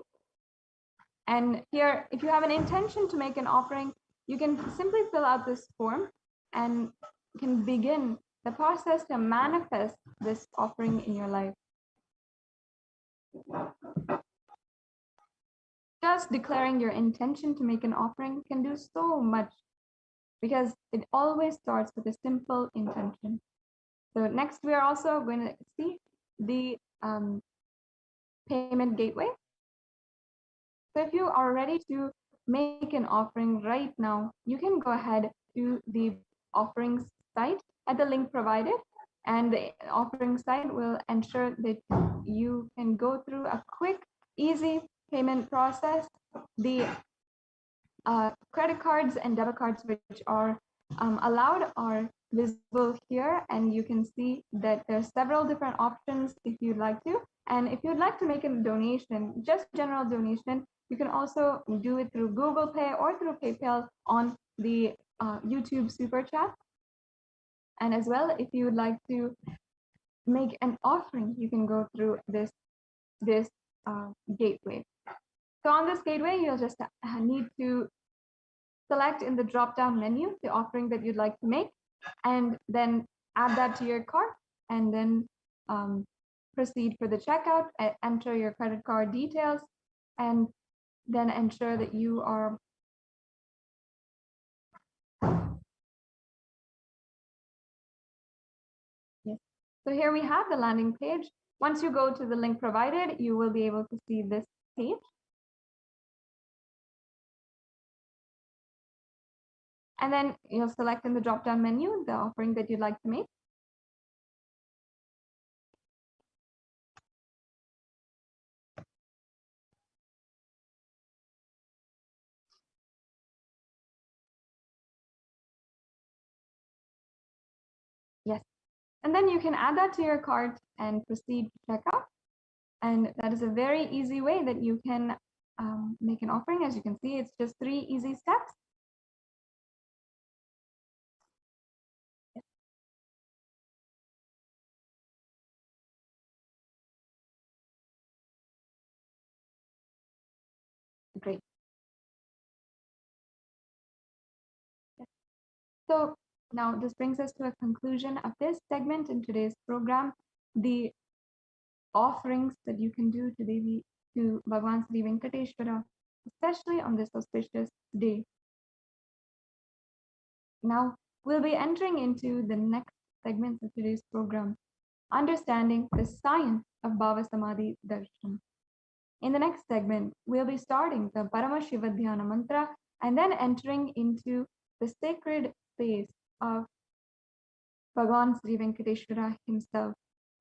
And here, if you have an intention to make an offering, you can simply fill out this form and can begin the process to manifest this offering in your life. Just declaring your intention to make an offering can do so much, because it always starts with a simple intention. So next, we are also going to see the payment gateway. So if you are ready to make an offering right now, you can go ahead to the offerings site at the link provided, and the offering site will ensure that you can go through a quick, easy payment process. The credit cards and debit cards which are allowed are visible here, and you can see that there's several different options if you'd like to. And if you'd like to make a donation, just general donation, you can also do it through Google Pay or through PayPal on the YouTube super chat. And as well, if you would like to make an offering, you can go through this gateway. So on this gateway, you'll just need to select in the drop-down menu the offering that you'd like to make, and then add that to your cart, and then proceed for the checkout, enter your credit card details, and then ensure that you are yes. So here we have the landing page. Once you go to the link provided, you will be able to see this page. And then you'll select in the drop-down menu the offering that you'd like to make. Yes. And then you can add that to your cart and proceed to checkout. And that is a very easy way that you can make an offering. As you can see, it's just 3 easy steps. Great. So now this brings us to a conclusion of this segment in today's program, the offerings that you can do to Bhagavan Sri Venkateshwara, especially on this auspicious day. Now we'll be entering into the next segments of today's program, understanding the science of BhavaSamadhi Darshan. In the next segment, we'll be starting the Paramashiva Dhyana mantra and then entering into the sacred space of Bhagavan Sri Venkateshwara himself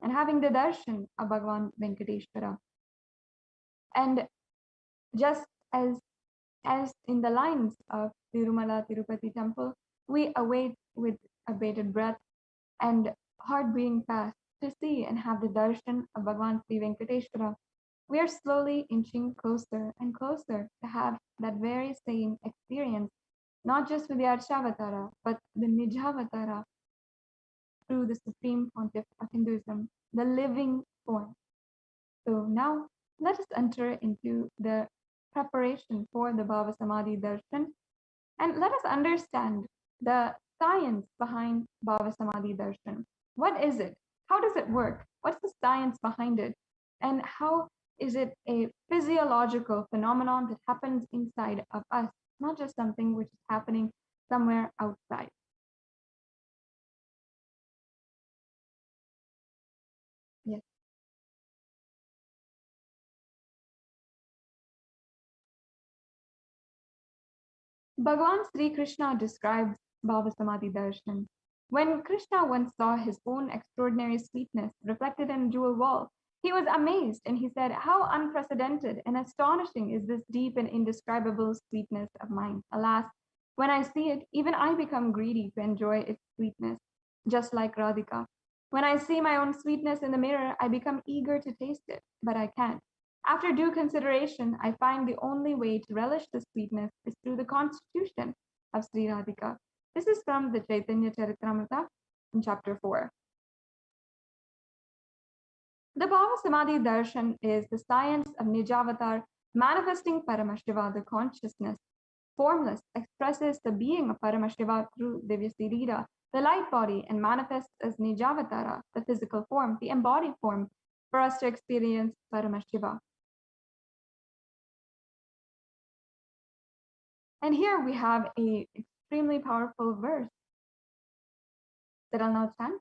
and having the darshan of Bhagavan Venkateshwara. And just as in the lines of Tirumala Tirupati temple, we await with abated breath and heart being fast to see and have the darshan of Bhagavan Sri Venkateshwara. We are slowly inching closer and closer to have that very same experience, not just with the Arshavatara, but the Nijavatara through the Supreme Pontiff of Hinduism, the living form. So now let us enter into the preparation for the BhavaSamadhi Darshan, and let us understand the science behind BhavaSamadhi Darshan. What is it? How does it work? What's the science behind it? And how is it a physiological phenomenon that happens inside of us, not just something which is happening somewhere outside? Yes. Bhagavan Sri Krishna describes BhavaSamadhi Darshan. When Krishna once saw his own extraordinary sweetness reflected in a jewel wall, he was amazed and he said, "How unprecedented and astonishing is this deep and indescribable sweetness of mine. Alas, when I see it, even I become greedy to enjoy its sweetness, just like Radhika. When I see my own sweetness in the mirror, I become eager to taste it, but I can't. After due consideration, I find the only way to relish the sweetness is through the constitution of Sri Radhika." This is from the Chaitanya Charitamrita in chapter 4. The BhavaSamadhi Darshan is the science of Nijavatar manifesting Paramashiva, the consciousness. Formless expresses the being of Paramashiva through Divya Sirira, the light body, and manifests as Nijavatara, the physical form, the embodied form, for us to experience Paramashiva. And here we have an extremely powerful verse that I'll now chant.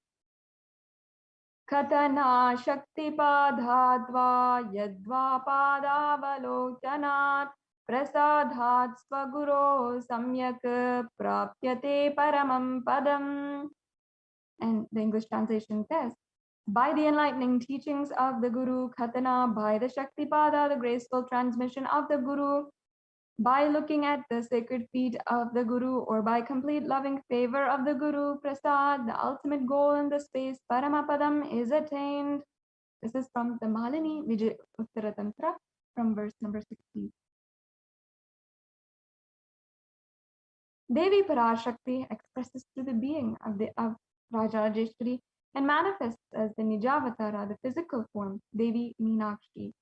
Katana Shakti Padhadva Yadva Padavalokanat Prasadhat Swaguro Samyak Prapyate Paramam Padam. And the English translation says, by the enlightening teachings of the Guru, Katana, by the Shaktipada, the graceful transmission of the Guru, by looking at the sacred feet of the Guru, or by complete loving favor of the Guru, Prasad, the ultimate goal in the space, Paramapadam, is attained. This is from the Malini Vijay Uttaratantra, from verse number 16. Devi Parashakti expresses through the being of Rajarajeshwari and manifests as the Nijavatara, the physical form, Devi Meenakshi.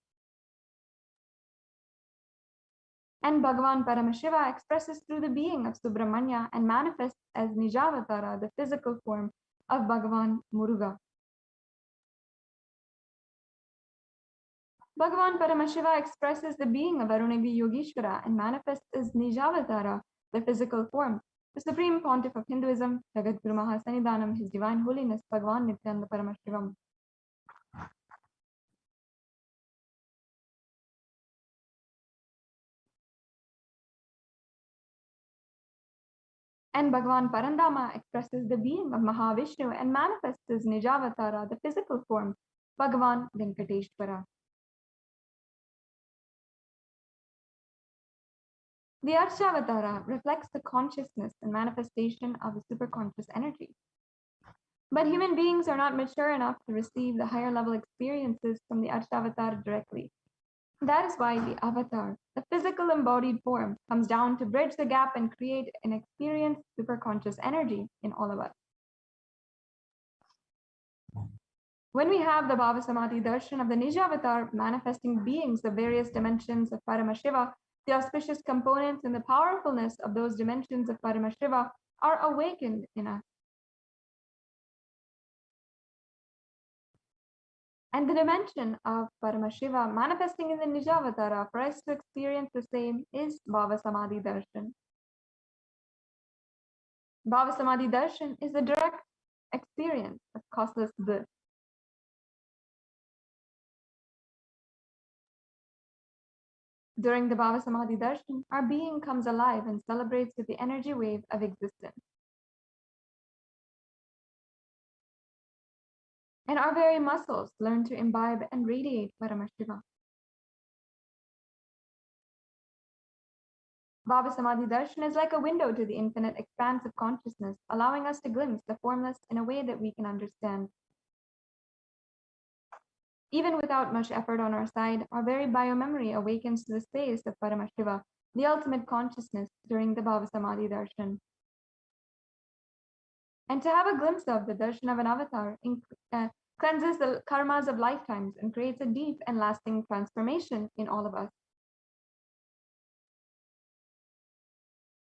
And Bhagavan Paramashiva expresses through the being of Subramanya and manifests as Nijavatara, the physical form of Bhagavan Muruga. Bhagavan Paramashiva expresses the being of Arunagi Yogeshwara and manifests as Nijavatara, the physical form. The Supreme Pontiff of Hinduism, Jagat Guru Mahasannidhanam, His Divine Holiness, Bhagavan Nityananda Paramashivam. And Bhagavan Parandama expresses the being of Mahavishnu and manifests as Nijavatara, the physical form, Bhagavan Venkateshwara. The Arshavatara reflects the consciousness and manifestation of the superconscious energy. But human beings are not mature enough to receive the higher level experiences from the Arshavatara directly. That is why the avatar, the physical embodied form, comes down to bridge the gap and create and experience superconscious energy in all of us. When we have the BhavaSamadhi Darshan of the Nijavatar manifesting beings of various dimensions of Paramashiva, the auspicious components and the powerfulness of those dimensions of Paramashiva are awakened in us. And the dimension of Paramashiva manifesting in the Nijavatara for us to experience the same is BhavaSamadhi Darshan. BhavaSamadhi Darshan is the direct experience of causeless bliss. During the BhavaSamadhi Darshan, our being comes alive and celebrates with the energy wave of existence. And our very muscles learn to imbibe and radiate Paramashiva. BhavaSamadhi Darshan is like a window to the infinite expanse of consciousness, allowing us to glimpse the formless in a way that we can understand. Even without much effort on our side, our very biomemory awakens to the space of Paramashiva, the ultimate consciousness, during the BhavaSamadhi Darshan. And to have a glimpse of the darshan of an avatar cleanses the karmas of lifetimes and creates a deep and lasting transformation in all of us.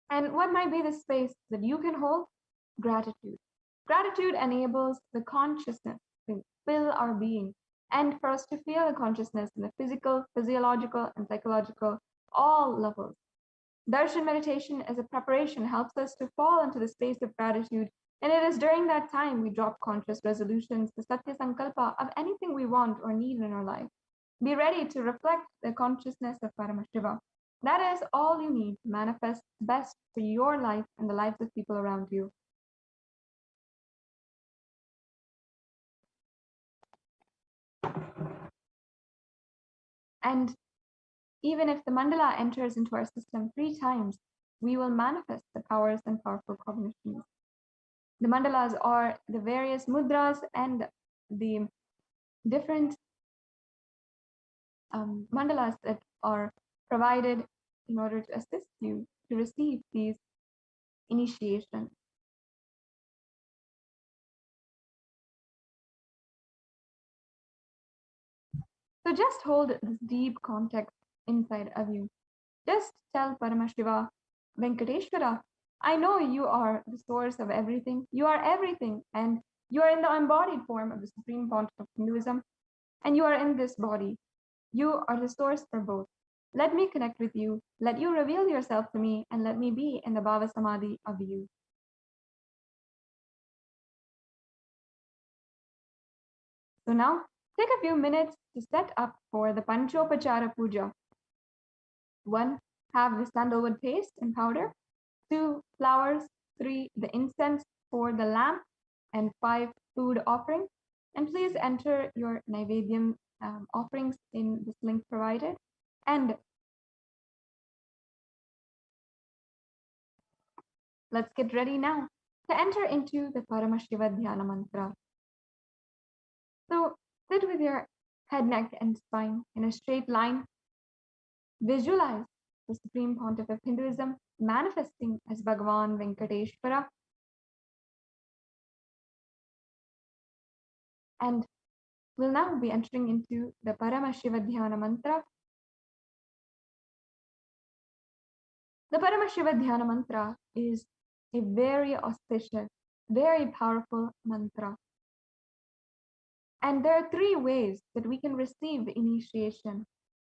And what might be the space that you can hold? Gratitude. Gratitude enables the consciousness to fill our being and for us to feel the consciousness in the physical, physiological, and psychological, all levels. Darshan meditation as a preparation helps us to fall into the space of gratitude, and it is during that time we drop conscious resolutions, the Satya Sankalpa of anything we want or need in our life. Be ready to reflect the consciousness of Paramashiva. That is all you need to manifest best for your life and the lives of people around you. And even if the mandala enters into our system 3 times, we will manifest the powers and powerful cognitions. The mandalas are the various mudras and the different mandalas that are provided in order to assist you to receive these initiations. So just hold this deep context inside of you. Just tell Paramashiva, Venkateshwara, I know you are the source of everything. You are everything, and you are in the embodied form of the Supreme Pontiff of Hinduism, and you are in this body. You are the source for both. Let me connect with you. Let you reveal yourself to me, and let me be in the BhavaSamadhi of you. So now, take a few minutes to set up for the Panchopachara Puja. 1. Have the sandalwood paste and powder. 2. Flowers. 3. The incense. 4. The lamp. And 5. Food offering. And please enter your Naivedyam offerings in this link provided. And let's get ready now to enter into the Paramashiva Dhyana Mantra. So sit with your head, neck, and spine in a straight line. Visualize the Supreme Pontiff of Hinduism manifesting as Bhagavan Venkateshwara. And we'll now be entering into the Paramashiva Dhyana Mantra. The Paramashiva Dhyana Mantra is a very auspicious, very powerful mantra. And there are 3 ways that we can receive initiation.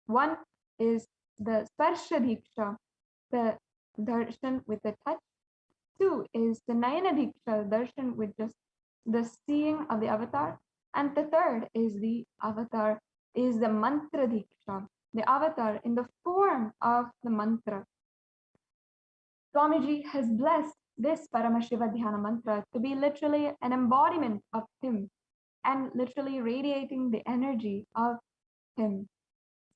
1 is the Sparsha Diksha, the darshan with the touch. 2 is the Nayana Diksha, darshan with just the seeing of the avatar. And the 3rd is the avatar, is the mantra diksha, the avatar in the form of the mantra. Swamiji has blessed this Paramashiva Dhyana Mantra to be literally an embodiment of him and literally radiating the energy of him.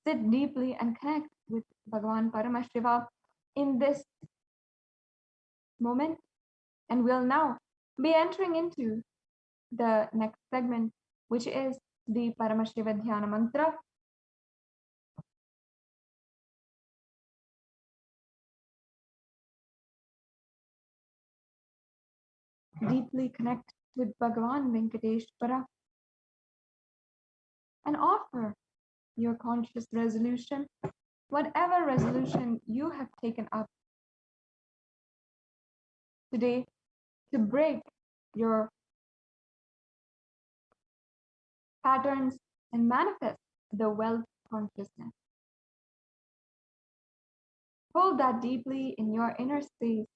Sit deeply and connect with Bhagavan Paramashiva in this moment. And we'll now be entering into the next segment, which is the Paramashiva Dhyana Mantra. Deeply connect with Bhagavan Venkateshwara and offer your conscious resolution, whatever resolution you have taken up today, to break your patterns and manifest the wealth consciousness. Hold that deeply in your inner space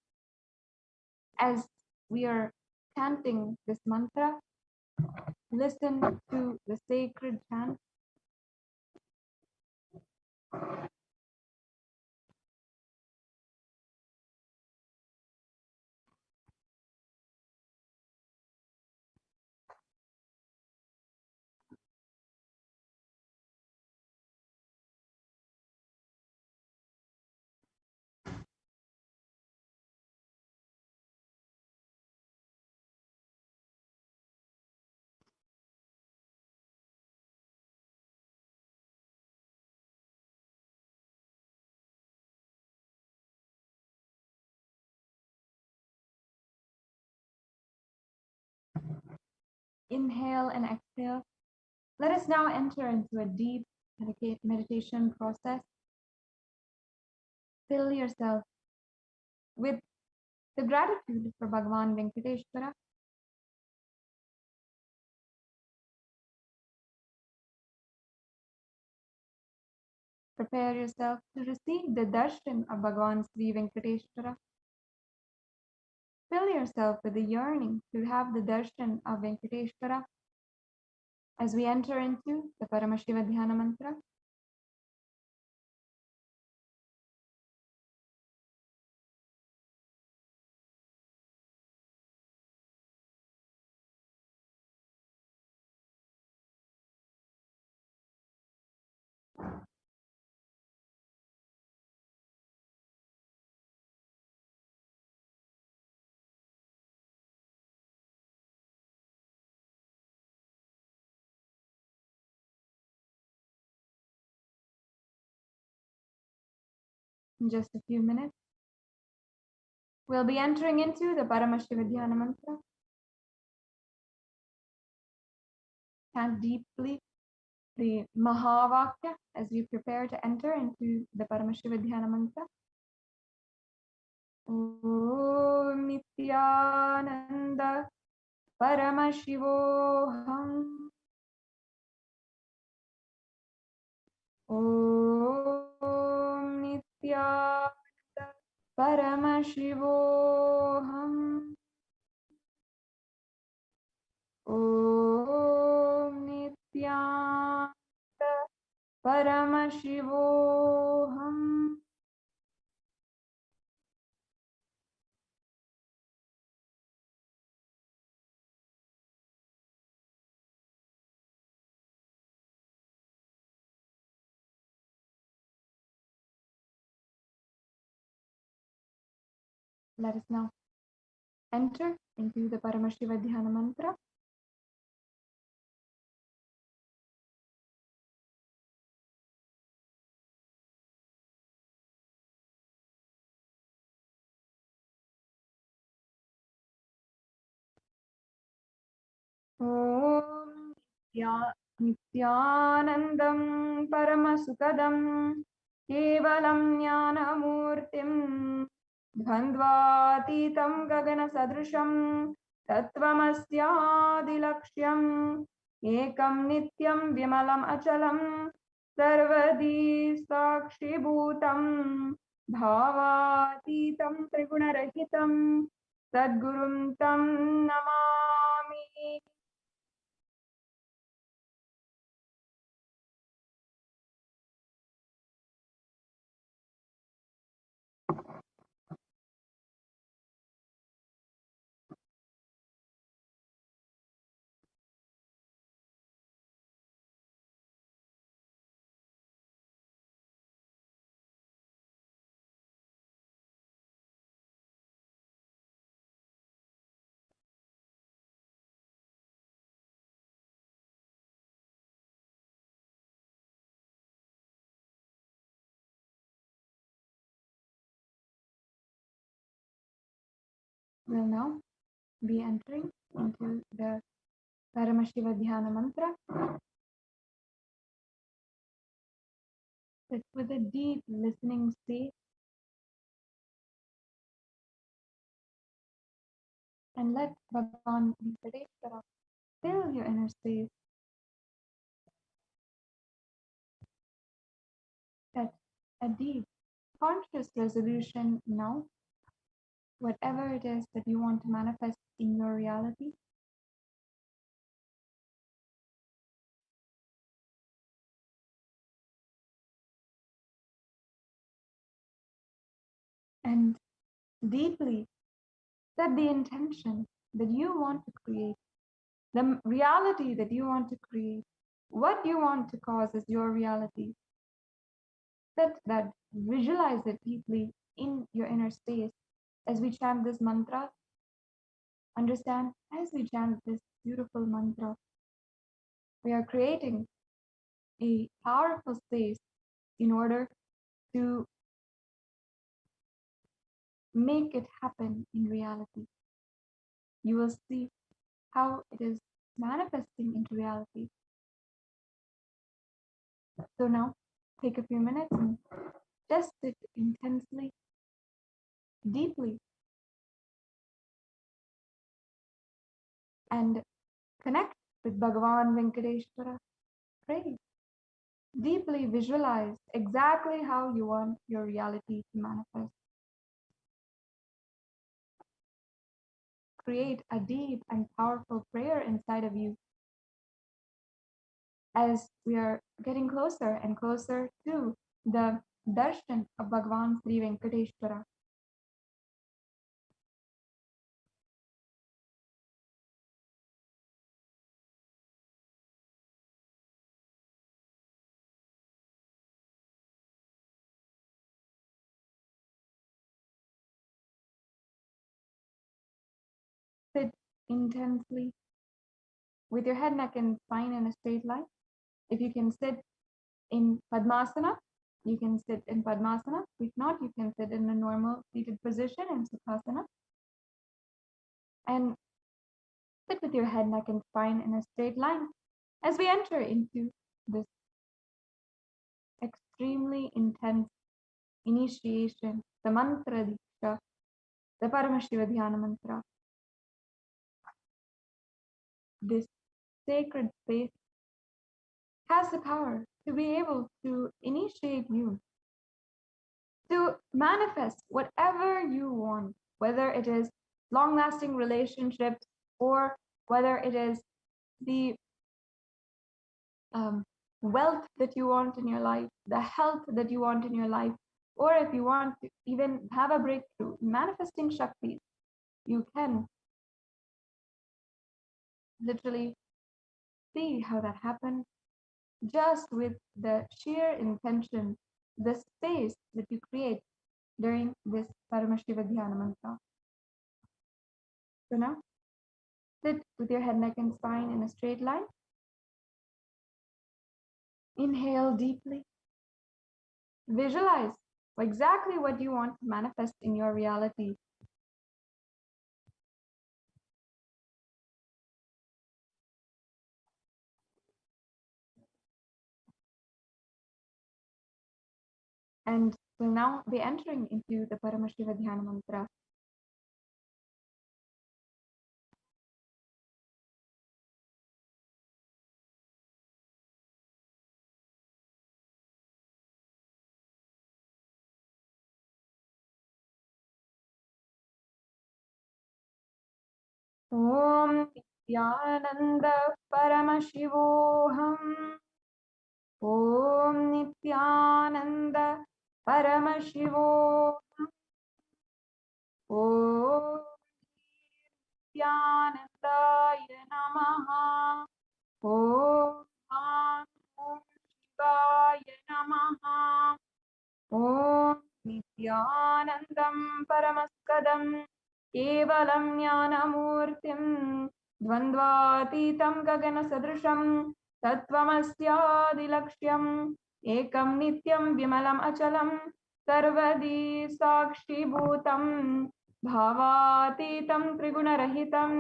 as we are chanting this mantra. Listen to the sacred chant. Inhale and exhale. Let us now enter into a deep meditation process. Fill yourself with the gratitude for Bhagavan Venkateshwara. Prepare yourself to receive the darshan of Bhagavan Sri Venkateshwara. Fill yourself with the yearning to have the darshan of Venkateshwara as we enter into the Paramashiva Dhyana Mantra. In just a few minutes, we'll be entering into the Paramashivadhyana Dhyana mantra. Chant deeply the Mahavakya as we prepare to enter into the Paramashivadhyana Dhyana mantra. Om Nityananda Paramashivoham. Om Nityananda Paramashivoham. Om Nityananda Paramashivoham. Let us now enter into the Paramashivadhyana Dhyana mantra. Om Nityanandam Paramasukadam Kevalam Jnanamurtim Dhandvatitam Gaganasadrusham Tattvamasyadilakshyam Ekam Nityam Vimalam Achalam Sarvadi Sakshibhutam Bhavatitam Trigunarahitam Sadgurum Tam Namami. We'll now be entering into the Paramashivadhyana Dhyana mantra. Sit with a deep listening state and let Bhagavan Venkateshwara fill your inner space. Set a deep conscious resolution now, whatever it is that you want to manifest in your reality. And deeply set the intention that you want to create, the reality that you want to create, what you want to cause as your reality. Set that, visualize it deeply in your inner space as we chant this mantra. Understand, as we chant this beautiful mantra, we are creating a powerful space in order to make it happen in reality. You will see how it is manifesting into reality. So now, take a few minutes and test it intensely, deeply, and connect with Bhagavan Venkateshwara. Pray. Deeply visualize exactly how you want your reality to manifest. Create a deep and powerful prayer inside of you as we are getting closer and closer to the Darshan of Bhagavan Sri Venkateshwara. Sit intensely with your head, neck, and spine in a straight line. If you can sit in Padmasana, You can sit in Padmasana. If not, you can sit in a normal seated position in Sukhasana. And sit with your head, neck, and spine in a straight line as we enter into this extremely intense initiation, the mantra diksha, the Paramashiva Dhyana mantra. This sacred space has the power to be able to initiate you to manifest whatever you want, whether it is long-lasting relationships or whether it is the wealth that you want in your life, the health that you want in your life, or if you want to even have a breakthrough, manifesting Shaktis, you can literally see how that happens just with the sheer intention, the space that you create during this Paramashiva Dhyana mantra. So now, sit with your head, neck, and spine in a straight line. Inhale deeply. Visualize exactly what you want to manifest in your reality. And we'll now be entering into the Paramashiva Dhyana mantra. Om Nityananda Paramashivoham. Om Nityananda Paramashivoham. Om Nityanandaya Namaha. Om Shivaya Namaha. Om Nityanandam Paramaskadam Kevalam Jnanamurtim Dvandvatitam Gagana Sadrisham Tattvamasyadilaksham Ekam Nityam Vimalam Achalam Sarvadi Sakshi Bhutam Bhavatitam Trigunarahitam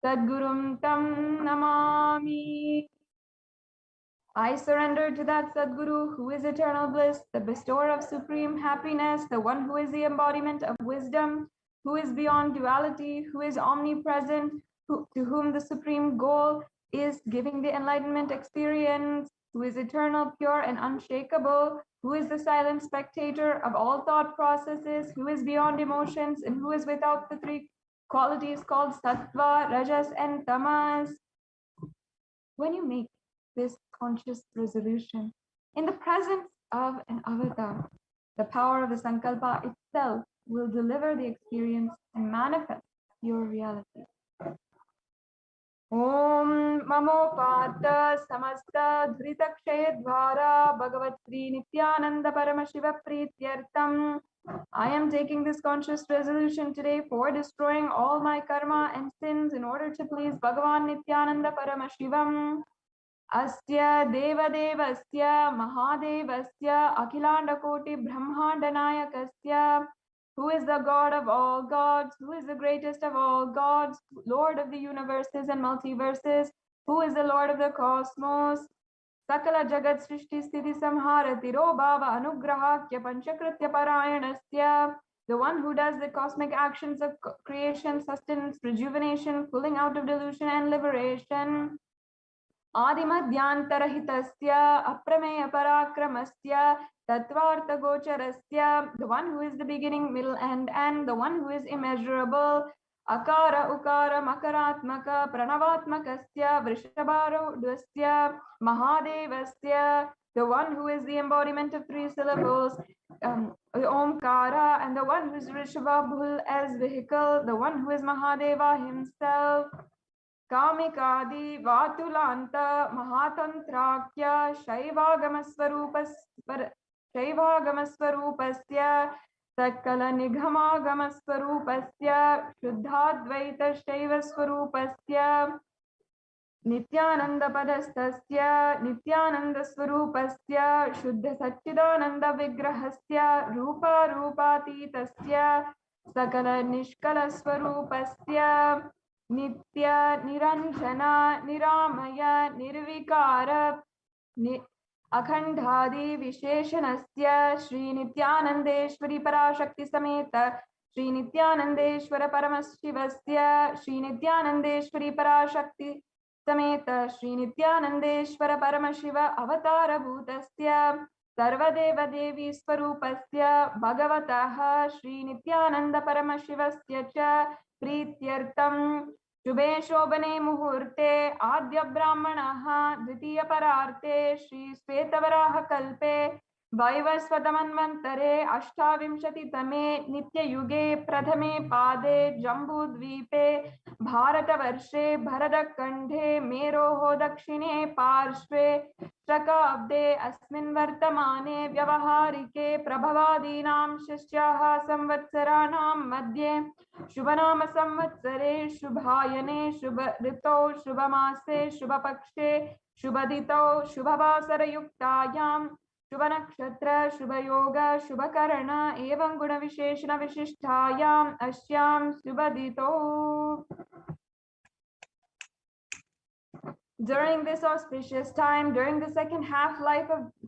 Sadgurum Tam Namami. I surrender to that Sadguru who is eternal bliss, the bestower of supreme happiness, the one who is the embodiment of wisdom, who is beyond duality, who is omnipresent, to whom the supreme goal is giving the enlightenment experience, who is eternal, pure, and unshakable, who is the silent spectator of all thought processes, who is beyond emotions, and who is without the three qualities called sattva, rajas, and tamas. When you make this conscious resolution in the presence of an avatar, the power of the sankalpa itself will deliver the experience and manifest your reality. Om Mamopata Samasta Dhritakshayadvara Bhagavat Sri Nityananda Paramashiva Prityartam. I am taking this conscious resolution today for destroying all my karma and sins in order to please Bhagavan Nityananda Paramashivam. Asya Devadevasya Mahadevasya Akhilandakoti Brahmandanayakasya, who is the God of all gods, who is the greatest of all gods, Lord of the universes and multiverses, who is the Lord of the cosmos, Sakala Jagat Srishti Sthiti Samhara Tiro Bhava Anugrahakya Panchakritya Parayanasya, the one who does the cosmic actions of creation, sustenance, rejuvenation, pulling out of delusion and liberation. Adimadhyantarhitasya Aprameya Parakramasya Tattvartha Gocharasya, the one who is the beginning, middle, and end, the one who is immeasurable. Akara Ukara Makaratmaka Pranavatmakasya Vrishabharudasya Mahadevasya, the one who is the embodiment of three syllables, Omkara, and the one who is Rishabhabhul as vehicle, the one who is Mahadeva himself. Kamikadi Vatulanta Mahatantrakya Shaivagamaswarupasya Sakala Nighamagamaswarupasya Shuddhadvaita Shaivaswarupasya Nityananda Nityananda Swarupasya Shuddha Satchidananda Vigrahasya Rupa Rupatitasya Sakala Nishkala Swarupasya Nitya Niranjana Niramaya Nirvikara Akhandhadi Visheshanasya Shri Nityanandeshwari Parashakti Sameta Shri Nityanandeshwara Paramashivasya Shri Nityanandeshwari Parashakti समेत श्री नित्यानंदेश्वर परमशिव अवतार भूतस्य सर्वदेव देवी स्वरूपस्य भगवतः श्री नित्यानंद परमशिवस्य च प्रीत्यर्थं शुभे शोभने मुहूर्ते आद्य ब्राह्मणः द्वितीय परार्थे श्री श्वेतवराह कल्पे वैवस्वतमन्वन्तरे अष्टाविंशतितमे नित्ययुगे प्रथमे पादे जम्बूद्वीपे भारतवर्षे भरतखण्डे मेरोः दक्षिणे पार्श्वे शकाब्दे अस्मिन् वर्तमाने व्यवहारिके प्रभवादीनां शिष्याः संवत्सराणां मध्ये शुभनाम संवत्सरे शुभायने शुभ ऋतौ शुभमासे शुभपक्षे शुभदितौ शुभवासरयुक्तायां शुभ नक्षत्र शुभ योग शुभ करण एवं गुण विशेषण विशिष्टायाम अस्याम शुभदितो. During this auspicious time, during the second half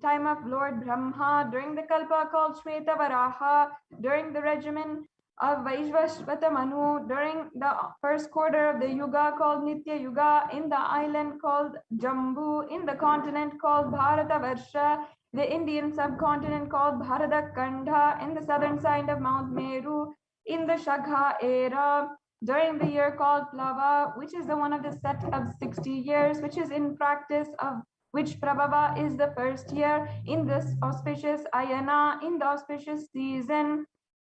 time of Lord Brahma, during the kalpa called Shweta Varaha, during the regimen of Vaishvashvata Manu, during the first quarter of the Yuga called Nitya Yuga, in the island called Jambu, in the continent called Bharatavarsha, the Indian subcontinent called Bharatkhanda, in the southern side of Mount Meru, in the Shakha era, during the year called Plava, which is the one of the set of 60 years, which is in practice of which Prabhava is the first year, in this auspicious Ayana, in the auspicious season,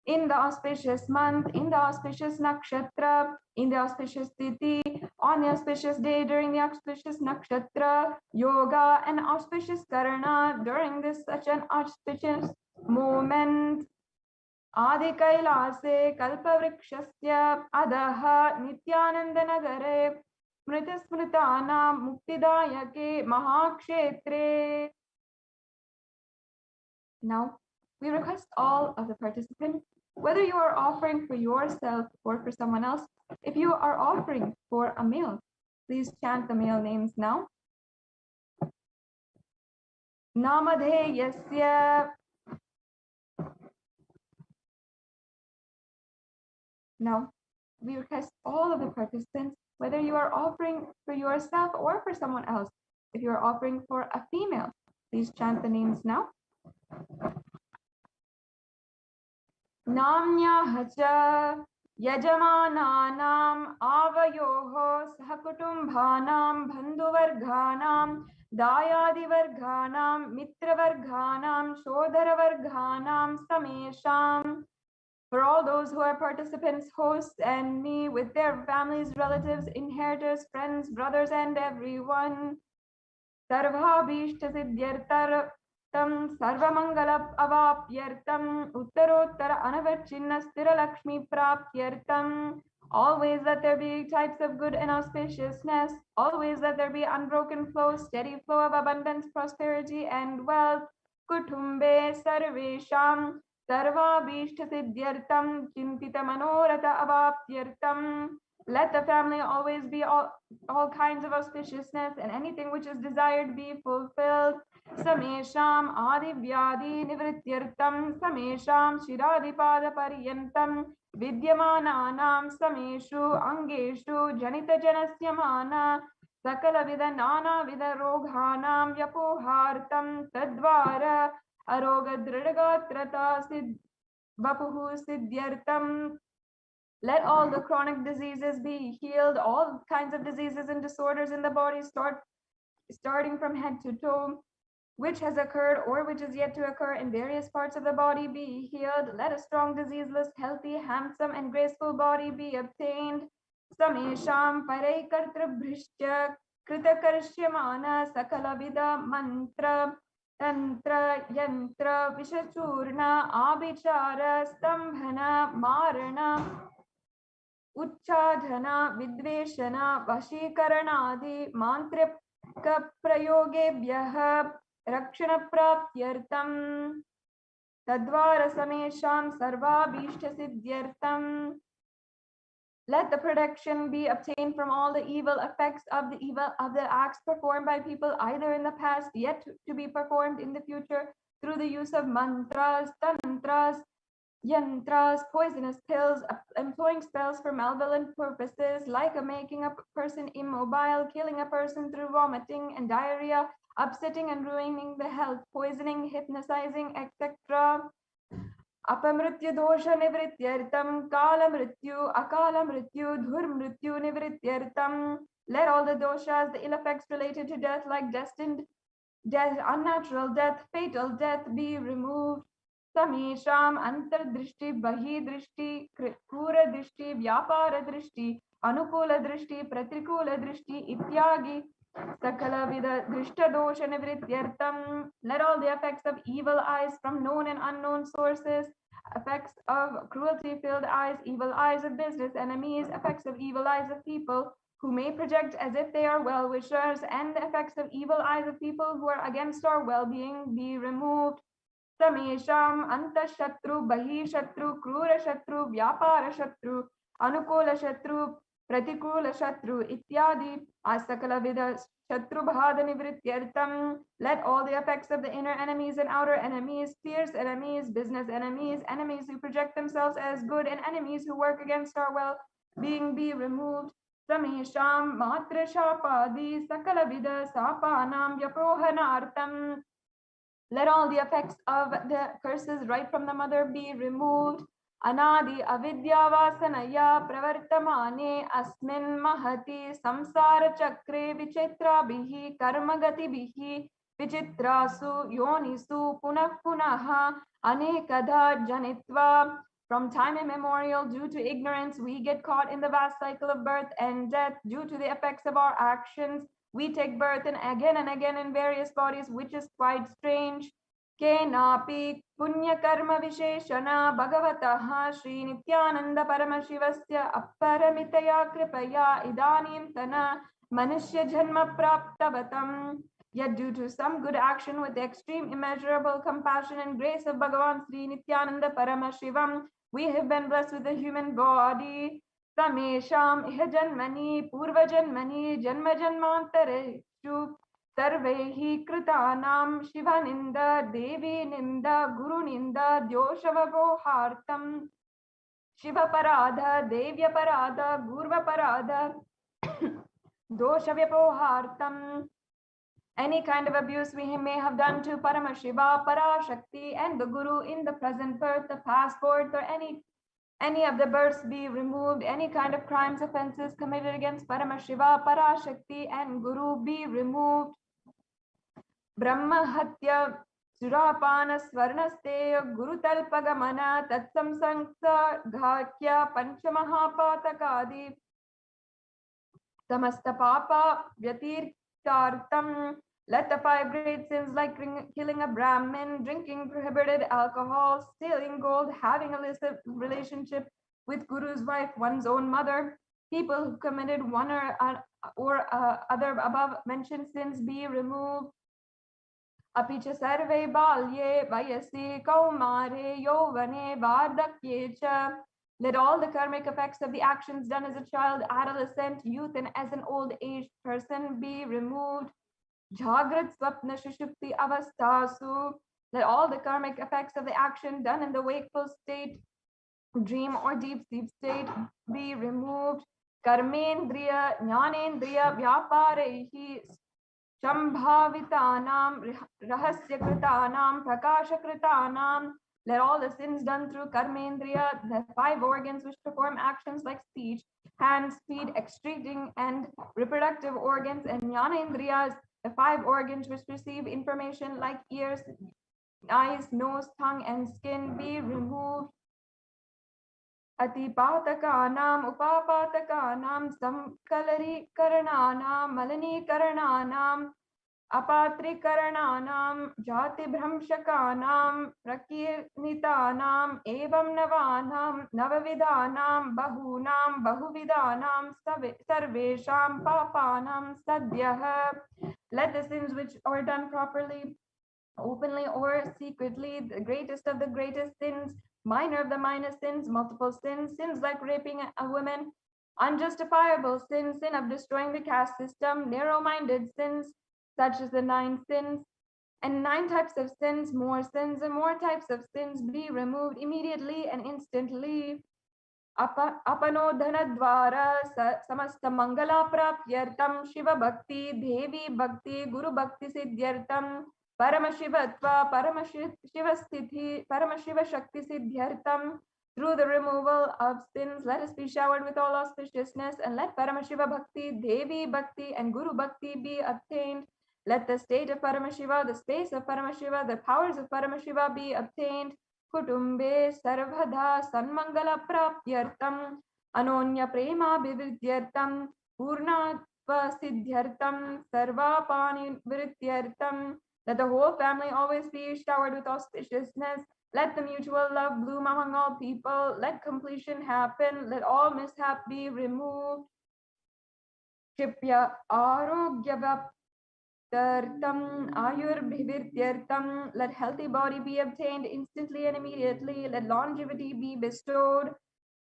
in the auspicious month, in the auspicious nakshatra, in the auspicious tithi, on the auspicious day, during the auspicious nakshatra, yoga, and auspicious karana, during this such an auspicious moment. Adi Kailase Kalpavrikshasya Adaha Nityanandanagare Smritasmritana Muktidayake Mahakshetre. Now, we request all of the participants, whether you are offering for yourself or for someone else, if you are offering for a meal, please chant the meal names now. Namadheyasya. Now, we request all of the participants, whether you are offering for yourself or for someone else, if you are offering for a female, please chant the names now. Namnyahacha Yajamananam Avayoho Sahakutumbhanam Bandhuvarghanam Dayadivarghanam Mitravarghanam Shodharavarghanam Samesham. For all those who are participants, hosts, and me with their families, relatives, inheritors, friends, brothers, and everyone. Sarvabhishta siddhyartar Sarvamangala avapyartam Uttarottara anavachinna stira lakshmi prapyartam. Always let there be types of good and auspiciousness. Always let there be unbroken flow, steady flow of abundance, prosperity, and wealth. Kutumbe sarvesham Sarvabhishta siddhyartam Chintita manorata avapyartam. Let the family always be all kinds of auspiciousness, and anything which is desired be fulfilled. Samesham adivyadi nivrityartam Samesham shiradipada paryantam Vidyamananam Sameshu Angeshu Janita Janasya Mana Sakala Vida Nana Vida Roghanam Yapohartam Tadvara Aroga Dridagatrata Sid Vapuhu Siddhyartam. Let all the chronic diseases be healed, all kinds of diseases and disorders in the body, starting from head to toe, which has occurred or which is yet to occur in various parts of the body be healed. Let a strong, diseaseless, healthy, handsome, and graceful body be obtained. Samesham Paraikartrabhrishya Kritakarshymana Sakalavida Mantra Tantra Yantra Vishachurna Abhichara Stambhana Marana उच्चाधना विद्वेषना वशीकरणादि मान्त्रिकप्रयोगेभ्यः रक्षणप्राप्त्यर्थं तद्वारसमेषां सर्वाभीष्टसिद्ध्यर्थं. Let the protection be obtained from all the evil effects of the acts performed by people either in the past yet to be performed in the future through the use of mantras, tantras, yantras, poisonous pills, employing spells for malevolent purposes like making a person immobile, killing a person through vomiting and diarrhea, upsetting and ruining the health, poisoning, hypnotizing, etc. अपमृत्यु दोष निवृत्त्यर्थम काल मृत्यु अकाल मृत्यु धुर मृत्यु निवृत्त्यर्थम. Let all the doshas, the ill effects related to death, like destined death, unnatural death, fatal death, be removed. Samesham antardrishti bahidrishti kura drishti vyapara drishti anukula drishti pratikula drishti ityagi sakala vida drishta dosha nivrityartam. Let all the effects of evil eyes from known and unknown sources, effects of cruelty filled eyes, evil eyes of business enemies, effects of evil eyes of people who may project as if they are well-wishers, and the effects of evil eyes of people who are against our well-being be removed. Samesham antashatru bahishatru krura shatru vyapara shatru anukula shatru pratikula shatru ityadi asakala vida shatru bhada nivrityartam. Let all the effects of the inner enemies and outer enemies, fierce enemies, business enemies, enemies who project themselves as good, and enemies who work against our well-being be removed. Samesham matra shapadi sakala vida sapanam vyaprohanartam. Let all the effects of the curses right from the mother be removed. Anadi avidya vasanaya pravartamane asmin mahati samsara chakre vichitra bihi karmagati bihi vichitrasu yonisu punah punaha anekadha janitva. From time immemorial, due to ignorance, we get caught in the vast cycle of birth and death. Due to the effects of our actions, we take birth and again in various bodies, which is quite strange. Kenapi punya karma visheshana bhagavataha Sri Nityananda Paramashivasya apparamitaya kripaya idanim tana manushya janma praptavatam. Yet due to some good action with the extreme immeasurable compassion and grace of Bhagavan Sri Nityananda Paramashivam, we have been blessed with a human body. Samesham iha janmani purva janmani janma janmantareshu sarvehi kritanam shivaninda devi ninda guru ninda dyoshavagohartam shiva parada devya parada gurva parada doshavyapohartam. Any kind of abuse we may have done to Paramashiva, Parashakti, and the Guru in the present birth, the past birth, or any of the births be removed. Any kind of crimes, offenses committed against Paramashiva, Parashakti, and Guru be removed. Brahma Hatya Surapana Swarnasteya Guru Talpagamana Tatsam Sanksa Ghakya Panchamahapatakadi Samasta Papa Vyatirtartam. Let the 5 great sins like killing a Brahmin, drinking prohibited alcohol, stealing gold, having a illicit relationship with Guru's wife, one's own mother, people who committed one or other above mentioned sins be removed. Apicha sarve balye vayasi kaumare yovane vardakye cha. Let all the karmic effects of the actions done as a child, adolescent, youth, and as an old aged person be removed. Jagrat swapna shushupti avastasu. Let all the karmic effects of the action done in the wakeful state, dream, or deep sleep state be removed. Karmendriya jnanendriya vyaparehi Shambhavitanam rahasyakritanam prakashakritanam. Let all the sins done through karmendriya, the 5 organs which perform actions like speech, hands, feet, excreting, and reproductive organs, and jnanendriyas, the 5 organs which receive information like ears, eyes, nose, tongue, and skin be removed. Atipatakanam upapatakanam samkalari karananam malani karananam अपात्रीकरणानां जातिभ्रंशकानां प्रकीर्णितानाम् एवं नवानां नवविधानां बहूनां बहुविधानां सर्वेषां पापानां सद्यः. Let the sins which are done properly, openly or secretly, the greatest of the greatest sins, minor of the minor sins, multiple sins, sins like raping a woman, unjustifiable sins, sin of destroying the caste system, narrow-minded sins, such as the 9 sins, and 9 types of sins, more sins and more types of sins be removed immediately and instantly. Apanodhanadvara samasta mangala prapyartam Shiva bhakti devi bhakti guru bhakti siddhyartam paramashivatva paramashiva shakti siddhyartam. Through the removal of sins, let us be showered with all auspiciousness, and let Paramashiva Bhakti, Devi Bhakti, and Guru Bhakti be obtained. Let the state of Paramashiva, the space of Paramashiva, the powers of Paramashiva be obtained. Kutumbe sarvada sanmangala prapyartam anonya prema vividyartam purnatva siddhyartam sarvapani vrityartam. Let the whole family always be showered with auspiciousness. Let the mutual love bloom among all people. Let completion happen. Let all mishap be removed. Kshipya arogyavaptartam ayurbhivirtyartam. Let healthy body be obtained instantly and immediately. Let longevity be bestowed.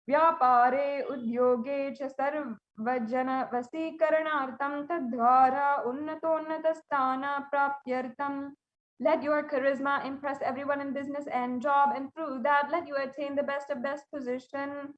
Vyapare udyoge cha sarvajana vasikaranartam tadvara unnatonnatastana prapyartam. Let your charisma impress everyone in business and job, and through that let you attain the best of best position.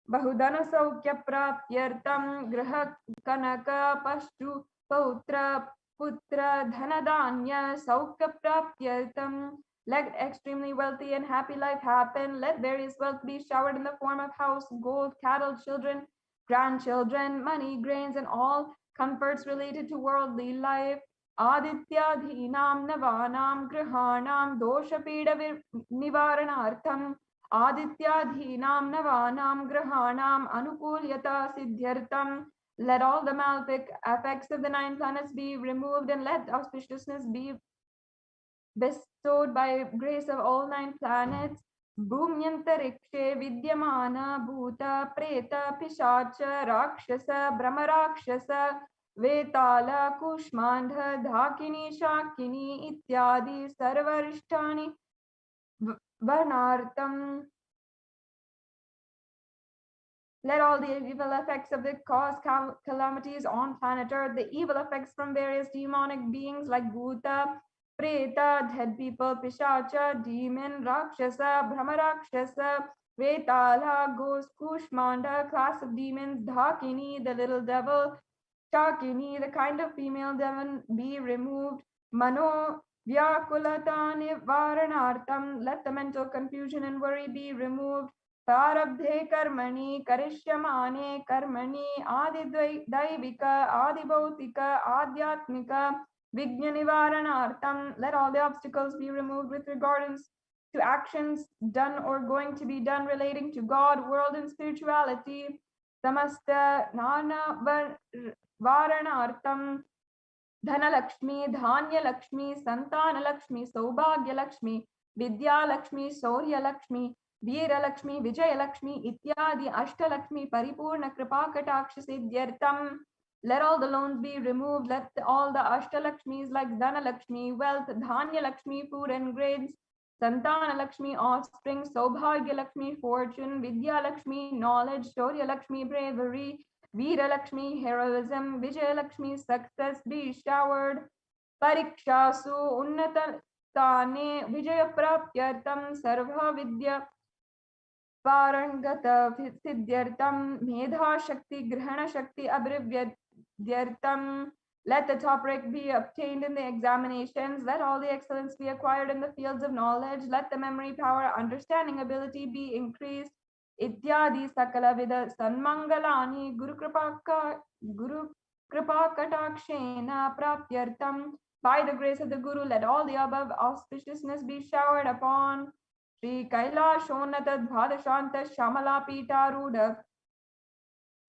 Bahudana saukya prapyartam graha kanaka pashtu pautra putra dhanadanya saukya prapyartam. Let extremely wealthy and happy life happen. Let various wealth be showered in the form of house, gold, cattle, children, grandchildren, money, grains, and all comforts related to worldly life. Adityadhinam navanam grihanam doshapida nivaranartham Adityadhinam navanam grahanam anukulyata siddhyartam. Let all the malefic effects of the 9 planets be removed, and let auspiciousness be bestowed by grace of all 9 planets. Bhumyantarikshe vidyamana bhuta preta pishacha rakshasa brahmarakshasa vetala kushmandha dhakini shakini ityadi sarvarishtani varnartam. Let all the evil effects of the cause calamities on planet Earth, the evil effects from various demonic beings like Bhuta, Preta, dead people, Pishacha, demon, Rakshasa, Brahmarakshasa, Vetala, ghost, Kushmanda, class of demons, Dhakini, the little devil, Shakini, the kind of female demon, be removed. Mano, Vyakulata Nivaranartam, let the mental confusion and worry be removed. Prarabdhe karmani karishyamane karmani adidaivika adibhautika adhyatmika vigna nivaranartam. Let all the obstacles be removed with regards to actions done or going to be done relating to God, world, and spirituality. Samasta nana varanartam. Dhanalakshmi, Dhanya-lakshmi, Santana-lakshmi, Saubhagya-lakshmi, Vidya-lakshmi, Saurya-lakshmi, Veera-lakshmi, Vijaya-lakshmi, Ityadi, Ashta-lakshmi, Paripurna Kripa-kataksha siddhyartam. Let all the loans be removed. Let all the Ashta-lakshmis like Dhanalakshmi, wealth, Dhanya-lakshmi, food and grains, Santana-lakshmi, offspring, Saubhagya-lakshmi, fortune, Vidya-lakshmi, knowledge, Shaurya-lakshmi, bravery, Veera Lakshmi, heroism, Vijaya Lakshmi, success be showered. Parikshasu unnatastane Vijaya prapyartam sarva vidya parangata siddhyartam medha shakti grahana shakti abhrivyartam. Let the top rank be obtained in the examinations. Let all the excellence be acquired in the fields of knowledge. Let the memory power, understanding ability be increased. Ityadi sakala vida sanmangalani guru kripa katakshena prapyartam. By the grace of the Guru, let all the above auspiciousness be showered upon. Sri Kailashonata Bhadashanta Shamala Pita Ruda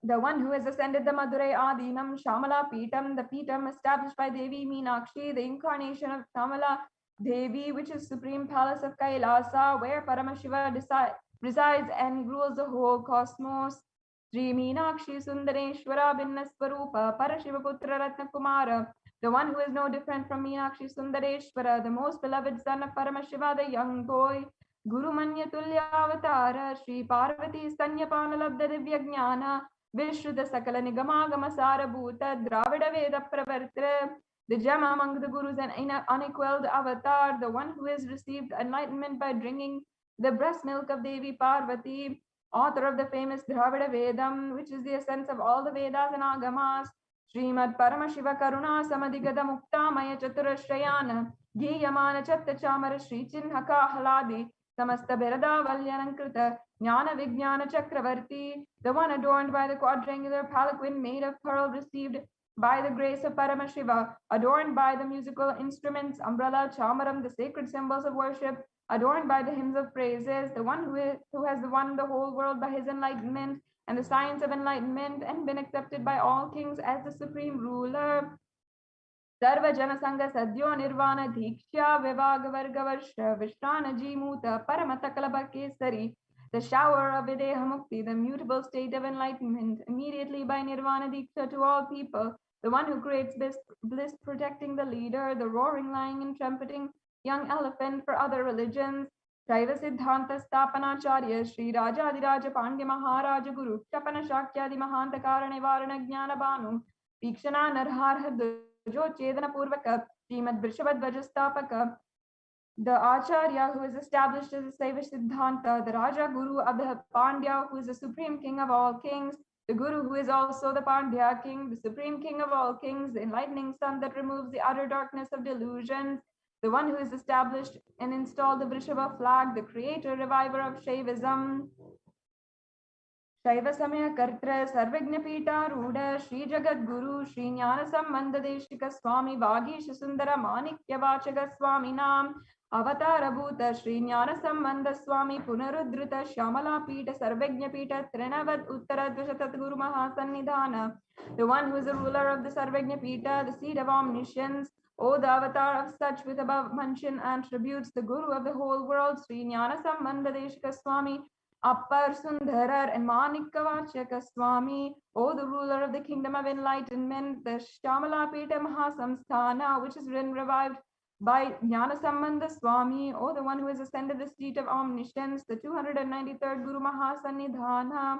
the one who has ascended the Madurai Adinam, Shamala Peetam, the Peetam established by Devi Meenakshi, the incarnation of Kamala Devi, which is supreme palace of Kailasa, where Paramashiva resides and rules the whole cosmos. Sri Meenakshi Sundareshwara Binnaswarupa Parashiva Putra Ratna Kumara, the one who is no different from Meenakshi Sundareshwara, the most beloved son of Paramashiva, the young boy. Guru Manya Tulya Avatara, Sri Parvati Stanyapana Labda Divya Jnana, Vishruta Sakala Nigamagama Sarabhuta, Dravida Veda Pravartra, the gem among the Gurus and unequaled avatar, the one who has received enlightenment by drinking the breast milk of Devi Parvati, author of the famous Dravida Vedam, which is the essence of all the Vedas and Agamas, Srimad Paramashiva Karuna Samadigada Mukta Maya Chaturashrayana, Giyamana Chatta Chamara Shri Chinhaka Haladi, Samasta Berada Valyanankrita, Jnana Vijnana Chakravarti, the one adorned by the quadrangular palanquin made of pearl received by the grace of Paramashiva, adorned by the musical instruments, umbrella, chamaram, the sacred symbols of worship, adorned by the hymns of praises, the one who has won the whole world by his enlightenment and the science of enlightenment and been accepted by all kings as the supreme ruler. Sarva Janasanga Sadhyo Nirvana Dikshya Vivag Vargavarsha Vishrana Jimuta Paramatakala Kesari, the shower of Videha Mukti, the mutable state of enlightenment, immediately by Nirvana Diksha to all people, the one who creates bliss protecting the leader, the roaring lion and trumpeting young elephant for other religions, Shaiva Siddhanta Stapanacharya, Sri Rajadiraja Pandya Maharaja Guru, Chapana Shakyadi Mahanta Karane Varana Jnana Banu, Vikshana Narhar Jo Chedana Purvaka, Srimad Vrishabad Vajastapaka, the Acharya who is established as a Saiva Siddhanta, the Raja Guru of the Pandya who is the supreme king of all kings, the Guru who is also the Pandya king, the supreme king of all kings, the enlightening sun that removes the utter darkness of delusions, the one who is established and installed the Vrishava flag, the creator, reviver of Shaivism, Shaiva Samaya Kartra Sarvagna Pita Ruda Sri Jagat Guru Sri Jnana Sambandha Deshika Swami Vagish Sundara Manikya Vachaka Swami Nam Avatara Bhuta Sri Jnana Sambandha Swami Punarudruta Shamala Pita Sarvagna Pita Trinavad Uttara Dvishatat Guru Mahasannidhana, the one who is the ruler of the Sarvagna Pita, the seat of omniscience. O the avatar of such with above mentioned attributes, the Guru of the whole world, Sri Jnana Sambandha Deshika Swami Appar Sundharar and Manikavachaka Swami, O the ruler of the kingdom of enlightenment, the Shamalapita Mahasamsthana, which has been revived by Jnana Sambandha Swami, O the one who has ascended the seat of omniscience, the 293rd Guru Mahasannidhana,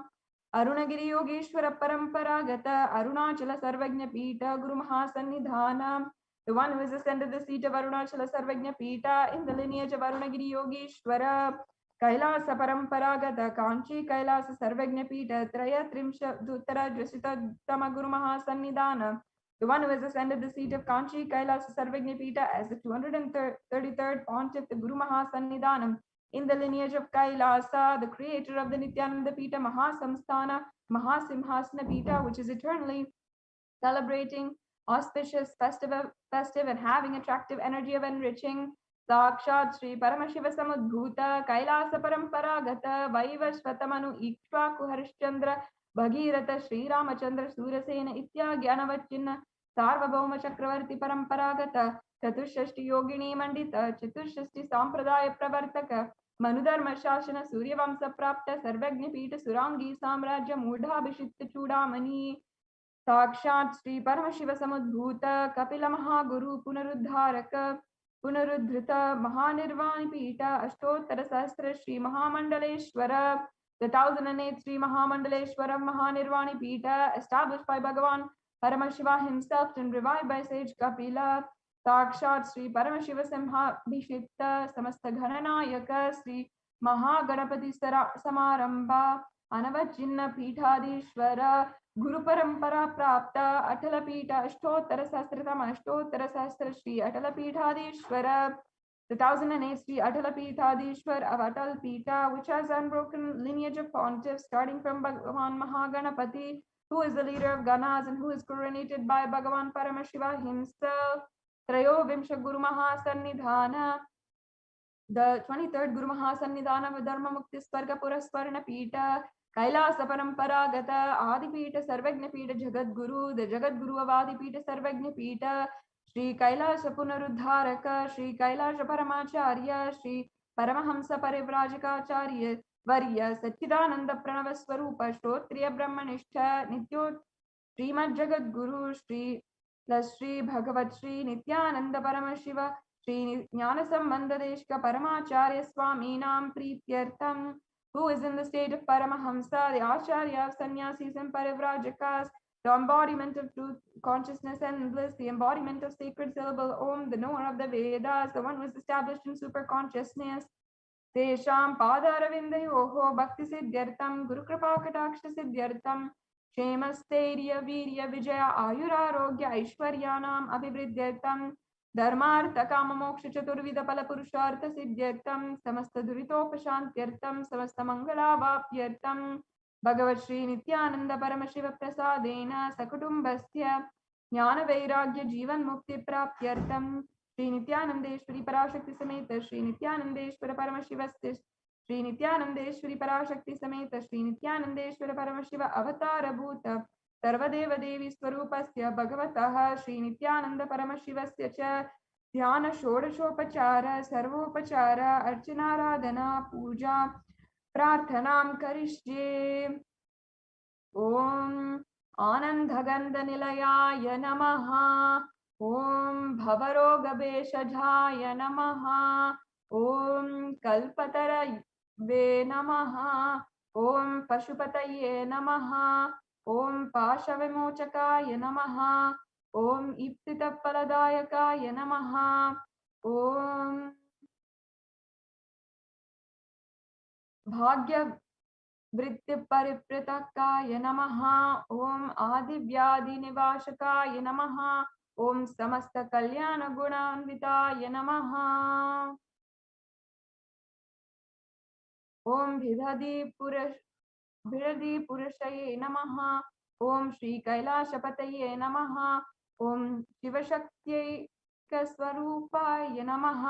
Arunagiri Yogeshwara Paramparagata, Arunachala Sarvagna Pita, Guru Mahasannidhana, the one who has ascended the seat of Arunachala Sarvagna Pita in the lineage of Arunagiri Yogeshwara, Kailasa Paramparagata Kanchi Kailasa Sarvagna Pita Traya Trimsha Duttara Drisita Tama Guru Mahasannidhana, the one who has ascended the seat of Kanchi Kailasa Sarvagna Pita as the 233rd Pontiff, the Guru Mahasannidhanam, in the lineage of Kailasa, the creator of the Nityananda Pita Mahasamsthana Mahasimhasana Pita, which is eternally celebrating, auspicious, festive and having attractive energy of enriching. Sakshat Sri Paramashiva Samudbhuta Kailasa Paramparagata Vaivashvatamanu Ikshvaku Harishchandra Bhagirata Sri Ramachandra Surasena Itya Gyanavachinna Sarvabhauma Chakravarti Paramparagata Chatushashti Yogini Mandita Chatushashti Sampradaya Pravartaka Manudharma Shashana Suryavamsa Prapta Sarvagni Pita Surangi Samrajya Murdhabhishita Chudamani Sakshat Sri Paramashiva Samudbhuta Kapila Mahaguru Punaruddharaka Punarudhrita Mahanirvani Pita Ashtottara Sahasra Sri Mahamandaleshwara, the 1008 Sri Mahamandaleshwara Mahanirvani Pita, established by Bhagavan Paramashiva himself and revived by sage Kapila. Sakshat Sri Paramashiva Simha Bhishita Samasta Ghananayaka Sri Mahaganapati Samaramba Anavachinna Pitadishwara Guru Parampara Prapta Atala Pita Ashtottara Sahasratama Ashtottara Sahasra Shri Atala Pitadishwara, the 1008 Sri Atala Pitadishwar of Atal Pita, which has unbroken lineage of pontiffs starting from Bhagavan Mahaganapati, who is the leader of Ganas and who is coronated by Bhagavan Paramashiva himself. Trayo Vimsha Guru Mahasannidhana, the 23rd Guru Mahasannidhana of Dharma Mukti Swarga Puraswarna Pita, Kailasa Paramparagata Adipita Sarvagna Pita Jagadguru, the Jagadguru of Adipita Sarvagna Pita, Sri Kailasa Punarudharaka, Sri Kailasa Paramacharya, Sri Paramahamsa Parivrajikacharya, Varya Satchidananda Pranava Swarupa, Shtotriya Brahmanishta, Nityo Srimad Jagadguru, Sri Sri Bhagavat Sri Nityananda Paramashiva, Sri Jnanasambandha Deshika Paramacharya Swami Nam Prityartham, who is in the state of Paramahamsa, the Acharya of sannyasis and parivrajakas, the embodiment of truth, consciousness and bliss, the embodiment of sacred syllable Om, the knower of the Vedas, the one who is established in super consciousness. Tesham Padaravindayoho Bhakti Siddhyartham Guru Kripa Kataksha Siddhyartham Kshemastheirya Virya Vijaya Ayurarogya Aishwaryanam Abhivridyartham Dharmartha Kama Moksha Chaturvida Pala Purushartha Siddhyartham Samasta Duritopashantyartham Samasta Mangala Vapyartham Bhagavat Sri Nityananda Paramashiva Prasadena Sakutumbasya Jnana Vairagya Jivan Mukti Prapyartham Sri Nityanandeshwari Parashakti Sameta Sri Nityanandeshwara Paramashiva Sri Nityanandeshwari Parashakti Sameta Sri Nityanandeshwara Paramashiva Avatara Bhuta Sarvadeva Devi Swarupasya Bhagavataha Sri Nityananda Paramashivasya Cha Dhyana Shodashopachara Sarvopachara Archanaradhana Puja Prarthanam Karishye Om Anandagandha Nilayaya Namaha Om Bhavarogabeshajaya Namaha Om Kalpatara Ve Namaha Om Pashupataye Namaha Om Pashavimochakaya Namaha Om Iptitapaladayakaya Namaha Om Bhagya वृत्तिपरिप्रेतकाय नमः ओम आदिव्याधि निवासकाय नमः ओम समस्त कल्याण गुणान्विताय नमः ओम भिदधि पुरुषये नमः ओम श्री कैलाशपतये नमः ओम शिवशक्त्यैकस्वरूपाय नमः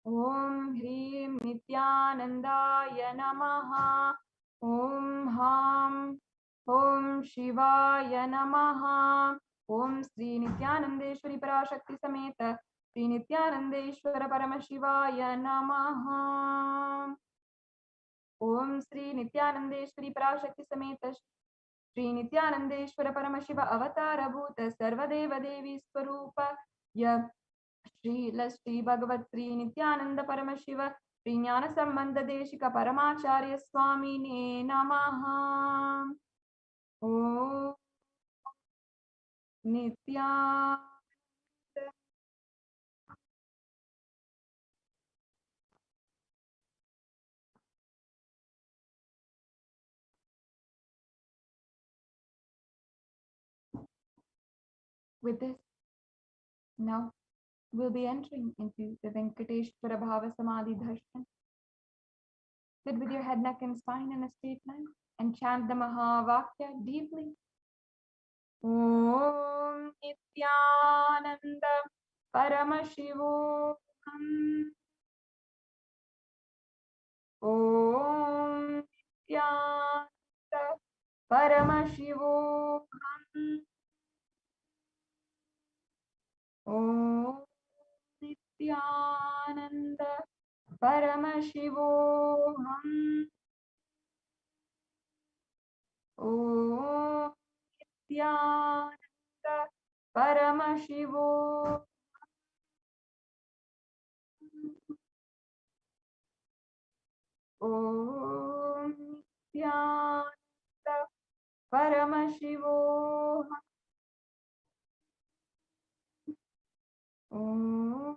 Om Hrim Nityanandaya Namaha Om Ham Om Shivaya Namaha Om Sri Nityanandeshwari Parashakti Sameta Sri Nityanandeshwara Paramashivaya Namaha Om Sri Nityanandeshwari Parashakti Sameta Sri Nityanandeshwara Paramashiva Avatara Bhuta Sarvadeva Devi Swarupa Ya Shri Shri Bhagavat Sri Nityananda Paramashiva Sri Jnana Sambandha Deshika Paramacharya Swami Ne Namaha Om Nityananda. With this, now we'll be entering into the Venkateshwara BhavaSamadhi Darshan. Sit with your head, neck, and spine in a straight line and chant the Mahavakya deeply. Om Nityananda Paramashivoham Om Nityananda Paramashivoham Om Nityananda Paramashivoham Om Nityananda Paramashivoham Om Nityananda Paramashivoham Om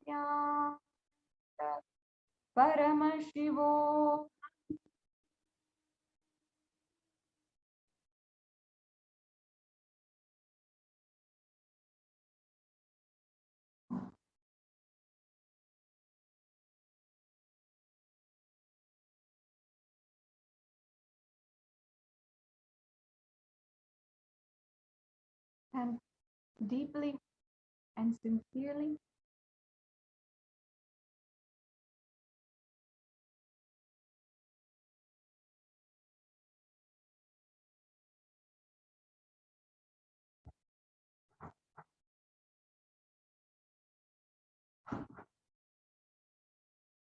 Nityananda Paramashivoham. And deeply and sincerely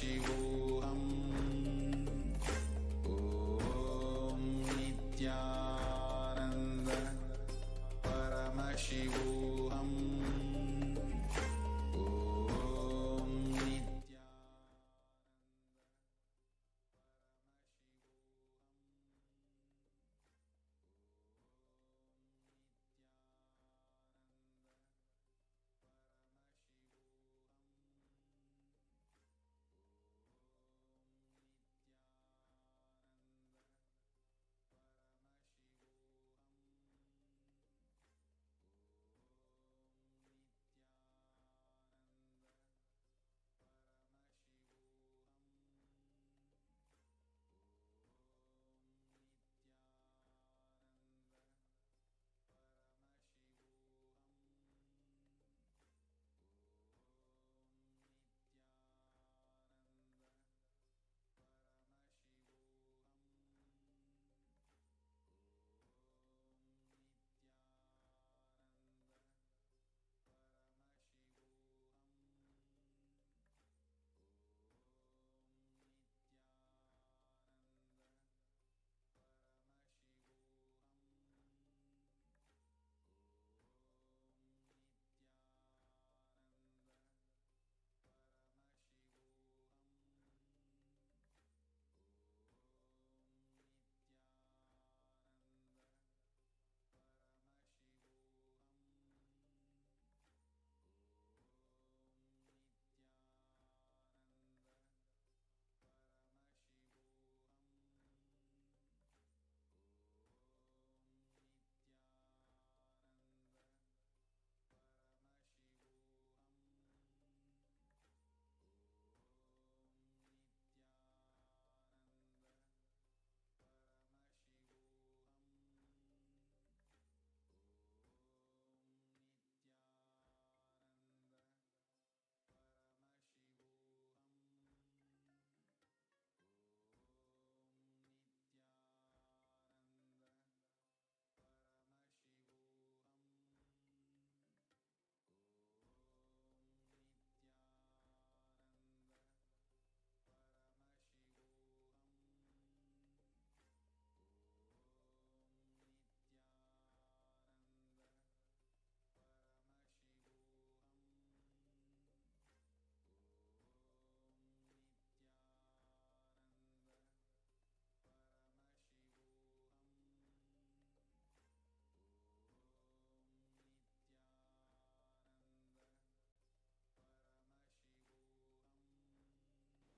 Shivoham. Om Nityananda Paramashivoham. Om Nityananda.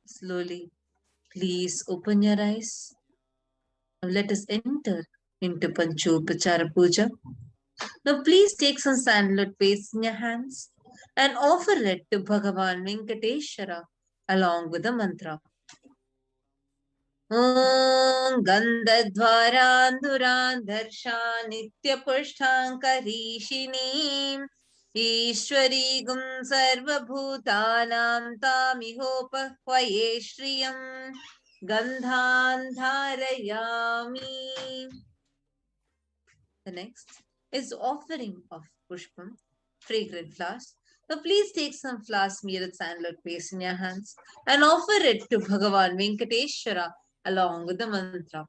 Slowly, please open your eyes. Now let us enter into Panchopachara Puja. Now please take some sandalwood paste in your hands and offer it to Bhagavan Venkateshwara along with the mantra. Om Gandhadvaran Darshan Nityapushtankarishinim Ishwari Gum Sarvabhutanam Tamihopahvaye Shriyam Gandhan Dharayami. The next is offering of Pushpam, fragrant flowers. Now please take some flowers smeared with sandalwood paste in your hands and offer it to Bhagavan Venkateshwara along with the mantra.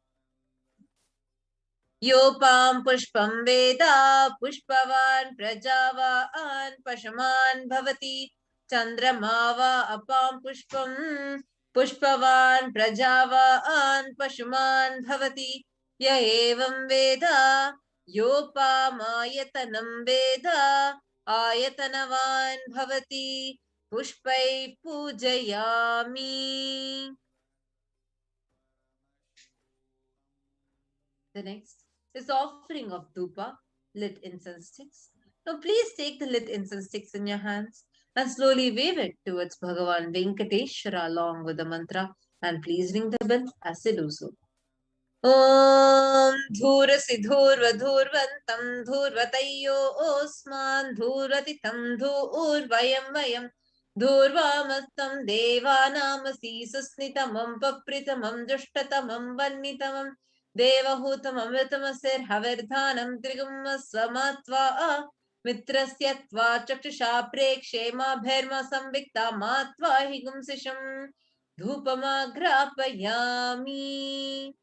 Yopam pushpam veda pushpavan prajavan pashaman bhavati chandramava apam pushpam pushpavan prajavan pashaman bhavati ya evam veda yopamayatatam veda ayatanavan bhavati pushpai pujayami. The next is offering of dhupa, lit incense sticks. Now please take the lit incense sticks in your hands and slowly wave it towards Bhagavan Venkateshwara along with the mantra, and please ring the bell as you do so. Om Dhurasi Dhurva Dhurvantam Dhurvatayo Osman Dhurvatitam Dhurvayam Vayam Dhurvamastam Devanamasi Susnitamam Papritamam Jushtatamam Vannitamam Devahutam Amritamasir Havardhanam Trigum Swamatva Mitrasyatva Chakshusha Prekshe Ma Bherma Samvikta Matva Higum Sisham Dhupamagrapayami.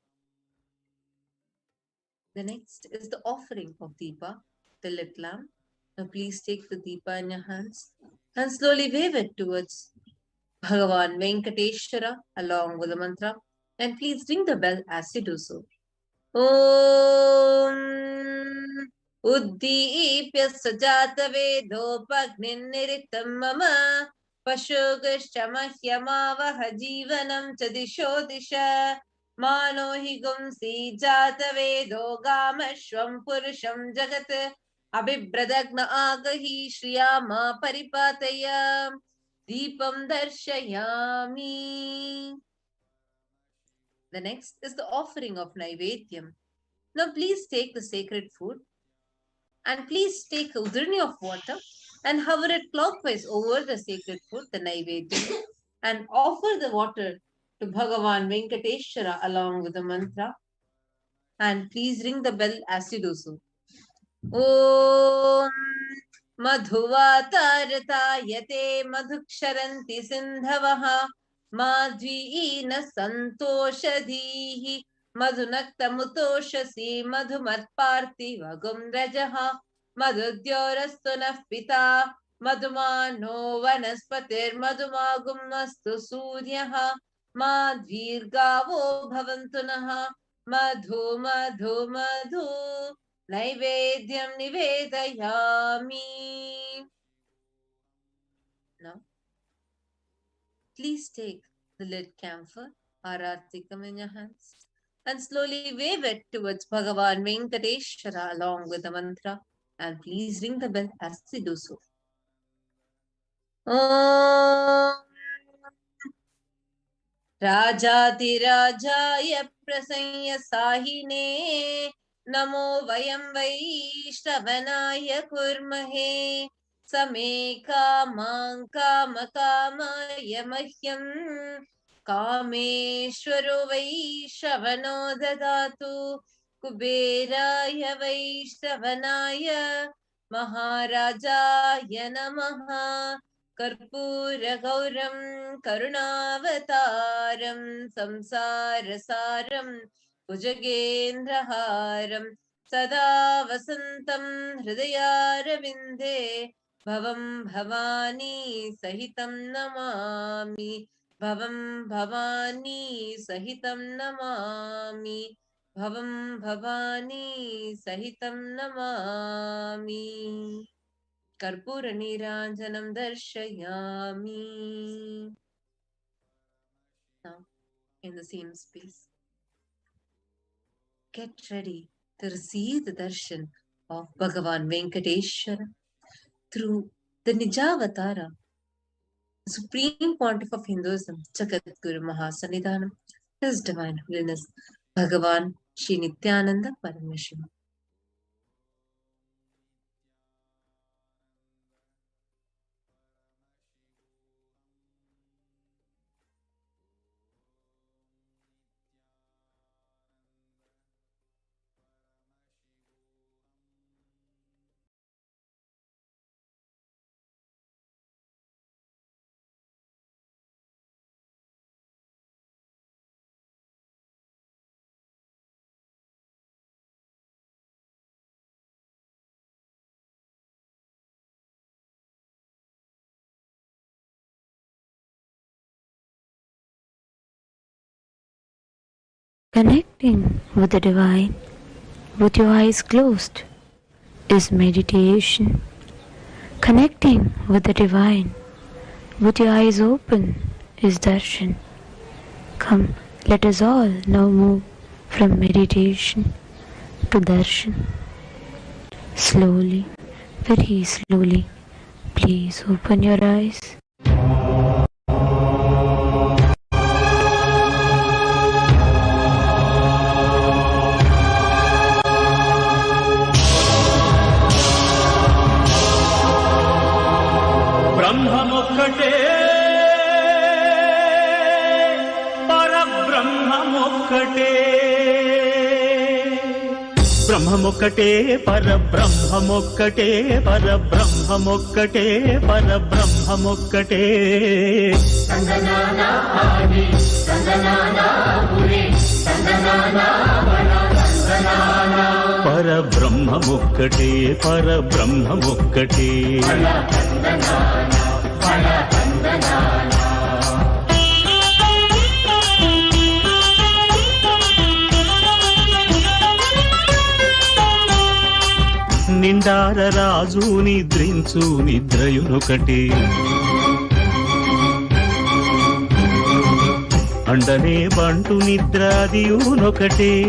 The next is the offering of Deepa, the lit lamp. Now please take the Deepa in your hands and slowly wave it towards Bhagavan Venkateshwara along with the mantra, and please ring the bell as you do so. Om Uddipya Sajata Vedopagniniritam Mama Pashugashamahyamavaha Jivanam Chadisho Disha Mano hi gumsi jata vedo gamashvam purusham jagat abhibradagna agahi shriyama paripataya deepam darshayami. The next is the offering of Naivedyam. Now please take the sacred food and please take a udrini of water and hover it clockwise over the sacred food, the Naivedyam, and offer the water to Bhagavan Venkateshwara along with the mantra, and please ring the bell as you do so. Om Madhuvatartayate Madhuksharanti Sindhavaha Madhvina Santoshadhihi Madhunaktamutoshasi Madhumatparti Vagum Rajaha Madhudyorastunah Pita Madhumano Vanaspatir Madhumagum Astu Suryaha Madhvirgavo Bhavantunaha Madhu Madhu Madhu Naivedyam Nivedayami. Now, please take the lit camphor or artikam in your hands and slowly wave it towards Bhagavan Venkateshwara along with the mantra, and please ring the bell as you do so. Om Rajatirajaya Prasanya Sahine Namo Vayam Vaishnavanaya Kurmahe Same Kamang Kamakamaya Mahyam Kameshwaro Vaishravano Dadatu Kuberaya Vaishnavanaya Maharajaya Namaha Karpura Gauram Karunavataram Samsarasaram Bhujagendraharam Sada Vasantam Hridayarvinde Bhavam Bhavani Sahitam Namami Bhavam Bhavani Sahitam Namami Bhavam Bhavani Sahitam Namami. Karpura Niranjanam Darshayami. Now, in the same space, get ready to receive the darshan of Bhagavan Venkateshwara through the Nijavatara, the Supreme Pontiff of Hinduism, Jagadguru Mahasanidhanam, His Divine Holiness, Bhagavan Sri Nityananda Parameshwara. Connecting with the divine with your eyes closed is meditation. Connecting with the divine with your eyes open is darshan. Come, let us all now move from meditation to darshan. Slowly, very slowly, please open your eyes. బ్రహ్మమొక్కటే పరబ్రహ్మమొక్కటే బ్రహ్మమొక్కటే పరబ్రహ్మమొక్కటే పరబ్రహ్మమొక్కటే పరబ్రహ్మ బ్రహ్మమొక్కటే. పరబ్రహ్మమొక్కటే, పరబ్రహ్మమొక్కటే. నిండార రాజు నిద్రించు నిద్రయునొకటే. అండనే బంటు నిద్రాదియునొకటే.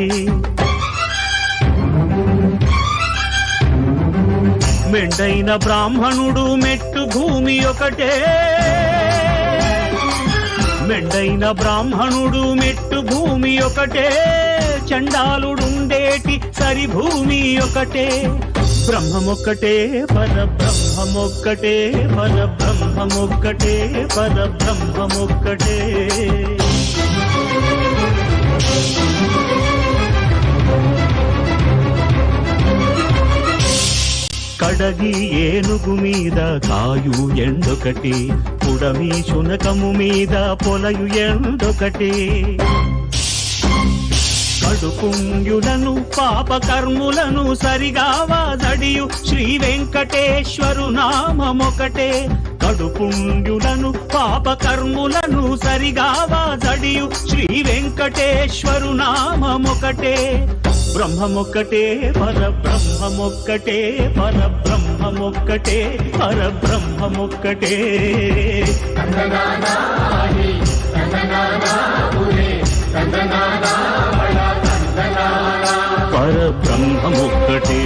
మెండైన బ్రాహ్మణుడు మెట్టు భూమి ఒకటే. మెండైన బ్రాహ్మణుడు మెట్టు భూమి ఒకటే. చండాలుడుండేటి సరి భూమి ఒకటే. బ్రహ్మమొక్కటే, పరబ్రహ్మమొక్కటే, పరబ్రహ్మమొక్కటే, పరబ్రహ్మమొక్కటే. కడగి ఏనుగు మీద కాయు ఎండొకటి. పుడమి శునకము మీద పొలయు ఎండొకటి. కడుపుంగులను పాపకర్ములను సరిగావాజడియు శ్రీ వెంకటేశ్వరు నామమొకటే. కడుపుంగులను పాపకర్ములను సరిగావాజడియు శ్రీ వెంకటేశ్వరు నామమొకటే. బ్రహ్మమొక్కటే, పరబ్రహ్మమొక్కటే, పరబ్రహ్మమొక్కటే, పరబ్రహ్మమొక్కటే. పరబ్రహ్మమొక్కటే,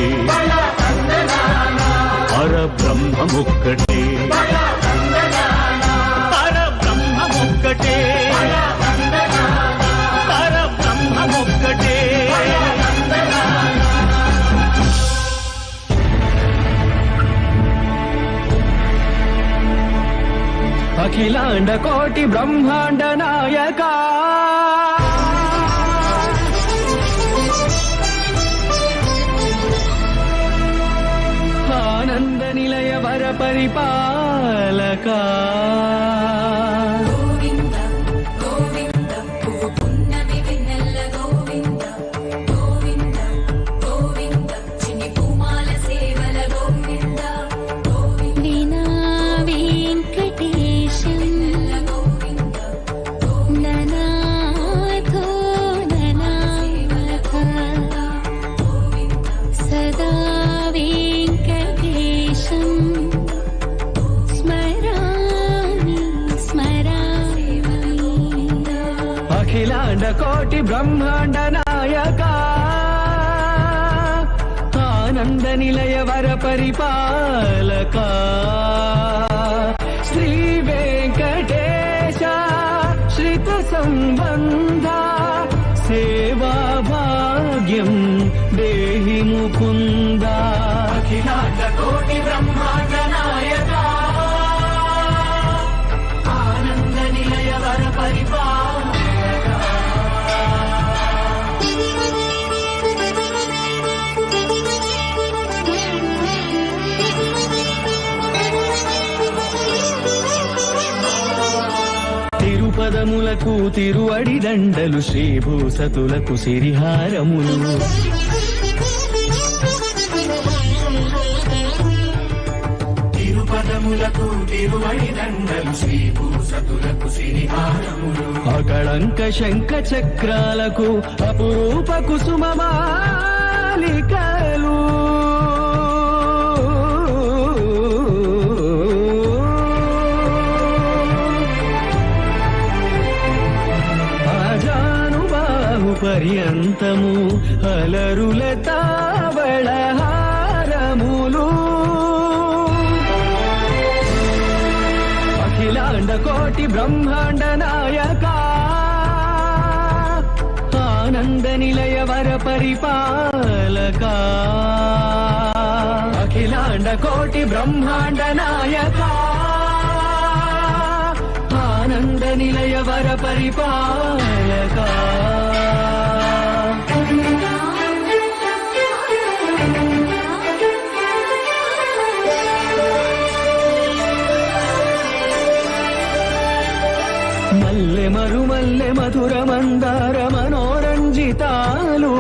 పరబ్రహ్మమొక్కటే, పరబ్రహ్మమొక్కటే, పరబ్రహ్మమొక్కటే. అఖిలాండ కోటి బ్రహ్మాండ నాయక. ఆనంద నిలయ వర పరిపాలక. కోటి బ్రహ్మాండ నాయక. ఆనంద నిలయ వర పరిపాలక. శ్రీ వెంకటేశ శ్రిత సంబంధ సేవా భాగ్యం దేహి ముకుంద. అఖిలాండ కోటి బ్రహ్మాండ నాయక. ఆనంద నిలయ వర పరిపాలక. పదములకు తిరువడి దండలు శ్రీభూసతులకు సిరిహారములు. తిరుపదములకు తిరువడి దండలు శ్రీభూసతులకు సిరిహారములు. అకళంక శంఖ చక్రాలకు అపురూప కుసుమమాలికలు. పర్యంతము అలరుల తావళహారములు. అఖిలాండ కోటి బ్రహ్మాండ నాయక. ఆనంద నిలయ వర పరిపాలక. అఖిలాండ కోటి బ్రహ్మాండ నాయక. ఆనంద నిలయ వర పరిపాలక. మల్లె మరుమల్లె మధుర మందార మనోరంజితాలు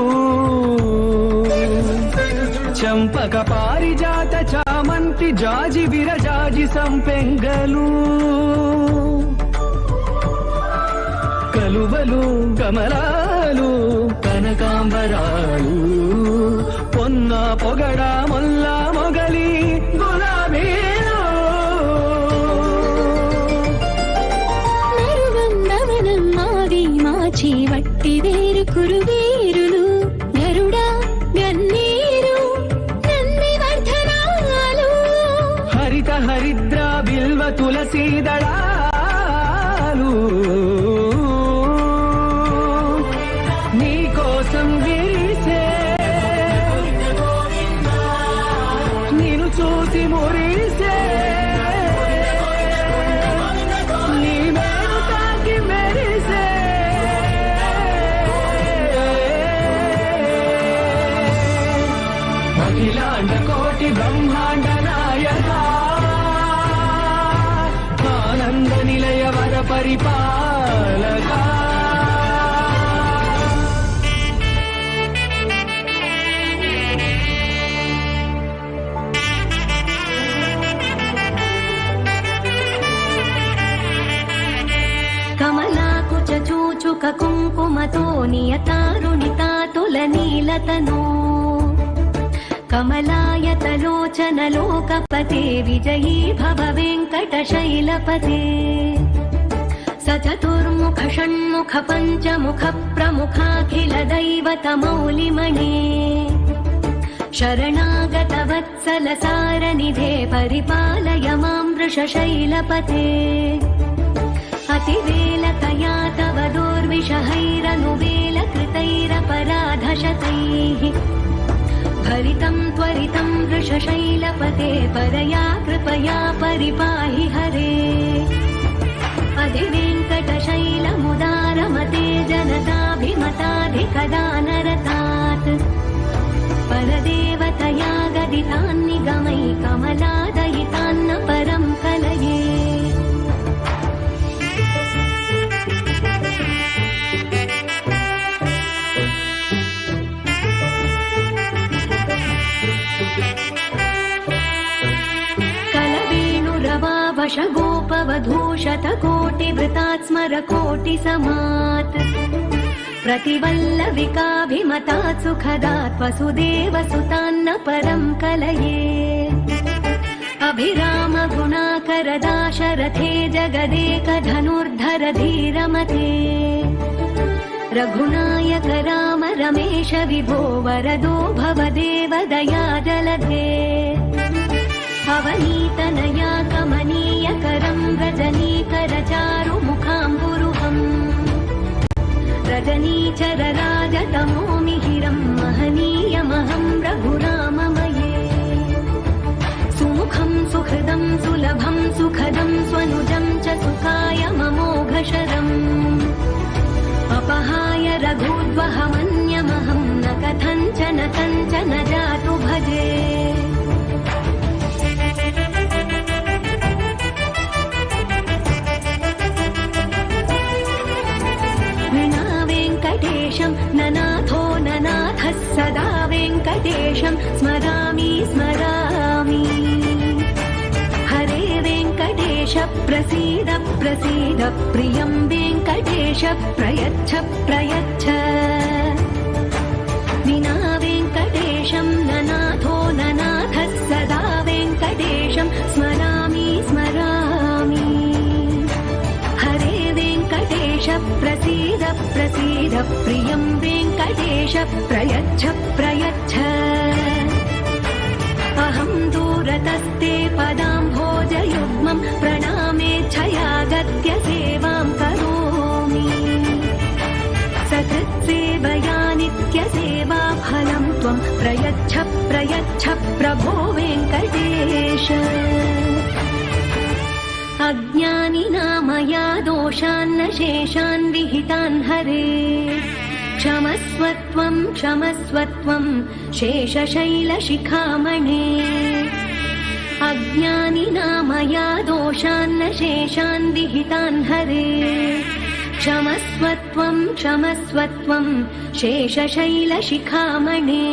చంపక పారిజాత చామంతి జాజి విరజాజి సంపెంగలు కలువలు కమలాలు కనకాంబరాలు పొన్న పొగడ మొల్ల మొగలి గులాబీలు మరువన్నవనమ్మావి మాచి వట్టి వేరు కురువీరులు గరుడా గన్నీరు నంది వర్ధనాలు హరిత హరిద్ర బిల్వ తులసీ దళాలు నీకోసం విరిసే నిన్ను చూసి మురిసే నీ మేలు తాకి మెరిసే అఖిలాండ కోటి బ్రహ్మాండ నాయక ఆనంద నిలయ వర పరిపాలక కమలాకుచ చూచుక కుంకుమతో నియతారుణితాతుల నీలతనో కమలాయతలోచన లోకపతే విజయీ భవ వెంకటశైలపతే సచతుర్ముఖ షణ్ముఖ పంచముఖ ప్రముఖాఖిల దైవత మౌలిమణే శరణాగత వత్సల సారనిధే పరిపాలయ మాం వృషశైలపతే అతివేలతయా తవ దోర్విషహైరనువేల కృతైరపరాధశతైః భరితం త్వరితం వృషశైలపతే పరయా కృపయా పరిపాహి హరే అధివేంకటశైలముదారమతే జనతాభిమతాధికదానరతాత్ పరదేవతయా గదితాన్నిగమై కమలాదయితాన్న పరం కలయే కలవేణురవావశ గోపవధూషత కోటి వృతాత్ స్మర కోటి సమాత్ प्रतिवल्लविकाभिमतात् सुखदात् वसुदेवसुतान्न परं कलये अभिराम गुणाकर दाशरथे जगदेक धनुर्धर धीरमते रघुनायक राम रमेश विभो वरदो भवदेव दया जलधे अवनीतनया कमनीयकरं रजनीकर चारुमुखाम्बुरुहम् रजनीचर राजतमो मिहिरं महनीयमहं रघुराममये सुमुखं सुहृदं सुलभं सुखदं स्वनुजं च सुखाय ममोघशरम् अपहाय रघुद्वहमन्यमहं न कथञ्चन कञ्चन जातु भजे ननाथो ननाथः सदा वेङ्कटेशं स्मरामि स्मरामि हरे वेङ्कटेश प्रसीद प्रसीद प्रियं वेङ्कटेश प्रयच्छ प्रयच्छ विना वेङ्कटेशं ननाथो ननाथः सदा वेङ्कटेशं स्मरामि स्मरामि हरे वेङ्कटेश प्रसीद प्रसीद प्रियं वेङ्कटेश प्रयच्छ प्रयच्छ अहं दूरतस्ते पदाम्भोजयुग्मं प्रणामेच्छयागत्य सेवां करोमि सकृत्सेवया नित्यसेवाफलं त्वं प्रयच्छ प्रयच्छ प्रभो वेङ्कटेश अज्ञानिना मया दोषान्न शेषान् विहितान् हरे क्षमस्वत्वं शेषशैलशिखामणे अज्ञानिना मया दोषान्न शेषान् विहितान् हरे क्षमस्वत्वं क्षमस्वत्वं शेषशैलशिखामणे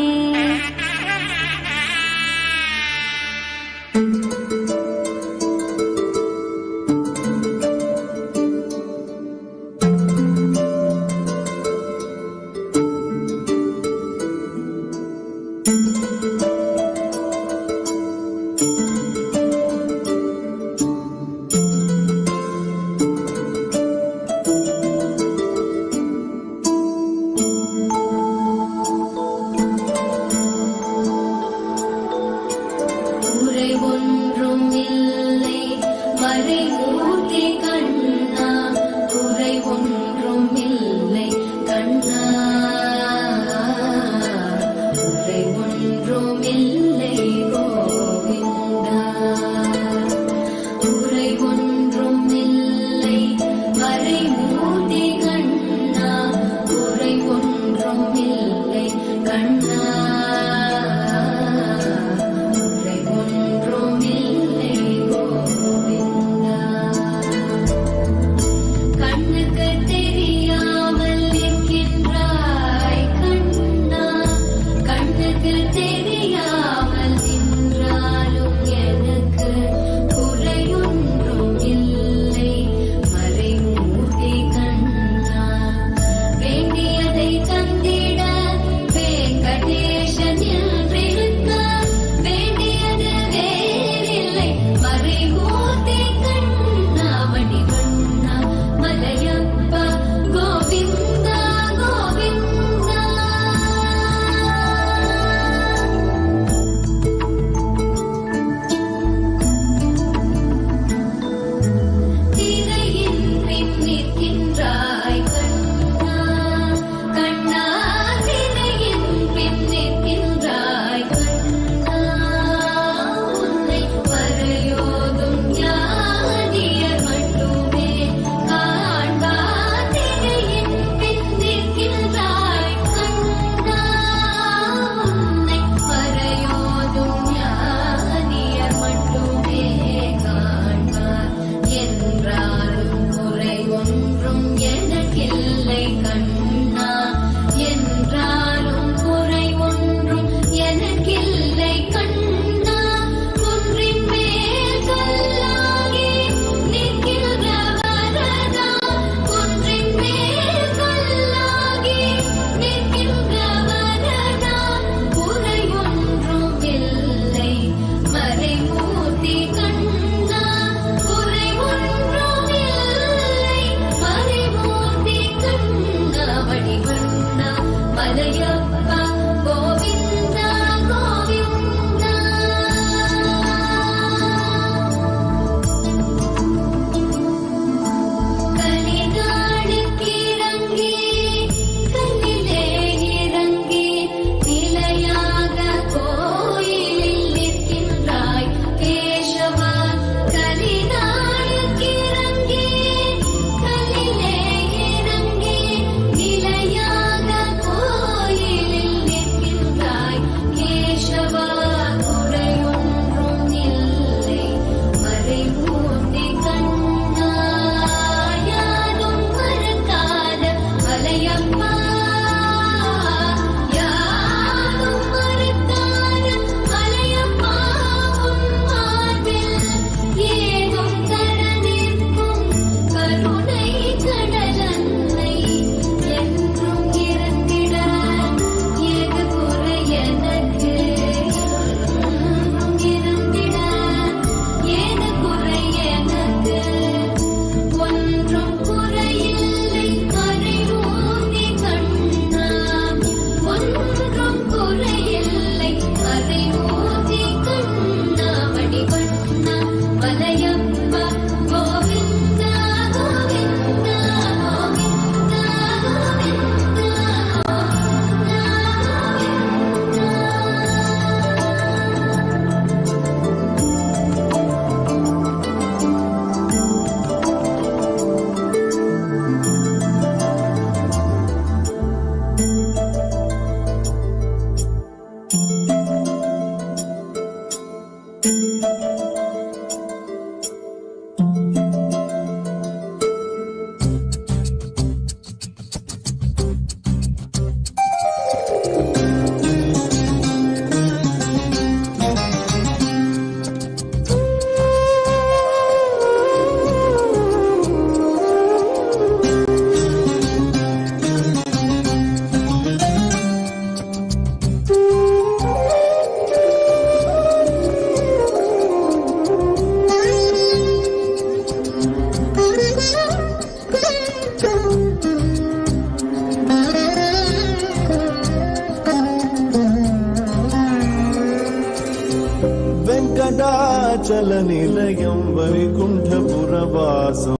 వెంకటాచలనిలయం వైకుంఠపురవాసం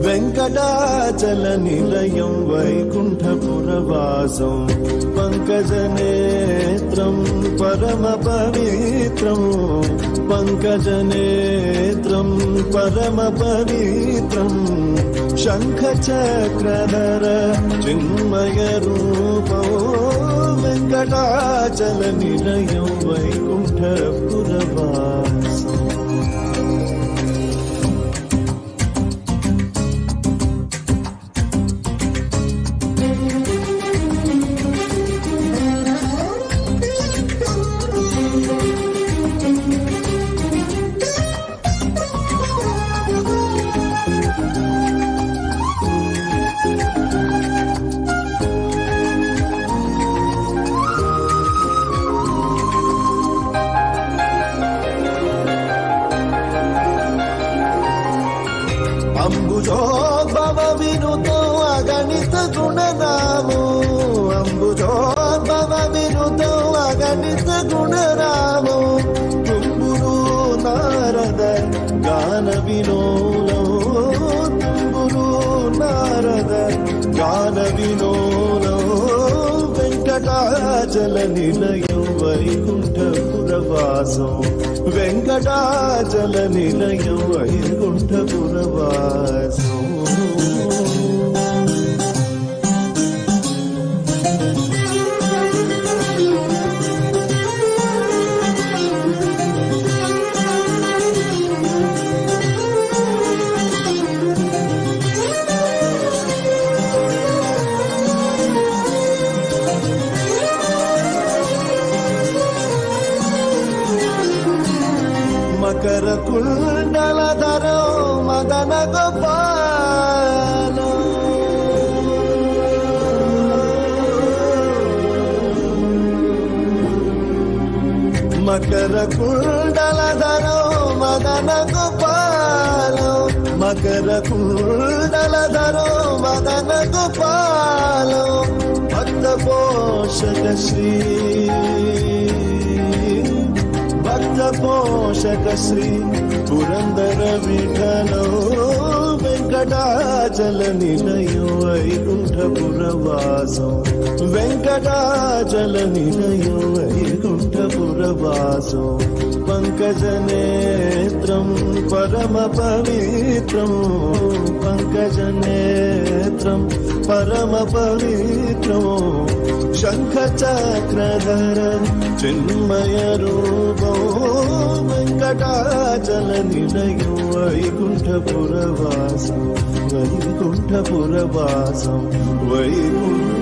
వెంకటాచలనిలయం వైకుంఠపురవాసం పంకజనేత్రం పరమ పవిత్రం పంకజనేత్రం పరమ పవిత్రం శంఖచక్రధర చిన్మయ రూపం వెంకటాచలనిలయం వైకుంఠపురవాసం అంబుజోద్భవ వినుతో అగణిత గుణనామో అంబుజోద్భవ వినుతో అగణిత గుణనామో తుంబురు నారద గాన వినోలో తుంబురు నారద గాన వినోలో వెంకటాచల నిలయం వైకుంఠపురవాసం వెంకటాచల నిలయం వైకుంఠపురవాసం మకర కుండలధరో మదన గోపాల మకర కుండలధరో మదన గోపాల మకర కుండలధరో మదన గోపాల భక్త పోషక శ్రీ భక్త పోషక శ్రీ పురందర విఠలో వెంకటాచల నిలయం వైకుంఠపురవాసం వెంకటాచల నిలయం వైకుంఠపురవాసం పంకజనేత్రం పరమ పవిత్రం పంకజనేత్రం పరమ పవిత్రం శంఖచక్రధర చిన్మయ రూపం వెంకటాచల నిలయం వైకుంఠపురవాసం వైకుంఠపురవాసం వైకుంఠపురవాసం